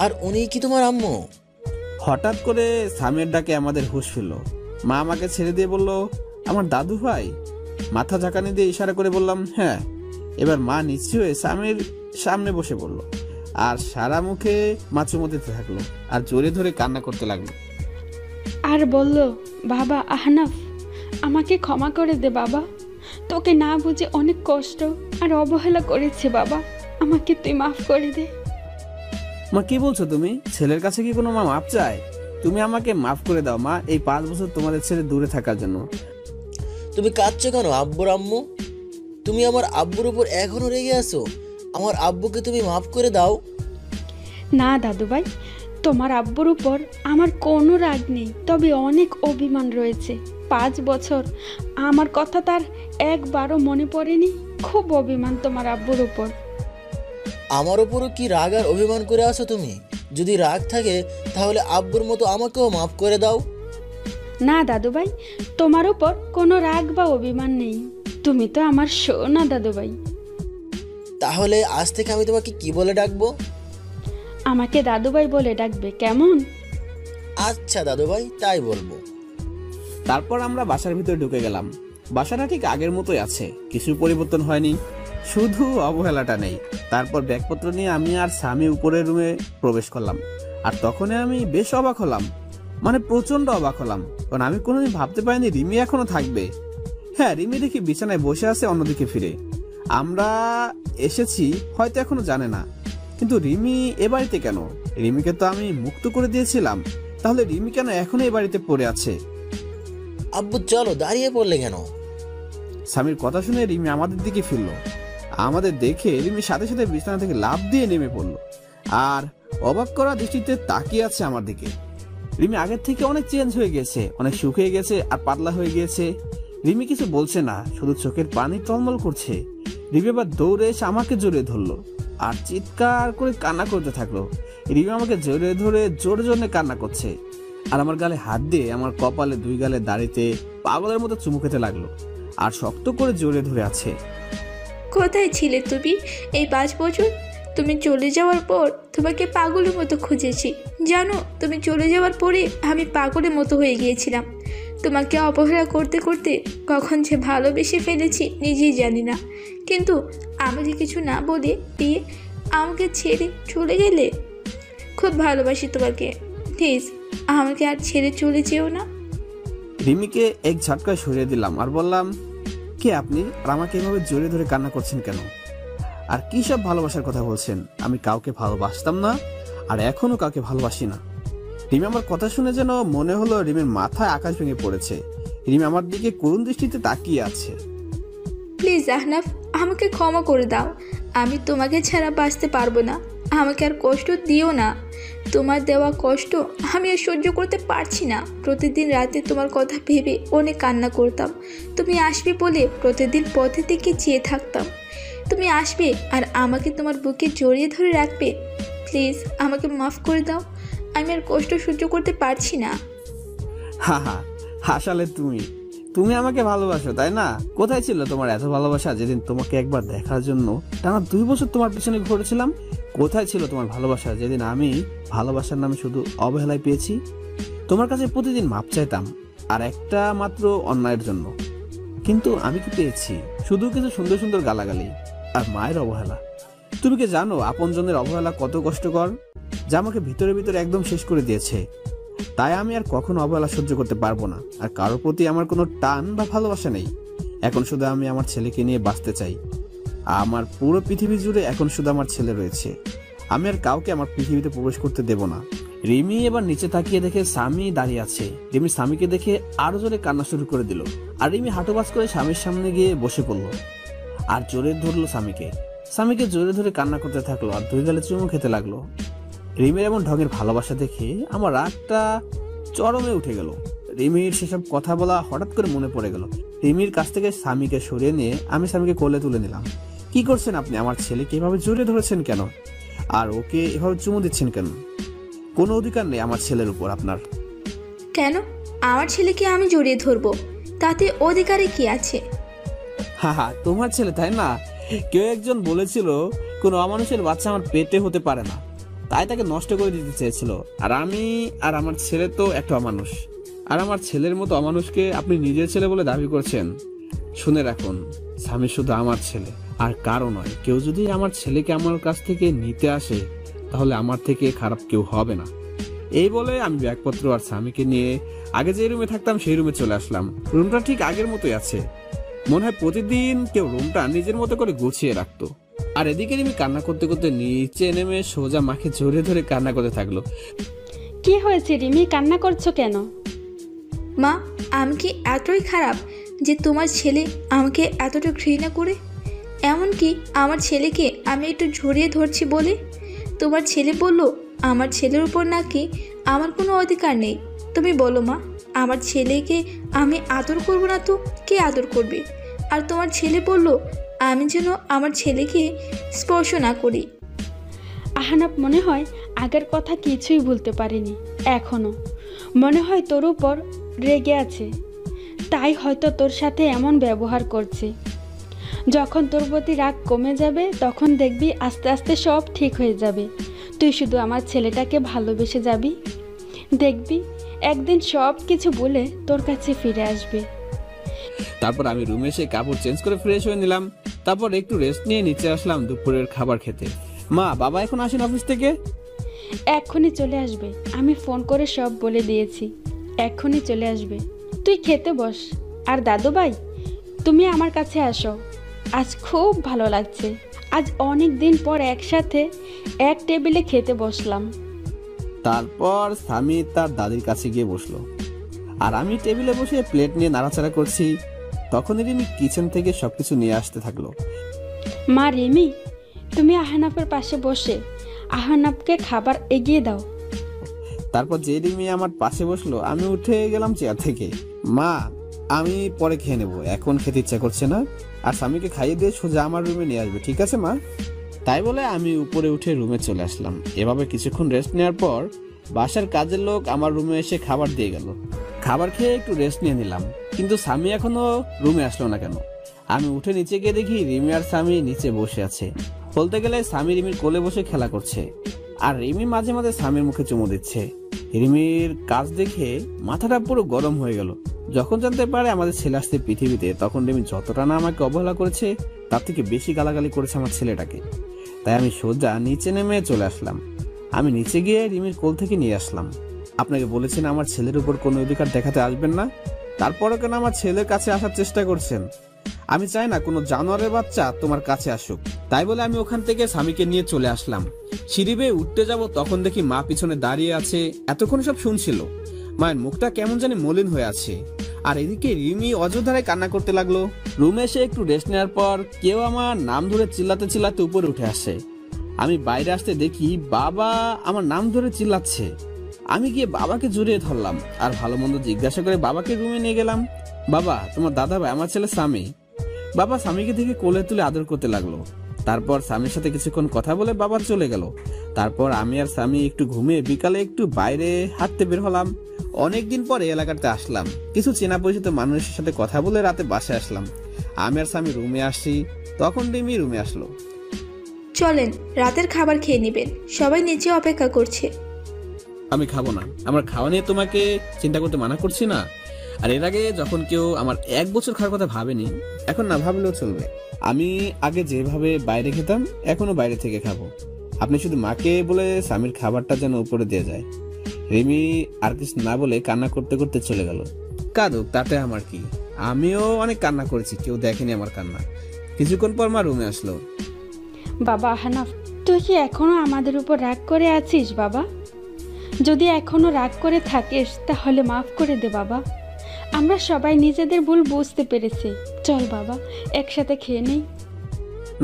আর উনি কি তোমার আম্মু? হঠাৎ করে স্বামীর ডাকে আমাদের হুঁশ ফিরল। মা আমাকে ছেড়ে দিয়ে বলল, আমার দাদু ভাই? মাথা ঝাঁকানি দিয়ে ইশারা করে বললাম, হ্যাঁ। এবার মা নিশ্চয় হয়ে স্বামীর সামনে বসে পড়ল, আর সারা মুখে মাছুমতি থাকলো, আর জোরে ধরে কান্না করতে লাগলো। আর বলল, বাবা আহনাফ, আমাকে ক্ষমা করে দে বাবা, তোকে না বুঝে অনেক কষ্ট আর অবহেলা করেছে বাবা, আমাকে তুই মাফ করে দে। মা কি বলছো তুমি? ছেলের কাছে কি কোনো মা মাপ চায়? তুমি আমাকে মাফ করে দাও মা, এই 5 বছর তোমাদের ছেড়ে দূরে থাকার জন্য। তুমি কাঁদছো কেন আব্বুর আম্মু? তুমি আমার আব্বুর উপর এখনো রেগে আছো? আমার আব্বুকে তুমি মাফ করে দাও। না দাদু ভাই, তোমার আব্বুর উপর আমার কোনো রাগ নেই, তবে অনেক অভিমান রয়েছে। 5 বছর আমার কথা তার একবারও মনে পড়েনি। খুব অভিমান তোমার আব্বুর উপর। আমার উপরও কি রাগ আর অভিমান করে আছো তুমি? যদি রাগ থাকে তাহলে আব্বুর মতো আমাকেও মাফ করে দাও। না দাদু ভাই, তোমার উপর কোনো রাগ বা অভিমান নেই। তুমি তো আমার সোনা দাদু ভাই। তাহলে আজ থেকে আমি তোমাকে কি বলে ডাকবো? আমাকে দাদু ভাই বলে ডাকবে, কেমন? আচ্ছা দাদু ভাই, তাই বলবো। তারপর আমরা বাসার ভিতরে ঢুকে গেলাম। বাসাটা ঠিক আগের মতোই আছে, কিছু পরিবর্তন হয়নি, শুধু অবহেলাটা নেই। তারপর ব্যাগপত্র নিয়ে আমি আর স্বামী উপরের রুমে প্রবেশ করলাম। আর তখনই আমি বেশ অবাক হলাম, মানে প্রচন্ড অবাক হলাম, কারণ আমি কোনোদিন ভাবতে পারিনি রিমি এখনো থাকবে। হ্যাঁ, রিমি দেখি বিছানায় বসে আছে অন্যদিকে ফিরে। আমরা এসেছি হয়তো এখনো জানে না, কিন্তু রিমি এ বাড়িতে কেন? রিমিকে তো আমি মুক্ত করে দিয়েছিলাম, তাহলে রিমি কেন এখনো এ বাড়িতে পড়ে আছে? আব্বু চলো, দাঁড়িয়ে পড়লে কেন? স্বামীর কথা শুনে রিমি আমাদের দিকে ফিরল। আমাদের দেখে রিমি সাথে সাথে বিছানা থেকে লাফ দিয়ে নেমে পড়লো আর অবাক করা দৃষ্টিতে তাকিয়ে আছে আমার দিকে। রিমি আগের থেকে অনেক চেঞ্জ হয়ে গেছে, অনেক শুকিয়ে গেছে আর পাতলা হয়ে গিয়েছে। রিমি কিছু বলছে না, শুধু চোখের পানি টলমল করছে। রিমি এবার দৌড়ে এসে আমাকে জড়িয়ে ধরলো আর চিৎকার করে কান্না করতে থাকলো। রিমি আমাকে জড়িয়ে ধরে জোরে জোরে কান্না করছে আর আমার গালে হাত দিয়ে আমার কপালে দুই গালে দাড়িতে পাগলের মতো চুমু খেতে লাগলো আর শক্ত করে জড়িয়ে ধরে আছে। কোথায় ছিলে তুমি এই 5 বছর? তুমি চলে যাওয়ার পর তোমাকে পাগলের মতো খুঁজেছি। জানো, তুমি চলে যাওয়ার পরে আমি পাগলের মতো হয়ে গিয়েছিলাম। তোমাকে অবহেলা করতে করতে কখন যে ভালোবেসে ফেলেছি নিজেই জানি না। কিন্তু আমাকে কিছু না বলে দিয়ে আমাকে ছেড়ে চলে গেলে। খুব ভালোবাসি তোমাকে, প্লিজ আমাকে আর ছেড়ে চলে যেও না। রিমিকে এক ঝটকায় সরিয়ে দিলাম আর বললাম, কে আপনি? আর আমাকে এভাবে জড়িয়ে ধরে কান্না করছেন কেন? আর কি সব ভালোবাসার কথা বলছেন? আমি কাউকে ভালোবাসতাম না আর এখনো কাউকে ভালোবাসি না। রিমি আমার কথা শুনে যেন মনে হলো রিমির মাথায় আকাশ ভেঙে পড়েছে। রিমি আমার দিকে করুণ দৃষ্টিতে তাকিয়ে আছে। প্লিজ আহনাফ, আমাকে ক্ষমা করে দাও। আমি তোমাকে ছাড়া বাঁচতে পারবো না। আমাকে আর কষ্ট দিও না। তোমার দেওয়া কষ্ট আমি আর সহ্য করতে পারছি না। প্রতিদিন রাতে তোমার কথা ভেবে অনেক কান্না করতাম। তুমি আসবে বলে প্রতিদিন পথে থেকে চেয়ে থাকতাম। তুমি আসবে আর আমাকে তোমার বুকে জড়িয়ে ধরে রাখবে। প্লিজ আমাকে মাফ করে দাও। আমি আর কষ্ট সহ্য করতে পারছি না। হা হা, আসলে তুমি আমাকে ভালোবাসো তাই না? কোথায় ছিল তোমার এত ভালোবাসা যেদিন তোমাকে একবার দেখার জন্য টানা 2 বছর তোমার পিছনে ঘুরেছিলাম? কোথায় ছিল তোমার ভালোবাসা যেদিন আমি ভালোবাসার নামে শুধু অবহেলায় পেয়েছি? তোমার কাছে প্রতিদিন মাপ চাইতাম আর একটা মাত্র অন্যায়ের জন্য, কিন্তু আমি কি পেয়েছি? শুধু কিছু সুন্দর সুন্দর গালাগালি আর মায়ের অবহেলা। তুমি কি জানো আপনজনের অবহেলা কত কষ্টকর, যা আমাকে ভিতরে ভিতরে একদম শেষ করে দিয়েছে। তাই আমি আর কখনো অবহেলা সহ্য করতে পারবো না। আর কারোর প্রতি আমার কোনো টান বা ভালোবাসা নেই। এখন শুধু আমি আমার ছেলেকে নিয়ে বাঁচতে চাই। আমার পুরো পৃথিবী জুড়ে এখন শুধু আমার ছেলে রয়েছে। আমি আর কাউকে আমার পৃথিবীতে প্রবেশ করতে দেব না। রিমি এবার নিচে তাকিয়ে দেখে স্বামী দাঁড়িয়ে আছে। রিমি স্বামীকে দেখে আরো জোরে কান্না শুরু করে দিল আর রিমি হাঁটুবাজ করে স্বামীর সামনে গিয়ে বসে পড়লো আর জোরে ধরলো স্বামীকে জোরে ধরে কান্না করতে থাকলো আর 2 গালে চুমু খেতে লাগলো। রিমির এমন ঢঙের ভালোবাসা দেখে আমার রাগটা চরমে উঠে গেল। রিমির সেসব কথা বলা হঠাৎ করে মনে পড়ে গেল। রিমির কাছ থেকে স্বামীকে সরিয়ে নিয়ে আমি স্বামীকে কোলে তুলে নিলাম। কি করছেন আপনি? আমার ছেলেকে এভাবে জড়িয়ে ধরেছেন কেন? আর ওকে এভাবে চুমু দিচ্ছেন কেন? কোনো অধিকার নেই আমার ছেলের উপর আপনার। কেন? আমার ছেলেকে আমি জড়িয়ে ধরবো, তাতে অধিকারে কি আছে? হা হা, তোমার ছেলে তাই না? কেউ একজন বলেছিল কোনো অমানুষের বাচ্চা আমার পেটে হতে পারে না, তাই তাকে নষ্ট করে দিতে চেয়েছিল। আর আমি আর আমার ছেলে তো একটা অমানুষ। আর আমার ছেলের মতো অমানুষকে আপনি নিজের ছেলে বলে দাবি করছেন? শুনে রাখুন, স্বামী শুধু আমার ছেলে আর কারো নয়। কেউ যদি আমার ছেলেকে আমার কাছ থেকে নিতে আসে তাহলে আমার থেকে খারাপ কেউ হবে না। এই বলে আমি ব্যাগপত্র আর স্বামীকে নিয়ে আগে যে রুমে থাকতাম সেই রুমে চলে আসলাম। রুমটা ঠিক আগের মতোই আছে। মনে হয় প্রতিদিন কেউ রুমটা নিজের মতো করে গুছিয়ে রাখতো। আর এদিকে আমি কান্না করতে করতে নিচে নেমে সোজা মাকে জড়িয়ে ধরে কান্না করতে থাকলো। কি হয়েছে রিমি, কান্না করছো কেন? মা, আমি কি এতই খারাপ যে তোমার ছেলে আমাকে এতটা ঘৃণা করে? এমনকি আমার ছেলেকে আমি একটু জড়িয়ে ধরছি বলে তোমার ছেলে বলল আমার ছেলের উপর নাকি আমার কোনো অধিকার নেই। তুমি বলো মা, আমার ছেলেকে আমি আদর করব না তো কে আদর করবে? আর তোমার ছেলে বলল আমি যেন আমার ছেলেকে স্পর্শ না করি। আহনাফ মনে হয় আগের কথা কিছুই ভুলতে পারেনি। এখনো মনে হয় তোর উপর রেগে আছে, তাই হয়তো তোর সাথে এমন ব্যবহার করছে। যখন তোর প্রতি রাগ কমে যাবে তখন দেখবি আস্তে আস্তে সব ঠিক হয়ে যাবে। তুই শুধু আমার ছেলেটাকে ভালোবেসে যাবি, দেখবি একদিন সব কিছু বলে তোর কাছে ফিরে আসবে। তারপর আমি রুমে এসে কাপড় চেঞ্জ করে ফ্রেশ হয়ে নিলাম। তারপর একটু রেস্ট নিয়ে নিচে আসলাম দুপুরের খাবার খেতে। মা, বাবা এখন আসেন অফিস থেকে? এক্ষুনি চলে আসবে, আমি ফোন করে সব বলে দিয়েছি, এক্ষুনি চলে আসবে। তুই খেতে বস। আর দাদু ভাই, তুমি আমার কাছে আসো, আজ খুব ভালো লাগছে। আজ অনেক দিন পর একসাথে এক টেবিলে খেতে বসলাম। তারপর স্বামী তার দাদির কাছে গিয়ে বসলো, আর আমি টেবিলে বসে প্লেট নিয়ে নাড়াচাড়া করছি। তখন রিমি কিচেন থেকে সবকিছু নিয়ে আসতে থাকলো। মা রিমি, তুমি আহনাফের পাশে বসে আহনাফকে খাবার এগিয়ে দাও। তারপর যে রিমি আমার পাশে বসলো, আমি উঠে গেলাম চেয়ার থেকে। মা, আমি পরে খেয়ে নেবো, এখন খেতে ইচ্ছা করছে না। আর স্বামীকে খাইয়ে দিয়ে সোজা আমার রুমে নিয়ে আসবে, ঠিক আছে মা? তাই বলে আমি উপরে উঠে রুমে চলে আসলাম। এভাবে কিছুক্ষণ রেস্ট নেওয়ার পর বাসার কাজের লোক আমার রুমে এসে খাবার দিয়ে গেল। খাবার খেয়ে একটু রেস্ট নিয়ে নিলাম, কিন্তু স্বামী এখনো রুমে আসলো না কেন? আমি উঠে নিচে গিয়ে দেখি রিমি আর স্বামী নিচে বসে আছে। বলতে গেলে স্বামী রিমির কোলে বসে খেলা করছে, আর রিমি মাঝে মাঝে স্বামীর মুখে চুমু দিচ্ছে। রিমির কাজ দেখে মাথাটা পুরো গরম হয়ে গেল। যখন জানতে পারে আমাদের ছেলে আসছে পৃথিবীতে, তখন রিমি যতটা না আমাকে অবহেলা করেছে, তার থেকে বেশি গালাগালি করেছে আমার ছেলেটাকে। তাই আমি সোজা নিচে নেমে চলে আসলাম। আমি নিচে গিয়ে রিমির কোল থেকে নিয়ে আসলাম। আপনাকে বলেছেন আমার ছেলের উপর কোনো অধিকার দেখাতে আসবেন না, তারপরে কেন আমার ছেলের কাছে আসার চেষ্টা করছেন? আমি চাই না কোনো জানোয়ারের বাচ্চা তোমার কাছে আসুক। তাই বলে আমি ওখান থেকে স্বামীকে নিয়ে চলে আসলাম। সিঁড়ি বেয়ে উঠতে যাব, তখন দেখি মা পিছনে দাঁড়িয়ে আছে। এতক্ষণ সব শুনছিল। মায়ের মুখটা কেমন জানি মলিন হয়ে আছে, আর এদিকে রিমি অযোধ্যায় কান্না করতে লাগলো। রুমে এসে একটু রেস্ট নেওয়ার পর কেউ আমার নাম ধরে চিল্লাতে চিল্লাতে উপরে উঠে আসে। আমি বাইরে আসতে দেখি বাবা আমার নাম ধরে চিল্লাচ্ছে। আমি গিয়ে বাবাকে জড়িয়ে ধরলাম, আর ভালো মন্দ জিজ্ঞাসা করে বাবাকে রুমে নিয়ে গেলাম। বাবা, তোমার দাদা ভাই, আমার ছেলে স্বামী। বাবা স্বামীকে দেখে কোলে তুলে আদর করতে লাগলো। তারপর স্বামীর সাথে কিছুক্ষণ কথা বলে বাবা চলে গেল। তারপর আমি আর স্বামী একটু ঘুমিয়ে বিকালে একটু বাইরে হাঁটতে বের হলাম। অনেকদিন পরে এলাকাতে আসলাম, কিছু চেনা পরিচিত মানুষের সাথে কথা বলে রাতে বাসায় আসলাম। আমি আর স্বামী রুমে আসি, তখন রিমি রুমে আসলো। চলেন, রাতের খাবার খেয়ে নেবেন, সবাই নিচে অপেক্ষা করছে। আমি খাবো না, আমার খাওয়া নিয়ে তোমাকে চিন্তা করতে মানা করছি না। আর এর আগে যখন কেউ আমার 1 বছর খাওয়ার কথা ভাবেনি, এখন না ভাবলেও চলবে। আমি আগে যেভাবে বাইরে খেতাম, এখনো বাইরে থেকে খাবো। আপনি শুধু মাকে বলে স্বামীর খাবারটা যেন উপরে দিয়ে যায়। রিমি আর কিছু না বলে কান্না করতে করতে চলে গেল। কাঁদুক, তাতে আমার কি? আমিও অনেক কান্না করেছি, কেউ দেখেনি আমার কান্না। কিছুক্ষণ পর মা রুমে আসলো। বাবা আহনাফ, তুই কি এখনো আমাদের উপর রাগ করে আছিস বাবা? যদি এখনো রাগ করে থাকিস তাহলে মাফ করে দে বাবা। আমরা সবাই নিজেদের ভুল বুঝতে পেরেছি। চল বাবা, একসাথে খেয়ে নেই।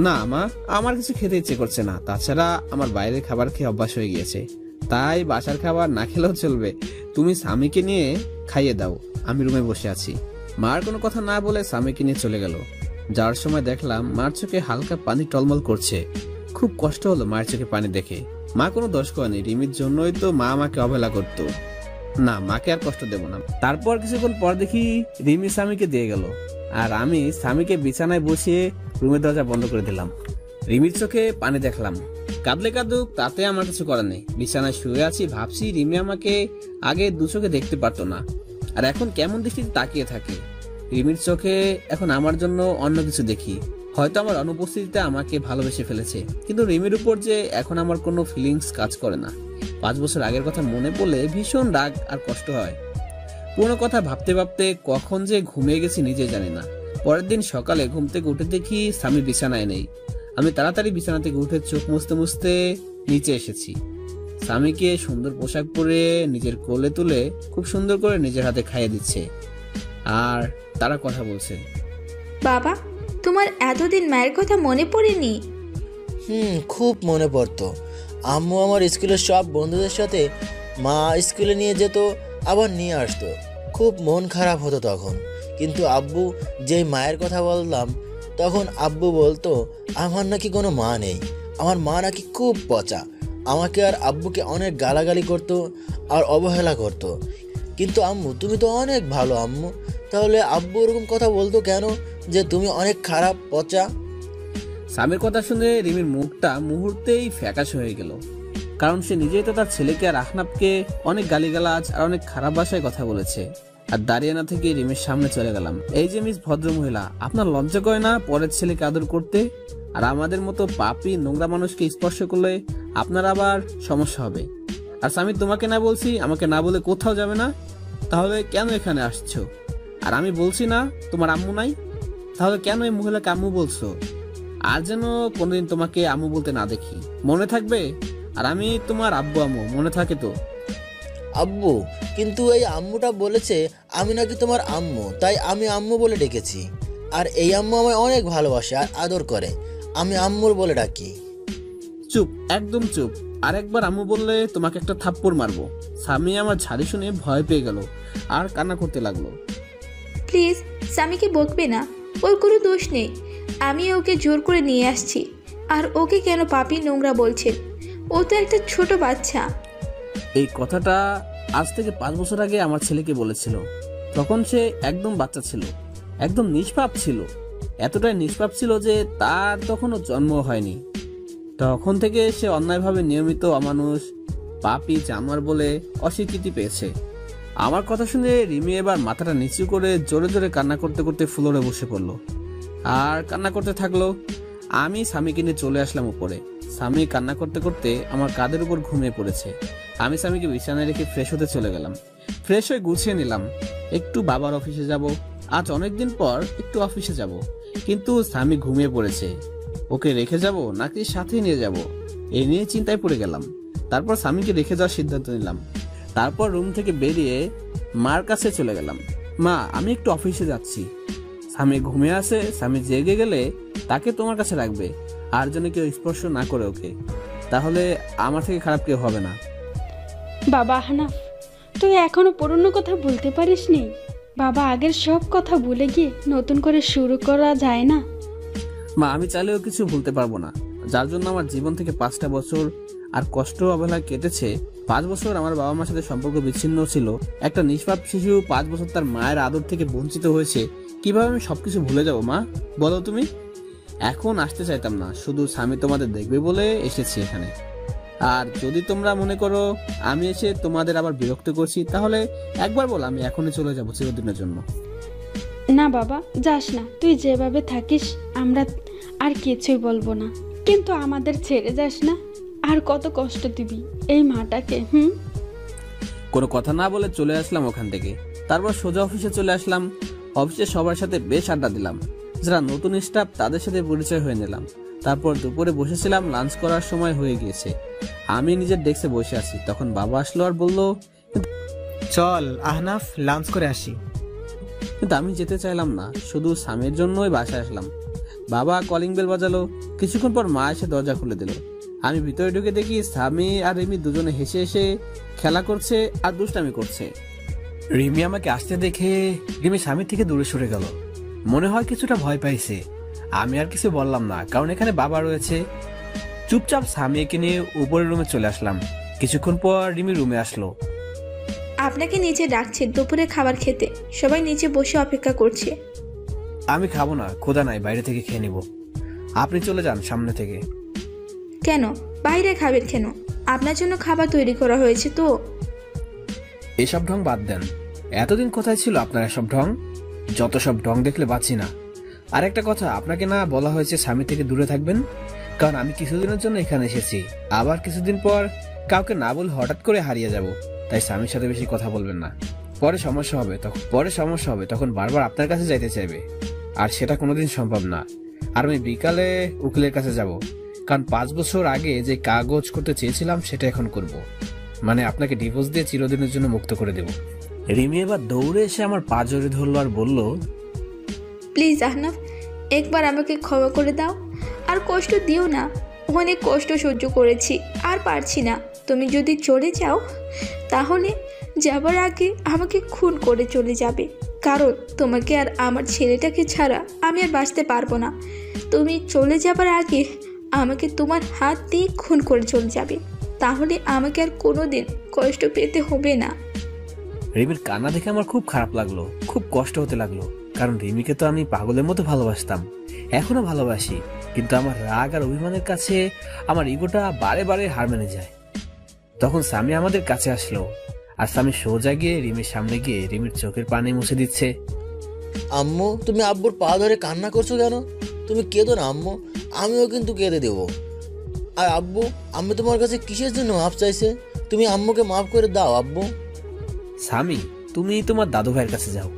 না মা, আমার কিছু খেতে ইচ্ছে করছে না। তাছাড়া আমার বাইরের খাবার খেয়ে অভ্যাস হয়ে গিয়েছে, তাই বাসার খাবার না খেলেও চলবে। তুমি স্বামীকে নিয়ে খাইয়ে দাও, আমি রুমে বসে আছি। মার কোনো কথা না বলে স্বামীকে নিয়ে চলে গেল। যাওয়ার সময় দেখলাম মার চোখে হালকা পানি টলমল করছে। খুব কষ্ট হলো মায়ের চোখে পানি দেখে। মা কোনো দোষ করেনি, রিমির জন্যই তো মা আমাকে অবহেলা করতো। না, মাকে আর কষ্ট দেব না। তারপর কিছুক্ষণ পর দেখি রিমি স্বামীকে দিয়ে গেল, আর আমি স্বামীকে বিছানায় বসিয়ে রুমের দরজা বন্ধ করে দিলাম। রিমির চোখে পানি দেখলাম, কাঁদলে কাঁদুক, তাতে আমার কিছু করার নেই। বিছানায় শুয়ে আছি, ভাবছি রিমি আমাকে আগে দু চোখে দেখতে পারতো না, আর এখন কেমন দৃষ্টিতে তাকিয়ে থাকে। রিমির চোখে এখন আমার জন্য অন্য কিছু দেখি। হয়তো আমার অনুপস্থিতিতে আমাকে ভালোবেসে ফেলেছে, কিন্তু রিমির উপর যে এখন আমার কোনো ফিলিংস কাজ করে না। 5 বছর আগের কথা মনে পড়লে ভীষণ রাগ আর কষ্ট হয়। পুরনো কথা ভাবতে ভাবতে কখন যে ঘুমিয়ে গেছি নিজে জানি না। পরের দিন সকালে ঘুম থেকে উঠে দেখি স্বামী বিছানায় নেই। আমি তাড়াতাড়ি বিছানা থেকে উঠে চোখ মুছতে মুছতে নিচে এসেছি। স্বামীকে সুন্দর পোশাক পরে নিজের কোলে তুলে খুব সুন্দর করে নিজের হাতে খাইয়ে দিচ্ছে, আর তারা কথা বলছে। বাবা, তোমার এতদিন মায়ের কথা মনে পড়েনি? খুব মনে পড়তো। আম্মু আমার স্কুলের সব বন্ধুদের সাথে মা স্কুলে নিয়ে যেত, আবার নিয়ে আসতো। খুব মন খারাপ হতো তখন। কিন্তু আব্বু যেই মায়ের কথা বললাম, তখন আব্বু বলতো আমার নাকি কোনো মা নেই, আমার মা নাকি খুব পচা। আমাকে আর আব্বুকে অনেক গালাগালি করতো আর অবহেলা করতো। কিন্তু আম্মু, তুমি তো অনেক ভালো আম্মু, তাহলে আব্বু ওরকম কথা বলতো কেন যে তুমি অনেক খারাপ, পচা? স্বামীর কথা শুনে রিমির মুখটা মুহূর্তেই ফ্যাকাশ হয়ে গেল। কারণ সে নিজেই তো তার ছেলেকে আর আহনাবকে অনেক গালিগালাজ আর অনেক খারাপ ভাষায় কথা বলেছে। আর দাঁড়িয়ে না থেকে রিমির সামনে চলে গেলাম। এই যে মিস ভদ্রমহিলা, আপনার লজ্জা করে না পরের ছেলেকে আদর করতে? আর আমাদের মতো পাপী নোংরা মানুষকে স্পর্শ করলে আপনার আবার সমস্যা হবে। আর আমি তোমাকে না বলছি আমাকে না বলে কোথাও যাবে না? তাহলে কেন এখানে আসছো? আর আমি বলছি না তোমার আম্মু নাই? তাহলে কেন এই মহিলাকে আম্মু বলছো? আর যেন কোনোদিন তোমাকে আম্মু বলতে না দেখি, মনে থাকবে? আর আমি তোমার আব্বু আম্মু, মনে থাকে তো? আব্বু, কিন্তু এই আম্মুটা বলেছে আমি নাকি তোমার আম্মু, তাই আমি আম্মু বলে ডেকেছি। আর এই আম্মু আমায় অনেক ভালোবাসে আর আদর করে, আমি আম্মুর বলে ডাকি। চুপ, একদম চুপ। আর একবার আম্মু বললে তোমাকে একটা থাপ্পড় মারবো। স্বামী আমার ঝাড়ি শুনে ভয় পেয়ে গেল আর কান্না করতে লাগলো। প্লিজ স্বামীকে বকবে না, ওর কোনো দোষ নেই। আমি ওকে জোর করে নিয়ে আসছি। আর ওকে কেন পাপী নোংরা বলছেন? ও তো একটা ছোট বাচ্চা। এই কথাটা আজ থেকে 5 বছর আগে আমার ছেলেকে বলেছিল। তখন সে একদম বাচ্চা ছিল, একদম নিষ্পাপ ছিল। এতটাই নিষ্পাপ ছিল যে তার তখনও জন্ম হয়নি। তখন থেকে সে অন্যায়ভাবে নিয়মিত অমানুষ, পাপী, জানোয়ার বলে অস্বীকৃতি পেয়েছে। আমার কথা শুনে রিমি এবার মাথাটা নিচু করে জোরে জোরে কান্না করতে করতে ফ্লোরে বসে পড়লো আর কান্না করতে থাকলো। আমি স্বামীকে নিয়ে চলে আসলাম উপরে। স্বামী কান্না করতে করতে আমার কাঁধের উপর ঘুমিয়ে পড়েছে। আমি স্বামীকে বিছানায় রেখে ফ্রেশ হতে চলে গেলাম। ফ্রেশ হয়ে গুছিয়ে নিলাম, একটু বাবার অফিসে যাব। আজ অনেকদিন পর একটু অফিসে যাব, কিন্তু স্বামী ঘুমিয়ে পড়েছে। ওকে রেখে যাব নাকি সাথে নিয়ে যাব, এই নিয়ে চিন্তায় পড়ে গেলাম। তারপর স্বামীকে রেখে যাওয়ার সিদ্ধান্ত নিলাম। তারপর রুম থেকে বেরিয়ে মার কাছে চলে গেলাম। মা, আমি একটু অফিসে যাচ্ছি। স্বামী ঘুমিয়ে আছে, স্বামী জেগে গেলে তাকে তোমার কাছে রাখবে, আর যেন কেউ স্পর্শ না করে ওকে, তাহলে আমার থেকে খারাপ কেউ হবে না। বাবা আহনাফ, তুই এখনো পুরনো কথা বলতে পারিসনি? বাবা, আগের সব কথা ভুলে গিয়ে নতুন করে শুরু করা যায় না? মা, আমি চাইলেও কিছু ভুলতে পারবো না, যার জন্য আমার জীবন থেকে 5টা বছর আর কষ্ট অবহেলা কেটেছে। 5 বছর আমার বাবা মার সাথে সম্পর্ক বিচ্ছিন্ন ছিল। একটা নিষ্পাপ শিশু 5 বছর তার মায়ের আদর থেকে বঞ্চিত হয়েছে। কিভাবে আমি সবকিছু ভুলে যাব মা, বলো তুমি? এখন আসতে চাইতাম না, শুধু স্বামী তোমাদের দেখবে বলে এসেছি এখানে। আর যদি তোমরা মনে করো আমি এসে তোমাদের আবার বিরক্ত করছি, তাহলে একবার বল, আমি এখনই চলে যাবো চিরদিনের জন্য। না বাবা, যাস না। তুই যেভাবে থাকিস আমরা আর কিছুই বলবো না, কিন্তু আমাদের ছেড়ে যাস না। আর কত কষ্ট দিবি এই মাটাকে? কোনো কথা না বলে চলে আসলাম ওখান থেকে। তারপর সোজা অফিসে চলে আসলাম। অফিসে সবার সাথে বেশ আড্ডা দিলাম। যারা নতুন স্টাফ তাদের সাথে পরিচয় হয়ে নিলাম। তারপর দুপুরে বসেছিলাম, লাঞ্চ করার সময় হয়ে গিয়েছে। আমি নিজের ডেস্কে বসে আছি, তখন বাবা আসলো আর বলল, চল আহনাফ, লাঞ্চ করে আসি। কিন্তু আমি যেতে চাইলাম না, শুধু স্বামীর জন্যই বাসায় আসলাম। বাবা কলিং বেল বাজালো। কিছুক্ষণ পর মা এসে দরজা খুলে দিল। আমি ভিতরে ঢুকে দেখি স্বামী আর রিমি দুজনে হেসে হেসে খেলা করছে আর দুষ্টামি করছে। রিমি আমাকে আসতে দেখে রিমি স্বামী থেকে দূরে সরে গেল। মনে হয় কিছুটা ভয় পাইছে। আমি আর কিছু বললাম না, কারণ এখানে বাবা রয়েছে। চুপচাপ স্বামীকে নিয়ে উপরের রুমে চলে আসলাম। কিছুক্ষণ পর রিমি রুমে আসলো। আপনাকে নিচে ডাকছে দুপুরে খাবার খেতে, সবাই নিচে বসে অপেক্ষা করছে। আমি খাবো না, ক্ষুধা নাই, বাইরে থেকে খেয়ে নিব। আপনি চলে যান সামনে থেকে। কেন বাইরে খাবেন কেন? আপনার জন্য খাবার তৈরি করা হয়েছে তো। এসব ঢং বাদ দেন। এতদিন কোথায় ছিল আপনার এসব ঢং? যত সব ঢং দেখলে বাঁচি না। আর একটা কথা, আপনাকে না বলা হয়েছে স্বামী থেকে দূরে থাকবেন? কারণ আমি কিছুদিনের জন্য এখানে এসেছি, আবার কিছুদিন পর কাউকে না বলে হঠাৎ করে হারিয়ে যাব। তাই স্বামীর সাথে বেশি কথা বলবেন না, পরে সমস্যা হবে। তখন বারবার আপনার কাছে যাইতে চাইবে, আর সেটা কোনোদিন সম্ভব না। আর আমি বিকালে উকিলের কাছে যাব, কারণ 5 বছর আগে যে কাগজ করতে চেয়েছিলাম সেটা এখন করব। মানে আপনাকে ডিভোর্স দিয়ে চিরদিনের জন্য মুক্ত করে দেব। রিমি এবার দৌড়ে এসে আমার পা জড়িয়ে ধরলো আর বলল, প্লিজ আহনাফ, একবার আমাকে ক্ষমা করে দাও। আর কষ্ট দিও না, অনেক কষ্ট সহ্য করেছি, আর পারছি না। তুমি যদি চলে যাও তাহলে যাবার আগে আমাকে খুন করে চলে যাবে, কারণ তোমাকে আর আমার ছেলেটাকে ছাড়া আমি আর বাঁচতে পারবো না। তুমি চলে যাবার আগে আমাকে তোমার হাত দিয়ে খুন করে চলে যাবে, তাহলে আমাকে আর কোনোদিন কষ্ট পেতে হবে না। রিমির কান্না দেখে আমার খুব খারাপ লাগলো, খুব কষ্ট হতে লাগলো। কারণ রিমিকে তো আমি পাগলের মতো ভালোবাসতাম, এখনো ভালোবাসি, কিন্তু আমার রাগ আর অভিমানের কাছে আমার ইগোটা বারে বারে হার মেনে যায়। তখন স্বামী আমাদের কাছে আসলো, আর স্বামী সোজা গিয়ে রিমির সামনে গিয়ে রিমির চোখের পানি মুছে দিচ্ছে। আম্মু তুমি আব্বুর পা ধরে কান্না করছো কেন? তুমি কেঁদো না আম্মু, আমিও কিন্তু কেঁদে দেবো। আর আব্বু, আমি তোমার কাছে কিসের জন্য মাপ চাইছে? তুমি আম্মুকে মাফ করে দাও আব্বু। স্বামী, তুমি তোমার দাদু ভাইয়ের কাছে যাও।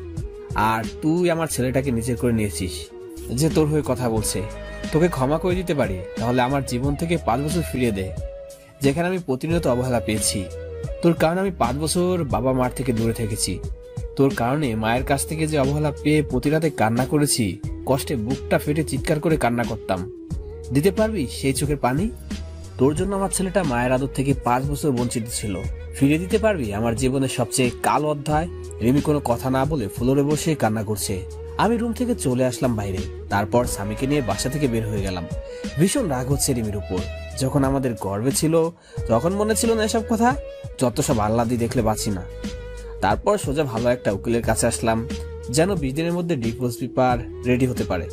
আর তুই আমার ছেলেটাকে নিজে করে নিয়েছিস, যে তোর হয়ে কথা বলছে। তোকে ক্ষমা করে দিতে পারি, তাহলে আমার জীবন থেকে 5 বছর ফিরিয়ে দে, যেখানে আমি প্রতিনিয়ত অবহেলা পেয়েছি। তোর কারণে আমি 5 বছর বাবা মার থেকে দূরে থেকেছি। তোর কারণে মায়ের কাছ থেকে যে অবহেলা পেয়ে প্রতি রাতে কান্না করেছি, কষ্টে বুকটা ফেটে চিৎকার করে কান্না করতাম। দিতে পারবি সেই চোখের পানি? তোর জন্য আমার ছেলেটা মায়ের আদর থেকে 5 বছর বঞ্চিত ছিল। ফিরে দিতে পারবি আমার জীবনের সবচেয়ে কালো অধ্যায়? রিমি কোনো কথা না বলে ফ্লোরে বসে কান্না করছে। আমি রুম থেকে চলে আসলাম বাইরে। তারপর স্বামীকে নিয়ে বাসা থেকে বের হয়ে গেলাম। ভীষণ রাগ হচ্ছে রিমির উপর। যখন আমাদের গর্বে ছিল তখন মনে ছিল না এসব কথা। যত সব আহ্লাদি দেখলে বাঁচি না। তারপর সোজা ভালো একটা উকিলের কাছে আসলাম, যেন 20 দিনের মধ্যে ডিভোর্স পেপার রেডি হতে পারে।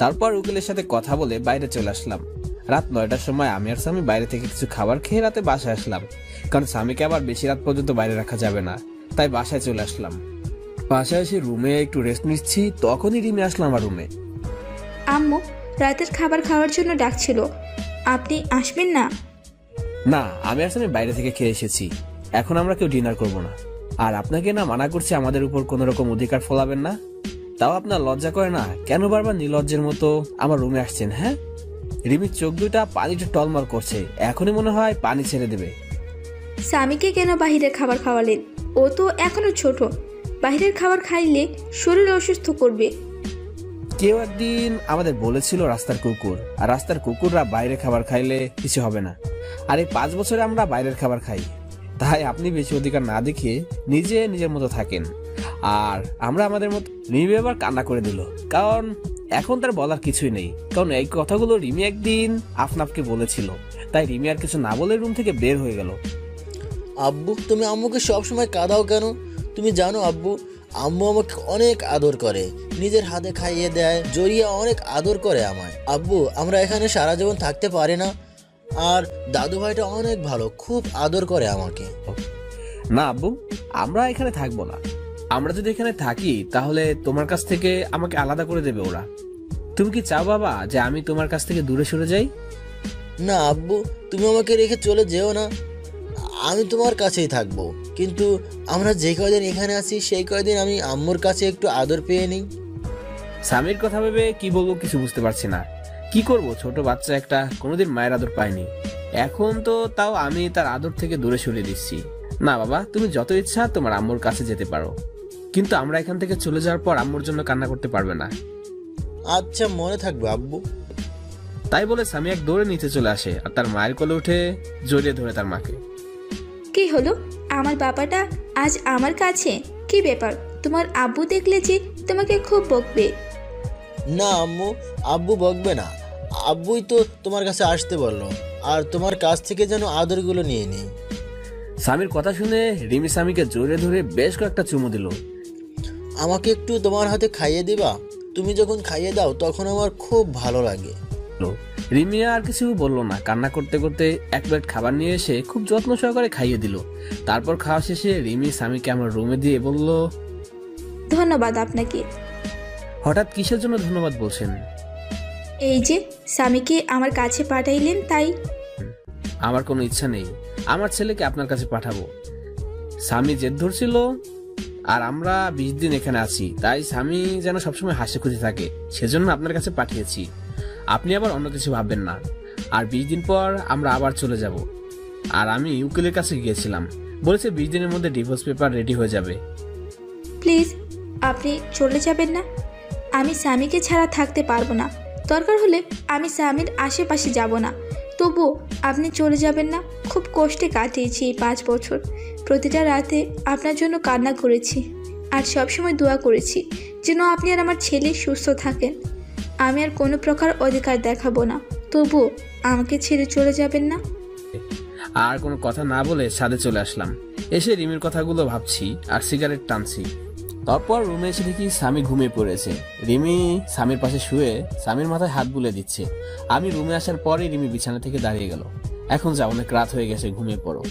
তারপর উকিলের সাথে কথা বলে বাইরে চলে আসলাম। রাত 9টার সময় আমি আর স্বামী বাইরে থেকে কিছু খাবার খেয়ে রাতে বাসায় আসলাম, কারণ স্বামীকে আবার বেশি রাত পর্যন্ত বাইরে রাখা যাবে না। তাই বাসায় চলে আসলাম। বাসায় এসে রুমে একটু রেস্ট নিচ্ছি, তখনই রিমি আসলো আমার রুমে। আম্মু রাতের খাবার খাওয়ার জন্য ডাকছিল, আপনি আসবেন না? না, আমি আর স্বামী বাইরে থেকে খেয়ে এসেছি। এখন আমরা কেউ ডিনার করব না। আর আপনাকে না মানা করছি আমাদের উপর কোন রকম অধিকার ফলাবেন না। তাও আপনার লজ্জা করে না? কেন বারবার নির্লজ্জের মতো আমার রুমে আসছেন? হ্যাঁ, রিমির চোখ দুইটা পানিতে টলমল করছে, এখনই মনে হয় পানি ছেড়ে দেবে। স্বামীকে কেন বাহিরের খাবার খাওয়ালেন? ও তো এখনো ছোট, বাহিরের খাবার খাইলে শরীর অসুস্থ করবে। কেউ একদিন আমাদের বলেছিল রাস্তার কুকুর, আর রাস্তার কুকুররা বাইরে খাবার খাইলে কিছু হবে না। আর এই 5 বছরে আমরা বাইরের খাবার খাই। তাই আপনি বেশি অধিকার না দেখিয়ে নিজের মতো থাকেন। আর আমরা আমাদের মতো। রিমি আবার কান্না করে দিল, কারণ এখন তার বলার কিছুই নেই। কারণ এই কথাগুলো রিমি একদিন আফনাফকে বলেছিল। তাই রিমি আর কিছু না বলে রুম থেকে বের হয়ে গেল। আব্বু, তুমি আম্মুকে সবসময় কাঁদাও কেন? তুমি জানো আব্বু, আম্মু আমাকে অনেক আদর করে, নিজের হাতে খাইয়ে দেয়, জড়িয়ে অনেক আদর করে আমায়। আব্বু, আমরা এখানে সারা জীবন থাকতে পারি না। আর দাদু ভাইটা অনেক ভালো, খুব আদর করে আমাকে। না আব্বু, আমরা এখানে থাকবো না। আমরা যদি এখানে থাকি তাহলে তোমার কাছ থেকে আমাকে আলাদা করে দেবে ওরা। তুমি কি চাও বাবা যে আমি তোমার কাছ থেকে দূরে সরে যাই? না আব্বু, তুমি আমাকে রেখে চলে যেও না, আমি তোমার কাছেই থাকবো। কিন্তু আমরা যে কয়দিন এখানে আছি সেই কয়দিন আমি আম্মুর কাছে একটু আদর পেয়ে নিই। স্বামীর কথা ভেবে কি বলবো কিছু বুঝতে পারছি না। কি করব, ছোট বাচ্চা একটা, কোনোদিন মায়ের আদর পায়নি। এখন তো তাও আমি তার আদর থেকে দূরে সরিয়ে দিচ্ছি। না বাবা, তুমি যত ইচ্ছা তোমার আম্মুর কাছে যেতে পারো, কিন্তু আমরা এখান থেকে চলে যাওয়ার পর আম্মুর জন্য কান্না করতে পারবে না। আচ্ছা, মনে থাকবে আব্বু। তাই বলে স্বামী এক দৌড়ে নিচে চলে আসে আর তার মায়ের কোলে উঠে জড়িয়ে ধরে তার মাকে। কি হলো? আমার বাবাটা আজ আমার কাছে? কি ব্যাপার? তোমার আব্বু দেখলে যে তোমাকে খুব বকবে। না আম্মু, আব্বু বকবে না। আব্বুই তো তোমার কাছে আসতে বললো, আর তোমার কাছ থেকে যেন আদরগুলো নিয়ে নিই। স্বামীর কথা শুনে রিমি স্বামীকে জড়িয়ে ধরে বেশ কয়েকটা চুমু দিল। আমাকে একটু তোমার হাতে খাইয়ে দিবা? তুমি যখন খাইয়ে দাও তখন আমার খুব ভালো লাগে। রিমি আর কিছু বললো না। কান্না করতে করতে এক প্লেট খাবার নিয়ে এসে খুব যত্ন সহকারে খাইয়ে দিল। তারপর খাওয়া শেষে রিমি স্বামীকে আমার রুমে দিয়ে বলল, ধন্যবাদ আপনাকে। হঠাৎ কিসের জন্য ধন্যবাদ বলছেন? এই যে স্বামীকে আমার কাছে পাঠাইলেন তাই। আমার কোনো ইচ্ছা নেই আমার ছেলেকে আপনার কাছে পাঠাবো। স্বামী জেদ ধরছিল, আর আমরা 20 দিন এখানে আছি, তাই স্বামী যেন সবসময় হাসি খুশি থাকে, সেজন্য আপনার কাছে পাঠিয়েছি। আপনি আবার অন্য কিছু ভাববেন না। আর 20 দিন পর আমরা আবার চলে যাব। আর আমি উকিলের কাছে গিয়েছিলাম, বলেছে 20 দিনের মধ্যে ডিভোর্স পেপার রেডি হয়ে যাবে। প্লিজ আপনি চলে যাবেন না? আমি স্বামীকে ছাড়া থাকতে পারবো না। দরকার হলে আমি স্বামীর আশেপাশে যাব না, তবু আপনি চলে যাবেন না। খুব কষ্টে কাটিয়েছি এই 5 বছর। প্রতিটা রাতে আপনার জন্য কান্না করেছি, আর সবসময় দোয়া করেছি যেন আপনি আর আমার ছেলে সুস্থ থাকেন। আমি আর কোনো প্রকার অধিকার দেখাবো না, তবু আমাকে ছেড়ে চলে যাবেন না। আর কোনো কথা না বলে ছাদে চলে আসলাম। এসে রিমির কথাগুলো ভাবছি আর সিগারেট টানছি। তারপর রুমে এসে দেখি স্বামী ঘুমিয়ে পড়েছে। রিমি স্বামীর পাশে শুয়ে স্বামীর মাথায় হাত বুলে দিচ্ছে। আমি রুমে আসার পরেই রিমি বিছানা থেকে দাঁড়িয়ে গেল। এখন যা, অনেক রাত হয়ে গেছে, ঘুমিয়ে পড়ো।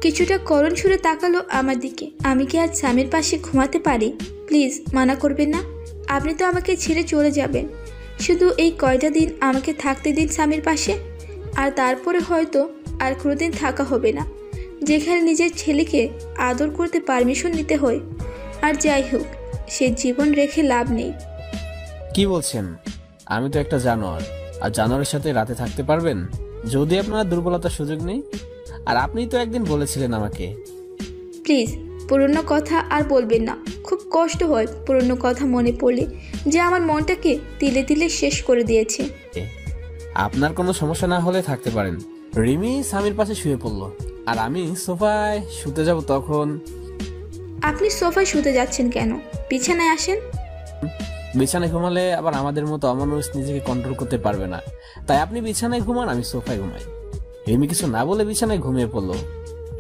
কিছুটা করুণ সুরে তাকালো আমার দিকে। আমি কি আজ স্বামীর পাশে ঘুমাতে পারি? প্লিজ মানা করবেন না। আপনি তো আমাকে ছেড়ে চলে যাবেন, শুধু এই কয়টা দিন আমাকে থাকতে দিন স্বামীর পাশে। আর তারপরে হয়তো আর কোনোদিন থাকা হবে না, যেখানে নিজের ছেলেকে আদর করতে পারমিশন নিতে হয়। আর যাই হোক, সে জীবন রেখে লাভ নেই। কি বলছেন? আমি তো একটা জানোয়ার, আর জানোয়ারের সাথে রাতে থাকতে পারবেন যদি আপনার দুর্বলতার সুযোগ নেই? আর আপনি তো একদিন বলেছিলেন আমাকে। প্লিজ পুরনো কথা আর বলবেন না। খুব কষ্ট হয় পুরনো কথা মনে পড়লে, যে আমার মনটাকে তিলে তিলে শেষ করে দিয়েছে। আপনার কোনো সমস্যা না হলে থাকতে পারেন। রিমি স্বামীর পাশে শুয়ে পড়লো, আর আমি সোফায় শুতে যাব। তখন আপনি সোফায় শুতে যাচ্ছেন কেন? বিছানায় আসেন। বিছানায় ঘুমালে আবার আমাদের মতো অমানুষ নিজেকে কন্ট্রোল করতে পারবে না, তাই আপনি বিছানায় ঘুমান, আমি সোফায় ঘুমাই। রিমি কিছু না বলে বিছানায় ঘুমিয়ে পড়লো।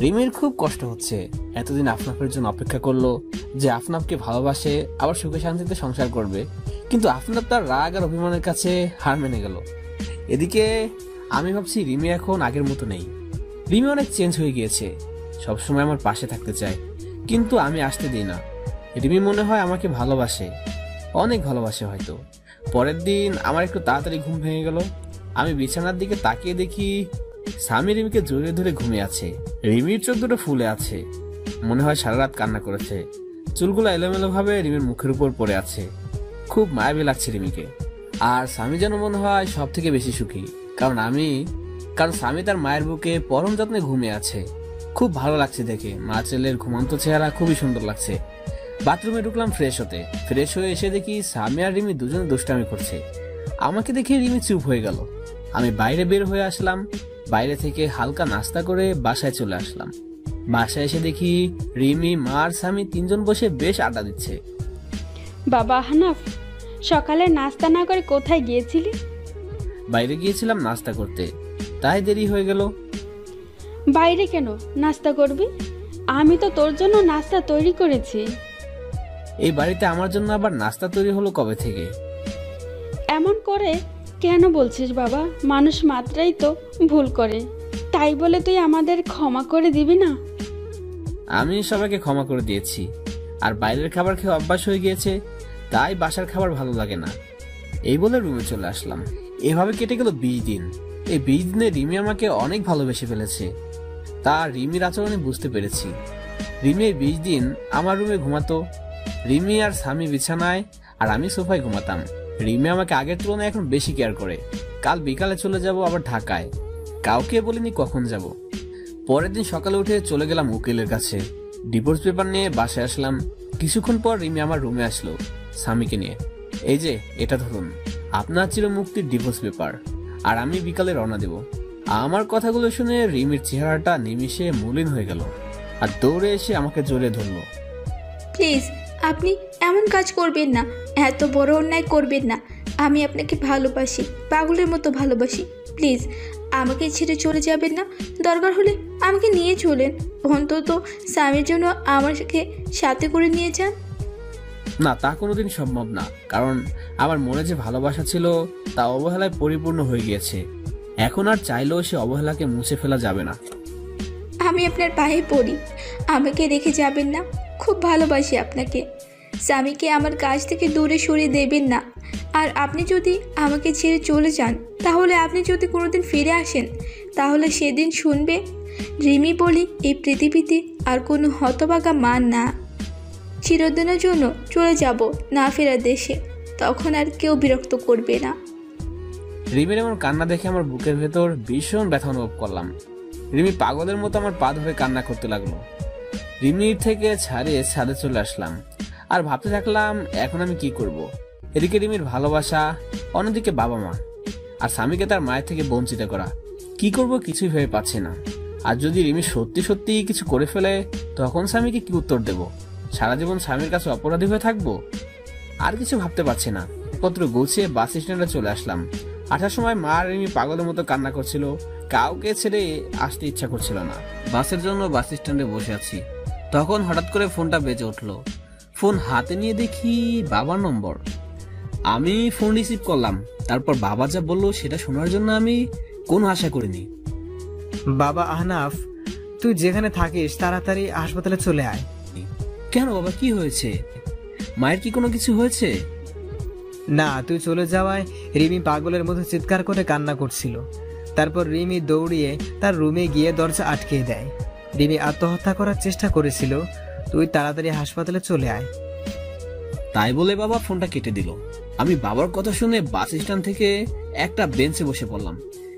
রিমির খুব কষ্ট হচ্ছে, এতদিন আফনাফের জন্য অপেক্ষা করলো যে আফনাফকে ভালোবাসে, আবার সুখে শান্তিতে সংসার করবে, কিন্তু আফনাফ তার রাগ আর অভিমানের কাছে হার মেনে গেল। এদিকে আমি ভাবছি রিমি এখন আগের মতো নেই। রিমি অনেক চেঞ্জ হয়ে গিয়েছে, সবসময় আমার পাশে থাকতে চায়, কিন্তু আমি আসতে দিই না। রিমি মনে হয় আমাকে ভালোবাসে, অনেক ভালোবাসে হয়তো। পরের দিন আমার একটু তাড়াতাড়ি ঘুম ভেঙে গেল। আমি বিছানার দিকে তাকিয়ে দেখি স্বামী রিমিকে জড়িয়ে ধরে ঘুমিয়ে আছে। রিমির চোখ দুটো ফুলে আছে, মনে হয় সারা রাত কান্না করেছে। চুলগুলো এলোমেলো ভাবে রিমির মুখের উপর পড়ে আছে। খুব মায়াবী লাগছে রিমিকে। আর স্বামী যেন মনে হয় সব থেকে বেশি সুখী, কারণ স্বামী তার মায়ের বুকে পরম যত্নে ঘুমিয়ে আছে। খুব ভালো লাগছে দেখে। মা ছেলের ঘুমন্ত চেহারা খুবই সুন্দর লাগছে। বাথরুমে ঢুকলাম ফ্রেশ হতে। ফ্রেশ হয়ে এসে দেখি স্বামী আর রিমি দুজনে দুষ্টামি করছে। আমাকে দেখে রিমি চুপ হয়ে গেল। আমি বাইরে বের হয়ে আসলাম। বাইরে থেকে হালকা নাস্তা করে বাসায় চলে আসলাম। বাসায় এসে দেখি রিমি, মা আর স্বামী তিনজন বসে বেশ আড্ডা দিচ্ছে। বাবা হানাফ, সকালে নাস্তা না করে কোথায় গিয়েছিলি? বাইরে গিয়েছিলাম নাস্তা করতে, তাই দেরি হয়ে গেল। বাইরে কেন নাস্তা করবি? আমি তো তোর জন্য নাস্তা তৈরি করেছি। এই বাড়িতে আমার জন্য আবার নাস্তা তৈরি হলো কবে থেকে? এমন করে কেন বলছিস বাবা? মানুষ মাত্রাই তো ভুল করে, তাই বলে তুই আমাদের ক্ষমা করে দিবি না? আমি সবাইকে ক্ষমা করে দিয়েছি, আর বাইরের খাবার খেয়ে অভ্যাস হয়ে গিয়েছে, তাই বাসার খাবার ভালো লাগে না। এই বলে রুমে চলে আসলাম। এভাবে কেটে গেল 20 দিন। এই 20 দিনে রিমি আমাকে অনেক ভালোবেসে ফেলেছে, তা রিমির আচরণে বুঝতে পেরেছি। রিমি এই 20 দিন আমার রুমে ঘুমাতো। রিমি আর স্বামী বিছানায় আর আমি সোফায় ঘুমাতাম। রিমি আমাকে আগের তুলনায় এখন বেশি কেয়ার করে। কাল বিকালে চলে যাব আবার ঢাকায়, কাউকে বলিনি কখন যাব। পরের দিন সকালে উঠে চলে গেলাম উকিলের কাছে। ডিভোর্স পেপার নিয়ে বাসায় আসলাম। কিছুক্ষণ পর রিমি আমার রুমে আসলো স্বামীকে নিয়ে। এই যে এটা ধরুন, আপনার চির মুক্তির ডিভোর্স পেপার, আর আমি বিকালে রওনা দেব। আমার কথাগুলো শুনে রিমির চেহারাটা নিমিষে মলিন হয়ে গেল, আর দৌড়ে এসে আমাকে জড়িয়ে ধরলো। প্লিজ আপনি এমন কাজ করবেন না, এত বড় অন্যায় করবেন না। আমি আপনাকে ভালোবাসি, পাগলের মতো ভালোবাসি। প্লিজ আমাকে ছেড়ে চলে যাবেন না। দরকার হলে আমাকে নিয়ে চলেন, অন্তত স্বামীর জন্য আমাকে সাথে করে নিয়ে যান। না, তা কোনোদিন সম্ভব না, কারণ আমার মনে যে ভালোবাসা ছিল তা অবহেলায় পরিপূর্ণ হয়ে গিয়েছে। এখন আর চাইলেও সে অবহেলাকে মুছে ফেলা যাবে না। আমি আপনার পায়ে পড়ি, আমাকে রেখে যাবেন না। খুব ভালোবাসি আপনাকে। স্বামীকে আমার কাছ থেকে দূরে সরিয়ে দেবেন না। আর আপনি যদি আমাকে ছেড়ে চলে যান, তাহলে আপনি যদি কোনোদিন ফিরে আসেন, তাহলে সেদিন শুনবে রিমি বলি এই পৃথিবীতে আর কোনো হতভাগা মা না। চিরদিনের জন্য চলে যাব না ফেরার দেশে, তখন আর কেউ বিরক্ত করবে না। রিমির এমন কান্না দেখে আমার বুকের ভেতর ভীষণ ব্যথা অনুভব করলাম। রিমি পাগলের মতো আমার পা ধরে কান্না করতে লাগলো। রিমির থেকে ছাড়িয়ে ছাদে চলে আসলাম, আর ভাবতে থাকলাম এখন আমি কি করব। এদিকে রিমির ভালোবাসা, অন্যদিকে বাবা মা, আর স্বামীকে তার মায়ের থেকে বঞ্চিত করা। কি করব কিছুই ভেবে পাচ্ছি না। আর যদি রিমি সত্যি সত্যি কিছু করে ফেলে, তখন স্বামীকে কি উত্তর দেব? সারা জীবন স্বামীর কাছে অপরাধী হয়ে থাকবো? আর কিছু ভাবতে পারছি না। পত্র গুছিয়ে বাস স্ট্যান্ডে চলে আসলাম। আসার সময় মা আর রিমি পাগলের মতো কান্না করছিল, কাউকে ছেড়ে আসতে ইচ্ছা করছিল না। বাসের জন্য বাস স্ট্যান্ডে বসে আছি, তখন হঠাৎ করে ফোনটা বেজে উঠলো। ফোন হাতে নিয়ে দেখি বাবার নম্বর। আমি ফোন রিসিভ করলাম। তারপর বাবা যা বললো সেটা শোনার জন্য আমি কোনো আশা করিনি। বাবা আহনাফ, তুই যেখানে থাকিস তাড়াতাড়ি হাসপাতালে চলে আয়। কেন বাবা, কি হয়েছে? মায়ের কি কোনো কিছু হয়েছে? না, তুই চলে যাওয়ায় রিমি পাগলের মতো চিৎকার করে কান্না করছিল। তারপর রিমি দৌড়িয়ে তার রুমে গিয়ে দরজা আটকে দেয়। রিমি আত্মহত্যা করার চেষ্টা করেছিল। তুই তাড়াতাড়ি হাসপাতালে চলে আয়। তাই বলে বাবা ফোনটা কেটে দিল। আমি বাবার কথা শুনে বাস স্ট্যান্ড থেকে একটা বেঞ্চে বসে পড়লাম।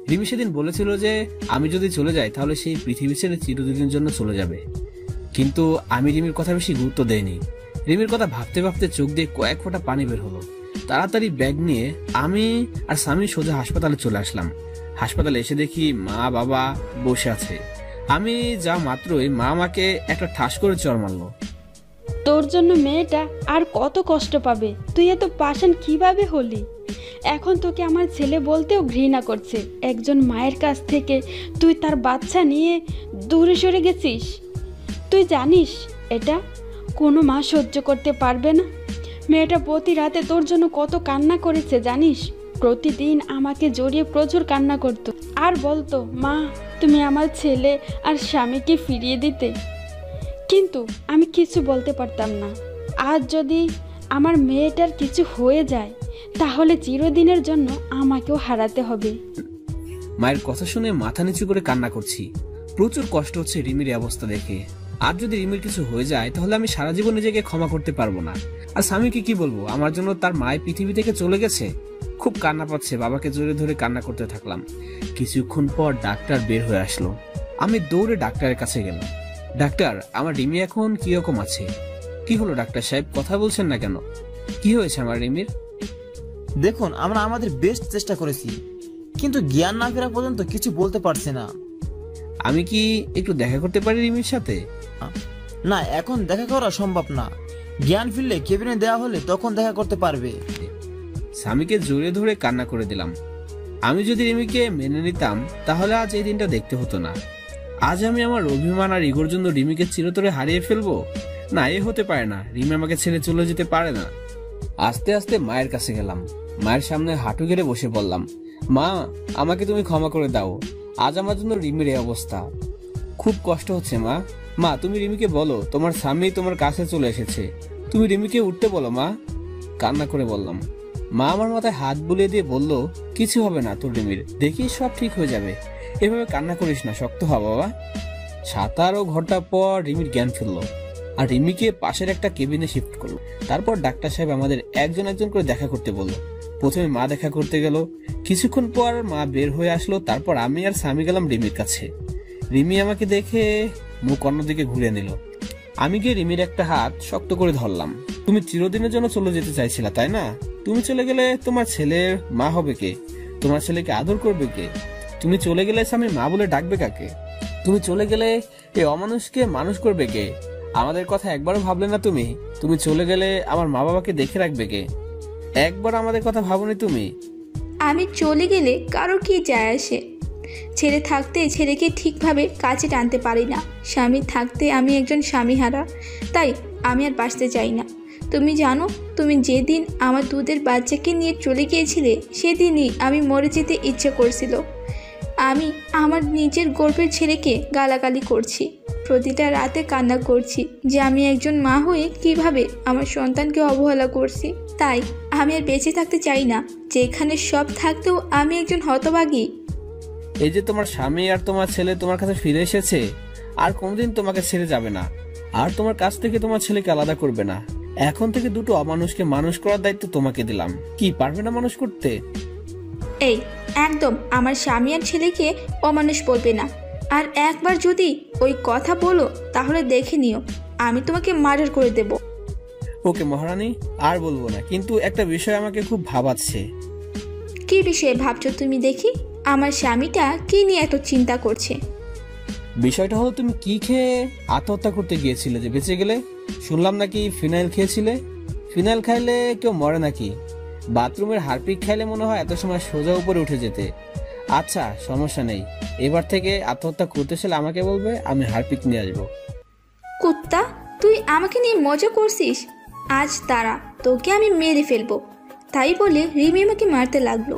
রিমি সেদিন বলেছিল যে আমি যদি চলে যাই তাহলে সেই পৃথিবী ছেড়ে চিরদিনের জন্য চলে যাবে, কিন্তু আমি রিমির কথা বেশি গুরুত্ব দেইনি। রিমির কথা ভাবতে ভাবতে চোখ দিয়ে কয়েক ফোঁটা পানি বের হলো। তাড়াতাড়ি ব্যাগ নিয়ে আমি আর স্বামী সোজা হাসপাতালে চলে আসলাম। হাসপাতালে এসে দেখি মা বাবা বসে আছে। আমি যা মাত্রই মা আমাকে একটা ঠাস করে চড় মারলো। তোর জন্য মেয়েটা আর কত কষ্ট পাবে, তুই এত পাষাণ কিভাবে হলি? এখন তোকে আমার ছেলে বলতেও ঘৃণা করছে। একজন মায়ের কাছ থেকে তুই তার বাচ্চা নিয়ে দূরে সরে গেছিস। তুই জানিস এটা কোনো মা সহ্য করতে পারবে না। মেয়েটা প্রতি রাতে তোর জন্য কত কান্না করেছে জানিস? প্রতিদিন আমাকে জড়িয়ে প্রচুর কান্না করতো আর বলতো, মা তুমি আমার ছেলে আর স্বামীকে ফিরিয়ে দিতে। কিন্তু আমি কিছু বলতে পারতাম না। আজ যদি আমার মেয়েটার কিছু হয়ে যায় তাহলে চিরদিনের জন্য আমাকেও হারাতে হবে। মায়ের কথা শুনে মাথা নিচু করে কান্না করছি। প্রচুর কষ্ট হচ্ছে রিমির এই অবস্থা দেখে। আর যদি রিমির কিছু হয়ে যায় তাহলে আমি সারা জীবন নিজেকে ক্ষমা করতে পারবো না। আর স্বামীকে কি বলবো, আমার জন্য তার মায়ের পৃথিবী থেকে চলে গেছে। খুব কান্না পাচ্ছে, বাবাকে জোরে ধরে কান্না করতে থাকলাম। কিছুক্ষণ পর ডাক্তার বের হয়ে আসলো। আমি দৌড়ে ডাক্তারের কাছে গেলাম। ডাক্তার, আমার রিমি এখন কিরকম আছে? কি হলো ডাক্তার সাহেব, কথা বলছেন না কেন? কি হয়েছে আমার রিমির? দেখুন, আমরা আমাদের বেস্ট চেষ্টা করেছি, কিন্তু জ্ঞান না ফেরা পর্যন্ত কিছু বলতে পারছি না। আমি কি একটু দেখা করতে পারি রিমির সাথে? না, এখন দেখা করা সম্ভব না। জ্ঞান ফিরলে কেবিনে দেওয়া হলে তখন দেখা করতে পারবে। স্বামীকে জোরে ধরে কান্না করে দিলাম। আমি যদি রিমিকে মেনে নিতাম তাহলে আজ এই দিনটা দেখতে হতো না। আজ আমি আমার অভিমান আর ইগোর জন্য রিমিকে চিরতরে হারিয়ে ফেলবো? না, এ হতে পারে না। রিমি আমাকে ছেড়ে চলে যেতে পারে না। আস্তে আস্তে মায়ের কাছে গেলাম। মায়ের সামনে হাঁটু গেড়ে বসে বললাম, মা আমাকে তুমি ক্ষমা করে দাও। আজ আমার জন্য রিমির এই অবস্থা। খুব কষ্ট হচ্ছে মা। মা তুমি রিমিকে বলো তোমার স্বামী তোমার কাছে চলে এসেছে। তুমি রিমিকে উঠতে বলো মা। কান্না করে বললাম। মা আমার মাথায় হাত বুলিয়ে দিয়ে বলল, কিছু হবে না তোর রিমির, দেখি সব ঠিক হয়ে যাবে। এভাবে কান্না করিস না, শক্ত হ বাবা। 17 ঘন্টা পর রিমির জ্ঞান ফিরলো আর রিমিকে পাশের একটা কেবিনে শিফট করলো। তারপর ডাক্তার সাহেব আমাদের একজন একজন করে দেখা করতে বললো। প্রথমে মা দেখা করতে গেল। কিছুক্ষণ পর মা বের হয়ে আসলো। তারপর আমি আর স্বামী গেলাম রিমির কাছে। রিমি আমাকে দেখে মুখ অন্যদিকে ঘুরে নিল। আমি গিয়ে রিমির একটা হাত শক্ত করে ধরলাম। তুমি চিরদিনের জন্য চলে যেতে চাইছিলা তাই না? তুমি চলে গেলে তোমার ছেলের মা হবে কে? তোমার ছেলেকে আদর করবে কে? তুমি চলে গেলে স্বামী মা বলে ডাকবে কাকে? তুমি চলে গেলে এই অমানুষকে মানুষ করবে কে? আমাদের কথা একবারও ভাবলে না তুমি? তুমি চলে গেলে আমার মা বাবাকে দেখে রাখবে কে? একবার আমাদের কথা ভাবনি তুমি? আমি চলে গেলে কারোর কি যায় আসে? ছেলে থাকতে ছেলেকে ঠিকভাবে কাছে টানতে পারি না। স্বামী থাকতে আমি একজন স্বামীহারা, তাই আমি আর বাঁচতে চাই না। তুমি জানো, তুমি যেদিন আমার দুধের বাচ্চাকে নিয়ে চলে গিয়েছিলে সেদিনই আমি মরে যেতে ইচ্ছে করছিল। আমি আমার নিজের গর্ভের ছেলেকে গালাগালি করছি, প্রতিটা রাতে কান্না করছি যে আমি একজন মা হয়ে কিভাবে আমার সন্তানকে অবহেলা করছি। তাই আমি আর বেঁচে থাকতে চাই না, যেখানে সব থাকতেও আমি একজন হতভাগী। এই যে তোমার স্বামী আর তোমার ছেলে তোমার কাছে ফিরে এসেছে, আর কোনদিন তোমাকে ছেড়ে যাবে না, আর তোমার কাছ থেকে তোমার ছেলেকে আলাদা করবে না। এখন থেকে দুটো অমানুষকে মানুষ করার দায়িত্ব তোমাকে দিলাম। কি পারবে না মানুষ করতে? এই একদম আমার স্বামী আর ছেলেকে অমানুষ বলবে না। আর একবার যদি ওই কথা বলো তাহলে দেখে নিও আমি তোমাকে মার্ডার করে দেব। ওকে মহারানী, আর বলবো না, কিন্তু একটা বিষয় আমাকে খুব ভাবাচ্ছে। কি বিষয়ে ভাবছো তুমি দেখি? আমার স্বামীটা কি নিয়ে এত চিন্তা করছে? বিষয়টা হলো তুমি কি খেয়ে আত্মহত্যা করতে গিয়েছিলে যে বেঁচে গেলে? শুনলাম নাকি ফিনাইল খেয়েছিলে। ফিনাইল খাইলে কেউ মরে নাকি? বাথরুমের হারপিক খাইলে মনে হয় এত সময় সোজা উপরে উঠে যেতে। আচ্ছা সমস্যা নেই, এবার থেকে আত্মহত্যা করতে চাইলে আমাকে বলবে, আমি হারপিক নিয়ে আসবো। কুত্তা, তুই আমাকে নিয়ে মজা করছিস? আজ তারা তোকে আমি মেরে ফেলবো। তাই বলে রিমি আমাকে মারতে লাগলো।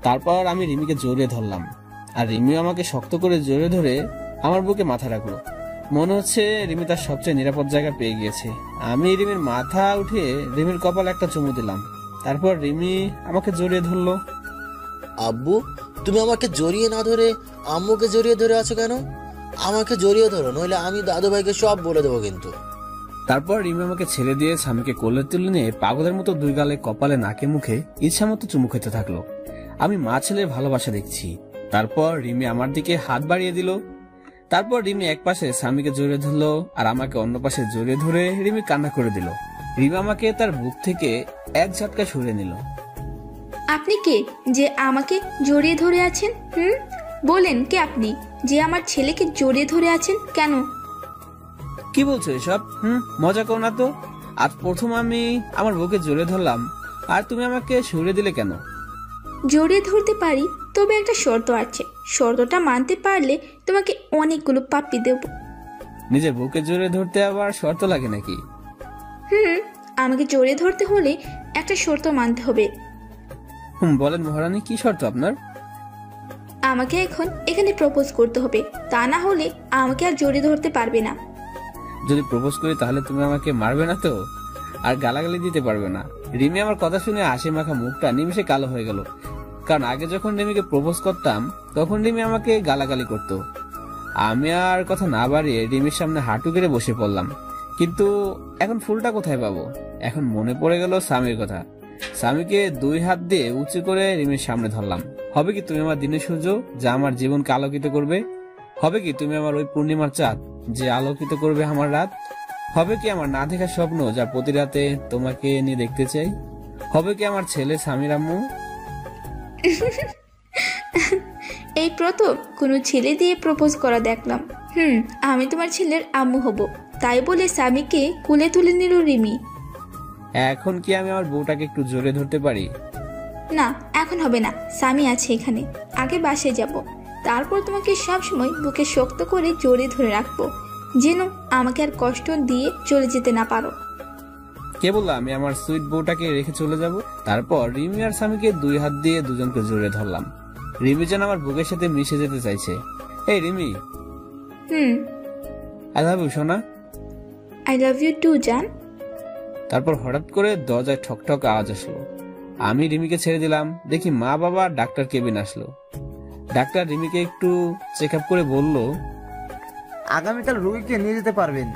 তারপর আমি রিমিকে জড়িয়ে ধরলাম আর রিমি আমাকে শক্ত করে জড়িয়ে ধরে আমার বুকে মাথা রাখলো। মনে হচ্ছে রিমি তার সবচেয়ে নিরাপদ জায়গা পেয়ে গিয়েছে। আমি রিমির মাথা উঠে রিমির কপালে একটা চুমু দিলাম। তারপর রিমি আমাকে জড়িয়ে ধরলো। আব্বু, তুমি আমাকে জড়িয়ে না ধরে আম্মুকে জড়িয়ে ধরে আছো কেন? আমাকে জড়িয়ে ধরো, নইলে আমি দাদু ভাইকে সব বলে দেবো কিন্তু। তারপর রিমি আমাকে ছেড়ে দিয়ে স্বামীকে কোলে তুলে নিয়ে পাগলের মতো দুই গালে, কপালে, নাকে, মুখে ইচ্ছা মতো চুমু খেতে থাকলো। আমি মা ছেলের ভালোবাসা দেখছি। তারপর রিমি আমার দিকে হাত বাড়িয়ে দিল। তারপর রিমি এক পাশে স্বামীকে জড়িয়ে ধরলো আর আমাকে অন্য পাশে জড়িয়ে ধরে রিমি কান্না করে দিল। রিমি আমাকে তার বুক থেকে এক ঝটকা সরিয়ে নিল। আপনি কে যে আমাকে জড়িয়ে ধরে আছেন? বলেন কে আপনি যে আমার ছেলেকে জড়িয়ে ধরে আছেন কেন? কি বলছো এসব? মজা করো না তো। আজ প্রথম আমি আমার বুকে জড়িয়ে ধরলাম আর তুমি আমাকে সরিয়ে দিলে কেন? জড়িয়ে ধরতে পারি, তবে একটা শর্ত আছে। শর্তটা মানতে পারলে তোমাকে অনেকগুলো পাপ্পি দেব। নিজের বুকে জড়িয়ে ধরতে আবার শর্ত লাগে নাকি? আমাকে জড়িয়ে ধরতে হলে একটা শর্ত মানতে হবে। বলেন মহারানী, কি শর্ত আপনার? আমাকে এখন এখানে প্রপোজ করতে হবে, তা না হলে আমাকে আর জড়িয়ে ধরতে পারবে না। যদি প্রপোজ করি তাহলে তুমি আমাকে মারবে না তো, আর গালাগালি দিতে পারবে না? রিমি আমার কথা শুনে হাসি মাখা মুখটা নিমিষে কালো হয়ে গেল। কারণ আগে যখন রিমিকে প্রপোজ করতাম তখন রিমি আমাকে গালাগালি করত। আমি আর কথা না বাড়িয়ে রিমির সামনে হাঁটু গেড়ে বসে পড়লাম। কিন্তু এখন ফুলটা কোথায় পাবো? এখন মনে পড়ে গেল স্বামীর কথা। স্বামীকে দুই হাত দিয়ে উঁচু করে রিমির সামনে ধরলাম। হবে কি তুমি আমার দিনের সূর্য, যা আমার জীবনকে আলোকিত করবে? হবে কি তুমি আমার ওই পূর্ণিমার চাঁদ, যে আলোকিত করবে আমার রাত? হবে কি আমার না দেখা স্বপ্ন, যা প্রতি রাতে তোমাকে নিয়ে দেখতে চাই? হবে কি আমার ছেলে স্বামীর আম্মু? এই প্রথম কোনো ছেলে দিয়ে প্রপোজ করা দেখলাম। আমি তোমার ছেলের আম্মু হব, তাই বলে স্বামীকে কোলে তুলে নিল রিমি। এখন কি আমি আমার বউটাকে একটু জোরে ধরতে পারি? না, এখন হবে না। স্বামী আছে এখানে, আগে বাসে যাব, তারপর তোমাকে সবসময় বুকে শক্ত করে জড়িয়ে ধরে রাখবো, যেন আমাকে আর কষ্ট দিয়ে চলে যেতে না পারো। কে বললো আমি আমার সুইট বউটাকে রেখে চলে যাব? তারপর রিমি আর স্বামীকে দুই হাত দিয়ে দুজনকে জড়িয়ে ধরলাম। রিমি যেন আমার বুকের সাথে মিশে যেতে চাইছে। এই রিমি, আই লাভ ইউ সোনা। আই লাভ ইউ টু জান। তারপর হঠাৎ করে দরজায় ঠকঠক আওয়াজ আসলো। আমি রিমিকে ছেড়ে দিলাম। দেখি মা বাবা ডাক্তার কেবিন আসলো। ডাক্তার রিমিকে একটু চেক আপ করে বলল, আগামীকাল রোগীকে নিয়ে যেতে পারবেন।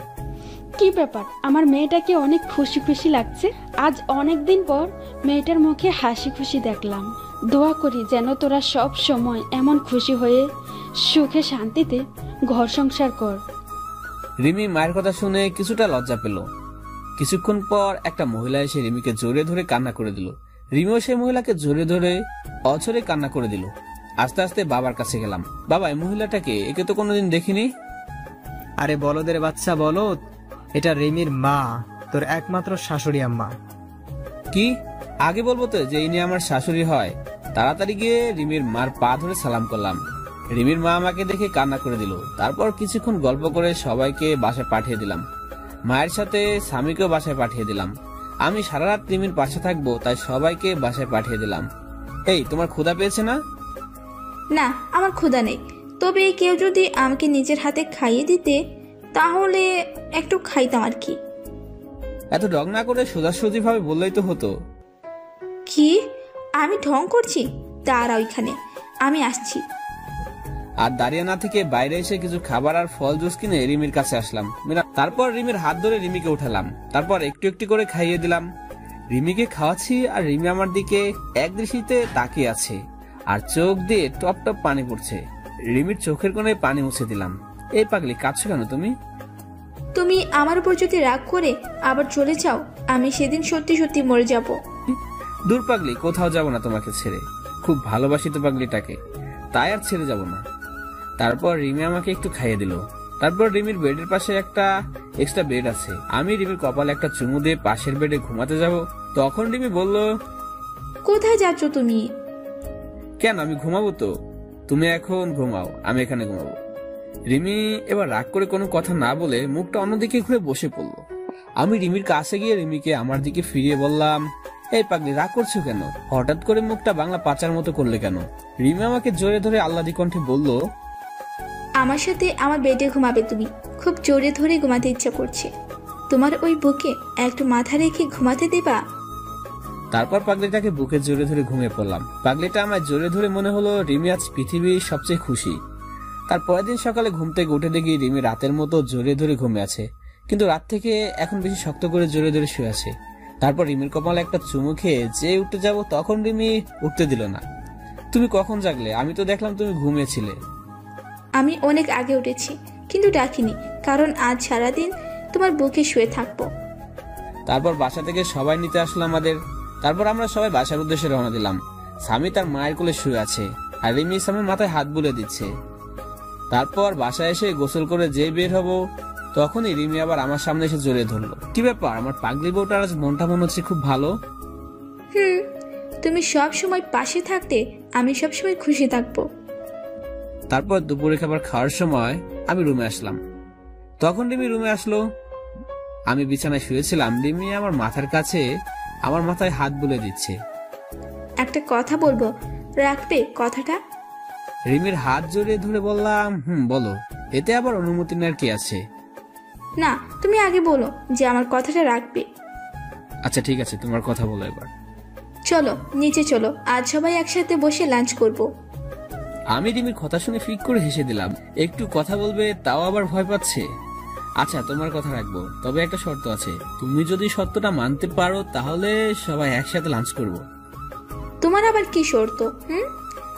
কি ব্যাপার, আমার মেয়েটাকে অনেক খুশি খুশি লাগছে। আজ অনেক দিন পর মেয়েটার মুখে হাসি খুশি দেখলাম। দোয়া করি যেন তোরা সব সময় এমন খুশি হয়ে সুখে শান্তিতে ঘর সংসার কর। রিমি মায়ের কথা শুনে কিছুটা লজ্জা পেল। কিছুক্ষণ পর একটা মহিলা এসে রিমিকে জড়িয়ে ধরে কান্না করে দিল। রিমিও সেই মহিলাকে জড়িয়ে ধরে অঝরে কান্না করে দিল। আস্তে আস্তে বাবার কাছে গেলাম। বাবা, এই মহিলাটাকে, একে তো কোনোদিন দেখিনি। আরে বলদের বাচ্চা বলদ, এটা রিমির মা, তোর একমাত্র শাশুড়ি আম্মা। কি? আগে বলবো তো যে ইনি আমার শাশুড়ি হয়। তাড়াতাড়ি গিয়ে রিমির মার পা ধরে সালাম করলাম। রিমির মা আমাকে দেখে কান্না করে দিল। তারপর কিছুক্ষণ গল্প করে সবাইকে বাসায় পাঠিয়ে দিলাম। মায়ের সাথে স্বামীকেও বাসায় পাঠিয়ে দিলাম। আমি সারা রাত রিমির পাশে থাকবো, তাই সবাইকে বাসায় পাঠিয়ে দিলাম। এই, তোমার ক্ষুধা পেয়েছে না? না, আমার ক্ষুধা নেই, তবে কেউ যদি আমাকে নিজের হাতে খাইয়ে দিতে তাহলে একটু খাইতাম আর কি। এত ঢং না করে সোজাসুজি ভাবে বললেই তো হতো। কি? আমি ঢং করছি? দাঁড়া, ওইখানে আমি আসছি। আর দাঁড়িয়ে না থেকে বাইরে এসে কিছু খাবার আর ফল জুস কিনে রিমির কাছে আসলাম। তারপর রিমির হাত ধরে রিমিকে উঠালাম। তারপর একটু একটু করে খাইয়ে দিলাম। রিমিকে খাওয়াচ্ছি আর রিমি আমার দিকে এক দৃষ্টিতে তাকিয়ে আছে, আর চোখ দিয়ে টপ টপ পানি পড়ছে। রিমির চোখের কোণে পানি মুছে দিলাম। এই পাগলি, কাঁদছো কেন তুমি? তুমি আমার উপর যদি রাগ করে আবার চলে যাও, আমি সেদিন সত্যি সত্যি মরে যাব। দূর পাগলি, কোথাও যাব না তোমাকে ছেড়ে। খুব ভালোবাসি তো পাগলিটাকে, তাই আর ছেড়ে যাব না। তারপর রিমি আমাকে একটু খাইয়ে দিল। তারপর রিমির বেডের পাশে একটা এক্সট্রা বেড আছে। আমি রিমির কপালে একটা চুমু দিয়ে পাশের বেডে ঘুমাতে যাব। তখন রিমি বলল, কোথায় যাচ্ছ তুমি? কেন, আমি ঘুমাবো তো। তুমি এখন ঘুমাও, আমি এখানে ঘুমাবো। রিমি এবার রাগ করে কোনো কথা না বলে মুখটা অন্যদিকে ঘুরে বসে পড়লো। আমি রিমির কাছে গিয়ে রিমিকে আমার দিকে ফিরিয়ে বললাম, এই পাগলি, রাগ করছো কেন? হঠাৎ করে মুখটা বাংলা পাচার মতো করলে কেন? রিমি আমাকে জোরে ধরে আহ্লাদি কণ্ঠে বলল, আমার সাথে আমার বেডে ঘুমাবে তুমি। খুব জোরে ধরে ঘুমাতে ইচ্ছা করছে। তোমার ওই বুকে একটু মাথা রেখে ঘুমাতে দেবা? তারপর পাগলিটাকে বুকে জোরে ধরে ঘুমিয়ে পড়লাম। পাগলিটা আমায় জোরে ধরে মনে হলো রিমি আজ পৃথিবীর সবচেয়ে খুশি। তার পরের দিন সকালে ঘুম থেকে উঠে দেখি রিমি রাতের মতো জোরে ধরে ঘুমিয়ে আছে, কিন্তু রাত থেকে এখন বেশি শক্ত করে জোরে ধরে শুয়ে আছে। তারপর রিমির কপালে একটা চুমু খেয়ে যে উঠতে যাব তখন রিমি উঠতে দিল না। তুমি কখন জাগলে? আমি তো দেখলাম তুমি ঘুমিয়েছিলে। আমি অনেক আগে উঠেছি, কিন্তু ডাকিনি, কারণ আজ সারাদিন তোমার বুকে শুয়ে থাকবো। তারপর বাসা থেকে সবাই নিতে আসলো আমাদের। তারপর আমরা সবাই বাসার উদ্দেশ্যে রওনা দিলাম। স্বামী তার মায়ের কোলে শুয়ে আছে আর রিমি স্বামীর মাথায় হাত বুলিয়ে দিচ্ছে। তারপর বাসায় এসে গোসল করে যে বের হব তখনই রিমি আবার আমার সামনে এসে জড়িয়ে ধরলো। কি ব্যাপার, আমার পাগলি বউটার আজ মনটা মনে হচ্ছে খুব ভালো। তুমি সব সময় পাশে থাকতে আমি সব সময় খুশি থাকবো। তারপর দুপুরে খাবার খাওয়ার সময় আমি রুমে আসলাম। তখন রিমি রুমে আসলো। আমি বিছানায় শুয়েছিলাম, রিমি আমার মাথার কাছে আমার মাথায় হাত বুলিয়ে দিচ্ছে। একটা কথা বলবো, রাখবে কথাটা? রিমির হাত জড়িয়ে ধরে বললাম, বলো। এতে আবার অনুমতি নেওয়ার কি আছে? না, তুমি আগে বলো যে আমার কথাটা রাখবে। আচ্ছা ঠিক আছে, তোমার কথা বলো এবার। চলো নিচে চলো, আজ সবাই একসাথে বসে লাঞ্চ করব। আমি রিমির কথা শুনে ফিক করে হেসে দিলাম। একটু কথা বলবে তাও আবার ভয় পাচ্ছে। আচ্ছা তোমার কথা রাখবো, তবে একটা শর্ত আছে। তুমি যদি শর্তটা মানতে পারো তাহলে সবাই একসাথে লাঞ্চ করব। তোমার আবার কি শর্ত?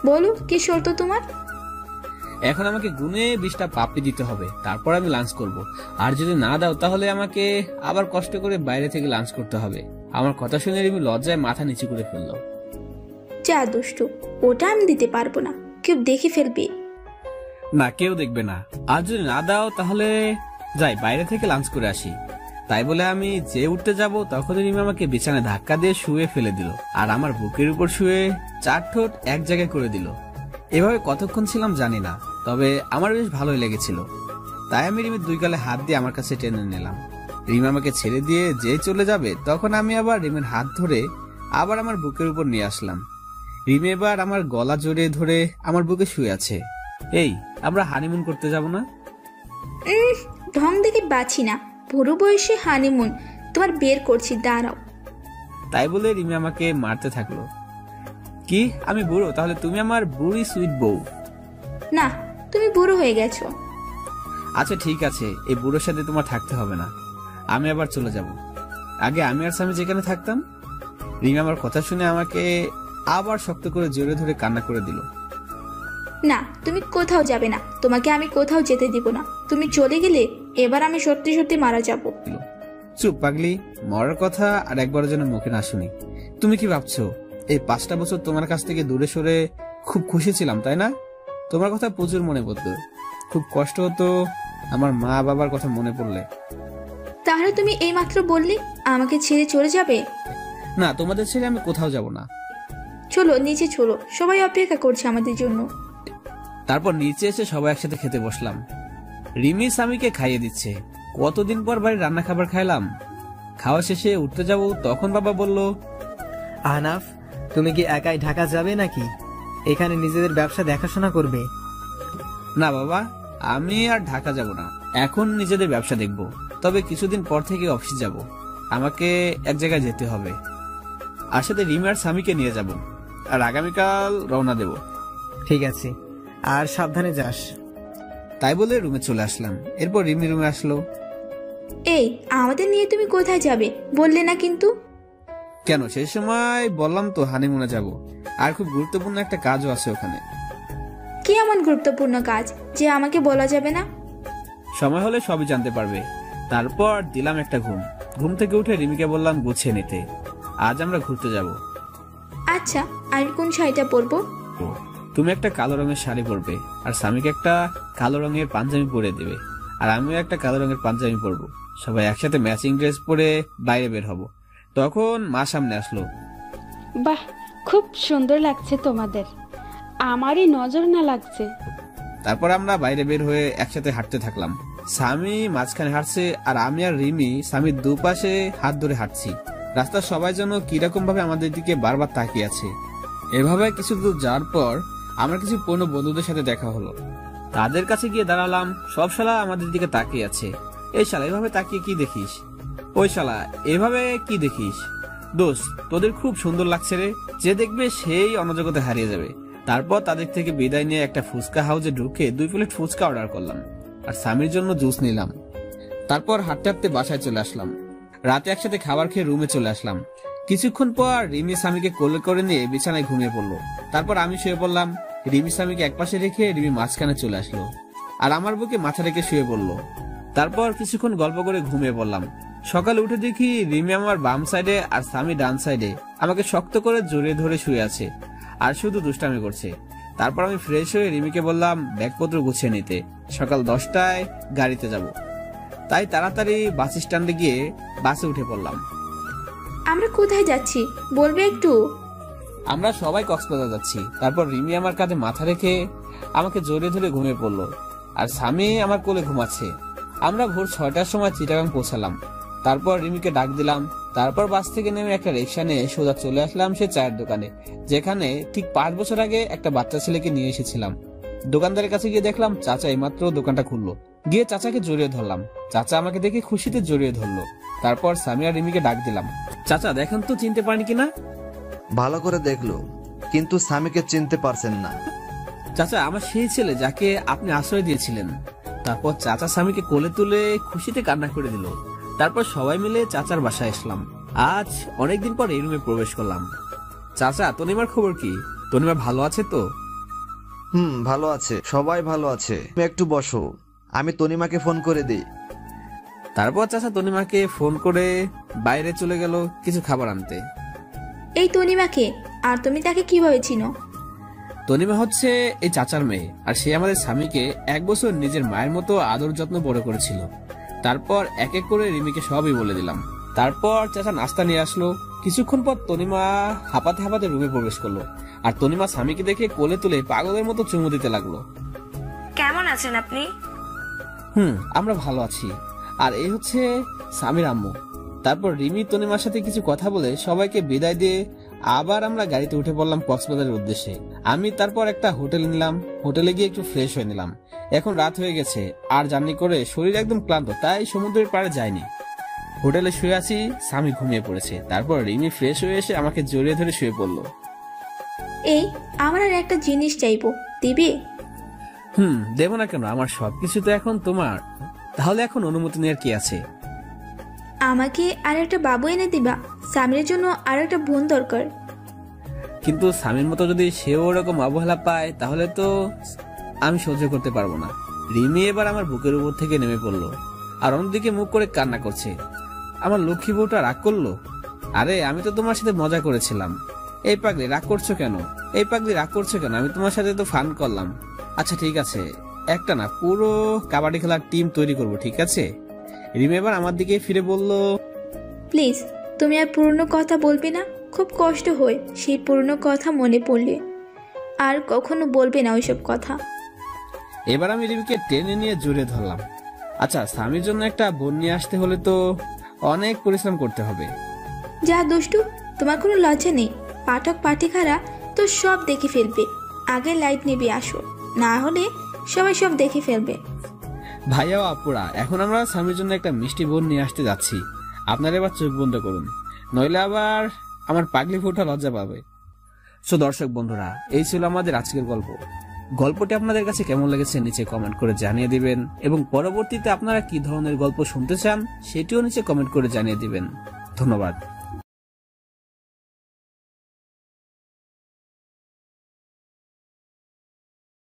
বলো কি শর্ত তোমার? এখন আমাকে গুনে 20টা পাপড়ি দিতে হবে, তারপর আমি লাঞ্চ করব। আর যদি না দাও তাহলে আমাকে আবার কষ্ট করে বাইরে থেকে লাঞ্চ করতে হবে। আমার কথা শুনে রিমি লজ্জায় মাথা নিচু করে ফেললো। যা দুষ্টু, ওটা আমি দিতে পারবো না, কেউ দেখে ফেলবে। না, কেউ দেখবে না। আর যদি না দাও তাহলে যাই বাইরে থেকে লাঞ্চ করে আসি। তাই বলে আমি যে উঠতে যাব তখন রিমি আমাকে বিছানায় ধাক্কা দিয়ে শুয়ে ফেলে দিল আর আমার বুকের উপর শুয়ে 4 ঠোঁট এক জায়গায় করে দিল। এভাবে কতক্ষণ ছিলাম জানি না, তবে আমার বেশ ভালোই লেগেছিল। তাই আমি রিমির 2 গালে হাত দিয়ে আমার কাছে টেনে নিলাম। রিমি আমাকে ছেড়ে দিয়ে যে চলে যাবে তখন আমি আবার রিমির হাত ধরে আবার আমার বুকের উপর নিয়ে আসলাম। রিমি এবার আমার গলা জড়িয়ে ধরে আমার বুকে শুয়ে আছে। এই, আমরা হানিমুন করতে যাব না? ঢং দেখে বাঁচি না, বুড়ো বয়সে হানিমুন তোমার বের করছি, দাঁড়াও। তাই বলে রিমি আমাকে মারতে থাকলো। কি আমি বুড়ো? তাহলে তুমি আমার বুড়ি সুইট বউ। না, তুমি বুড়ো হয়ে গেছো। আচ্ছা ঠিক আছে, এই বুড়োর সাথে তোমার থাকতে হবে না, আমি আবার চলে যাব। আগে আমি আর স্বামী যেখানে থাকতাম। রিমি আমার কথা শুনে আমাকে আবার শক্ত করে জোরে ধরে কান্না করে দিল। না, তুমি কোথাও যাবে না, তোমাকে আমি কোথাও যেতে দিব না। তুমি চলে গেলে এবার আমি সত্যি সত্যি মারা যাব। চুপ পাগলি, মরার কথা আর একবার যেন মুখে না শুনি। তুমি কি ভাবছো এই 5টা বছর তোমার কাছ থেকে দূরে সরে খুব খুশি ছিলাম, তাই না? তোমার কথা প্রচুর মনে পড়তো, খুব কষ্ট হতো আমার মা বাবার কথা মনে পড়লে। তাহলে তুমি এইমাত্র বললে আমাকে ছেড়ে চলে যাবে? না, তোমাদের ছেড়ে আমি কোথাও যাব না। চলো নিচে চলো, সবাই অপেক্ষা করছে আমাদের জন্য। তারপর নিচে এসে সবাই একসাথে খেতে বসলাম। রিমি স্বামীকে খাইয়ে দিচ্ছে। কতদিন পর বাড়ির রান্না খাবার খাইলাম। খাওয়া শেষে উঠতে যাব তখন বাবা বলল, আহনাফ, তুমি কি একাই ঢাকা যাবে নাকি এখানে নিজেদের ব্যবসা দেখাশোনা করবে? না বাবা, আমি আর ঢাকা যাব না, এখন নিজেদের ব্যবসা দেখব। তবে কিছুদিন পর থেকে অফিস যাব, আমাকে এক জায়গায় যেতে হবে। আর সাথে রিমি আর স্বামীকে নিয়ে যাব, আর আগামীকাল রওনা দেব। ঠিক আছে, আর সাবধানে যাস। তাই বলে রুমে চলে আসলাম। এরপর রিমি রুমে আসলো। এই, আমাদের নিয়ে তুমি কোথায় যাবে বললে না কিন্তু? কেন, সেই সময় বললাম তো হানিমুনে যাব, আর খুব গুরুত্বপূর্ণ একটা কাজও আছে ওখানে। কি এমন গুরুত্বপূর্ণ কাজ যে আমাকে বলা যাবে না? সময় হলে সবই জানতে পারবে। তারপর দিলাম একটা ঘুম। ঘুম থেকে উঠে রিমিকে বললাম গুছিয়ে নিতে, আজ আমরা ঘুরতে যাব। আচ্ছা, আমি কোন শাড়িটা পরবো? তুমি একটা কালো রঙের শাড়ি পরবে, আর স্বামীকে একটা কালো রঙের পাঞ্জাবি পরে দেবে, আর আমিও একটা কালো রঙের পাঞ্জাবি পরবো। সবাই একসাথে ম্যাচিং ড্রেস পরে বাইরে বের হব। তখন মা সামনে আসলো। বাহ, খুব সুন্দর লাগছে তোমাদের, আমারই নজর না লাগছে। তারপর আমরা বাইরে বের হয়ে একসাথে হাঁটতে থাকলাম। স্বামী মাঝখানে হাঁটছে আর আমি আর রিমি স্বামীর দুপাশে হাত ধরে হাঁটছি। রাস্তার সবাই যেন কিরকম ভাবে আমাদের দিকে বারবার তাকিয়ে আছে। এভাবে কিছু দূর যাওয়ার পর আমার কিছু পুরনো বন্ধুদের সাথে দেখা হলো। তাদের কাছে গিয়ে দাঁড়ালাম। সব শালা আমাদের দিকে তাকিয়ে আছে। এই শালা এভাবে তাকিয়ে কি দেখিস? ওই শালা এভাবে কি দেখিস? দোস্ত, তোদের খুব সুন্দর লাগছে রে, যে দেখবে সেই অনজগতে হারিয়ে যাবে। তারপর তাদের থেকে বিদায় নিয়ে একটা ফুচকা হাউসে ঢুকে 2 প্লেট ফুচকা অর্ডার করলাম আর স্বামীর জন্য জুস নিলাম। তারপর হাঁটতে হাঁটতে বাসায় চলে আসলাম। রাতে একসাথে খাবার খেয়ে রুমে চলে আসলাম। কিছুক্ষণ পর রিমি স্বামীকে কোলে করে নিয়ে বিছানায় ঘুমিয়ে পড়লো। তারপর আমি শুয়ে পড়লাম। রিমি স্বামীকে একপাশে রেখে রিমি মাঝখানে চলে আসলো আর আমার বুকে মাথা রেখে শুয়ে পড়লো। তারপর কিছুক্ষণ গল্প করে ঘুমিয়ে পড়লাম। সকালে উঠে দেখি রিমি আমার বাম সাইডে আর স্বামী ডান সাইডে আমাকে শক্ত করে জড়িয়ে ধরে শুয়ে আছে আর শুধু দুষ্টামি করছে। তারপর আমি ফ্রেশ হয়ে রিমিকে বললাম ব্যাগপত্র গুছিয়ে নিতে, সকাল 10টায় গাড়িতে যাব। তাই তাড়াতাড়ি বাস স্ট্যান্ডে গিয়ে বাসে উঠে পড়লাম। আমরা কোথায় যাচ্ছি বলবে একটু? আমরা সবাই কক্সবাজার যাচ্ছি। তারপর রিমি আমার কাঁধে মাথা রেখে আমাকে জড়িয়ে ধরে ঘুমিয়ে পড়লো আর স্বামী আমার কোলে ঘুমাচ্ছে। আমরা ভোর 6টার সময় চিটাগাং পৌঁছালাম। তারপর রিমিকে ডাক দিলাম। তারপর বাস থেকে নেমে একটা রিক্সা নিয়ে সোজা চলে আসলাম সে চায়ের দোকানে, যেখানে ঠিক 5 বছর আগে একটা বাচ্চা ছেলেকে নিয়ে এসেছিলাম। দোকানদারের কাছে গিয়ে দেখলাম চাচা এইমাত্র দোকানটা খুললো। গিয়ে চাচাকে জড়িয়ে ধরলাম। চাচা আমাকে দেখে খুশিতে জড়িয়ে ধরলো। তারপর স্বামী আর রিমিকে ডাক দিলাম, চাচা দেখেন তো চিনতে পারেনি কিনা। ভালো করে দেখলো, কিন্তু স্বামীকে চিনতে পারছেন না। চাচা আমার সেই ছেলে যাকে আপনি আশ্রয় দিয়েছিলেন। তারপর চাচা স্বামীকে কোলে তুলে খুশিতে কান্না করে দিল। তারপর সবাই মিলে চাচার বাসায় আসলাম। আজ অনেকদিন পর এই রুমে প্রবেশ করলাম। চাচা, তনিমার খবর কি? তনিমা ভালো আছে তো? ভালো আছে, সবাই ভালো আছে। তুমি একটু বসো, আমি তনিমাকে ফোন করে দিই। তারপর চাচা তনিমাকে ফোন করে বাইরে চলে গেল কিছু খাবার আনতে। এই তনিমাকে, আর তুমি তাকে কিভাবে চিনো? তনিমা হচ্ছে এই চাচার মেয়ে, আর সে আমাদের স্বামীকে 1 বছর নিজের মায়ের মতো আদর যত্ন বড় করেছিল। তারপর এক এক করে রিমিকে সবই বলে দিলাম। তারপর চাচা নাস্তা নিয়ে আসলো। কিছুক্ষণ পর তনিমা হাঁপাতে হাঁপাতে রুমে প্রবেশ করলো আর তনিমা স্বামীকে দেখে কোলে তুলে পাগলের মতো চুমু দিতে লাগলো। কেমন আছেন আপনি? আমরা ভালো আছি। আর এই হচ্ছে স্বামীর আম্মু। তারপর রিমি তনিমার সাথে কিছু কথা বলে সবাইকে বিদায় দিয়ে আবার আমরা গাড়িতে উঠে পড়লাম কক্সবাজারের উদ্দেশ্যে। আমি তারপর একটা হোটেল নিলাম। হোটেলে গিয়ে একটু ফ্রেশ হয়ে নিলাম। এখন রাত হয়ে গেছে আর জার্নি করে শরীর একদম ক্লান্ত, তাই সমুদ্রের পাড়ে যাইনি। হোটেলে শুয়ে আছি, স্বামী ঘুমিয়ে পড়েছে। তারপর রিমি ফ্রেশ হয়ে এসে আমাকে জড়িয়ে ধরে শুয়ে পড়লো। এই আমার আর একটা জিনিস চাইবো, দিবে? দেবো না কেন? আমার সবকিছু তো এখন তোমার। তাহলে এখন অনুমতি নেওয়ার কি আছে? আমাকে আর একটা বাবু এনে দিবা। স্বামীর জন্য আর একটা বোন দরকার। কিন্তু স্বামীর মতো যদি সেও ওরকম অবহেলা পায় তাহলে তো আমি সহ্য করতে পারবো না। রিমি এবার আমার বুকের উপর থেকে নেমে পড়লো আর অন্যদিকে মুখ করে কান্না করছে। আমার লক্ষ্মী বউটা রাগ করলো। আরে আমি তো তোমার সাথে মজা করেছিলাম। এই পাগলি রাগ করছো কেন? আমি তোমার সাথে তো ফান করলাম। আচ্ছা ঠিক আছে, একটা না পুরো কাবাডি খেলার টিম তৈরি করবো, ঠিক আছে? রিমি এবার আমার দিকে ফিরে বলল, প্লিজ তুমি আর পুরনো কথা বলবে না। খুব কষ্ট হয় সেই পুরনো কথা মনে পড়লে। আর কখনো বলবে না ওইসব কথা। এবার আমি রিমিকে টেনে নিয়ে জড়িয়ে ধরলাম। আচ্ছা, স্বামীর জন্য একটা বোন নিয়ে আসতে হলে তো অনেক পরিশ্রম করতে হবে। যা দুষ্টু, তোমার কোনো লজ্জা নেই? পাঠক পাঠিকারা তো সব দেখে ফেলবে। আগে লাইট নেবে আসো, না হলে সবাই সব দেখে ফেলবে। ভাইয়া ও আপুরা, এখন আমরা স্বামীর জন্য একটা মিষ্টি বোন নিয়ে আসতে যাচ্ছি। আপনারা এবার চোখ বন্ধ করুন, নইলে আবার আমার পাগলি ফুটা লজ্জা পাবে। সো দর্শক বন্ধুরা, এই ছিল আমাদের আজকের গল্প। গল্পটি আপনাদের কাছে কেমন লেগেছে নিচে কমেন্ট করে জানিয়ে দিবেন, এবং পরবর্তীতে আপনারা কি ধরনের গল্প শুনতে চান সেটিও নিচে কমেন্ট করে জানিয়ে দিবেন। ধন্যবাদ।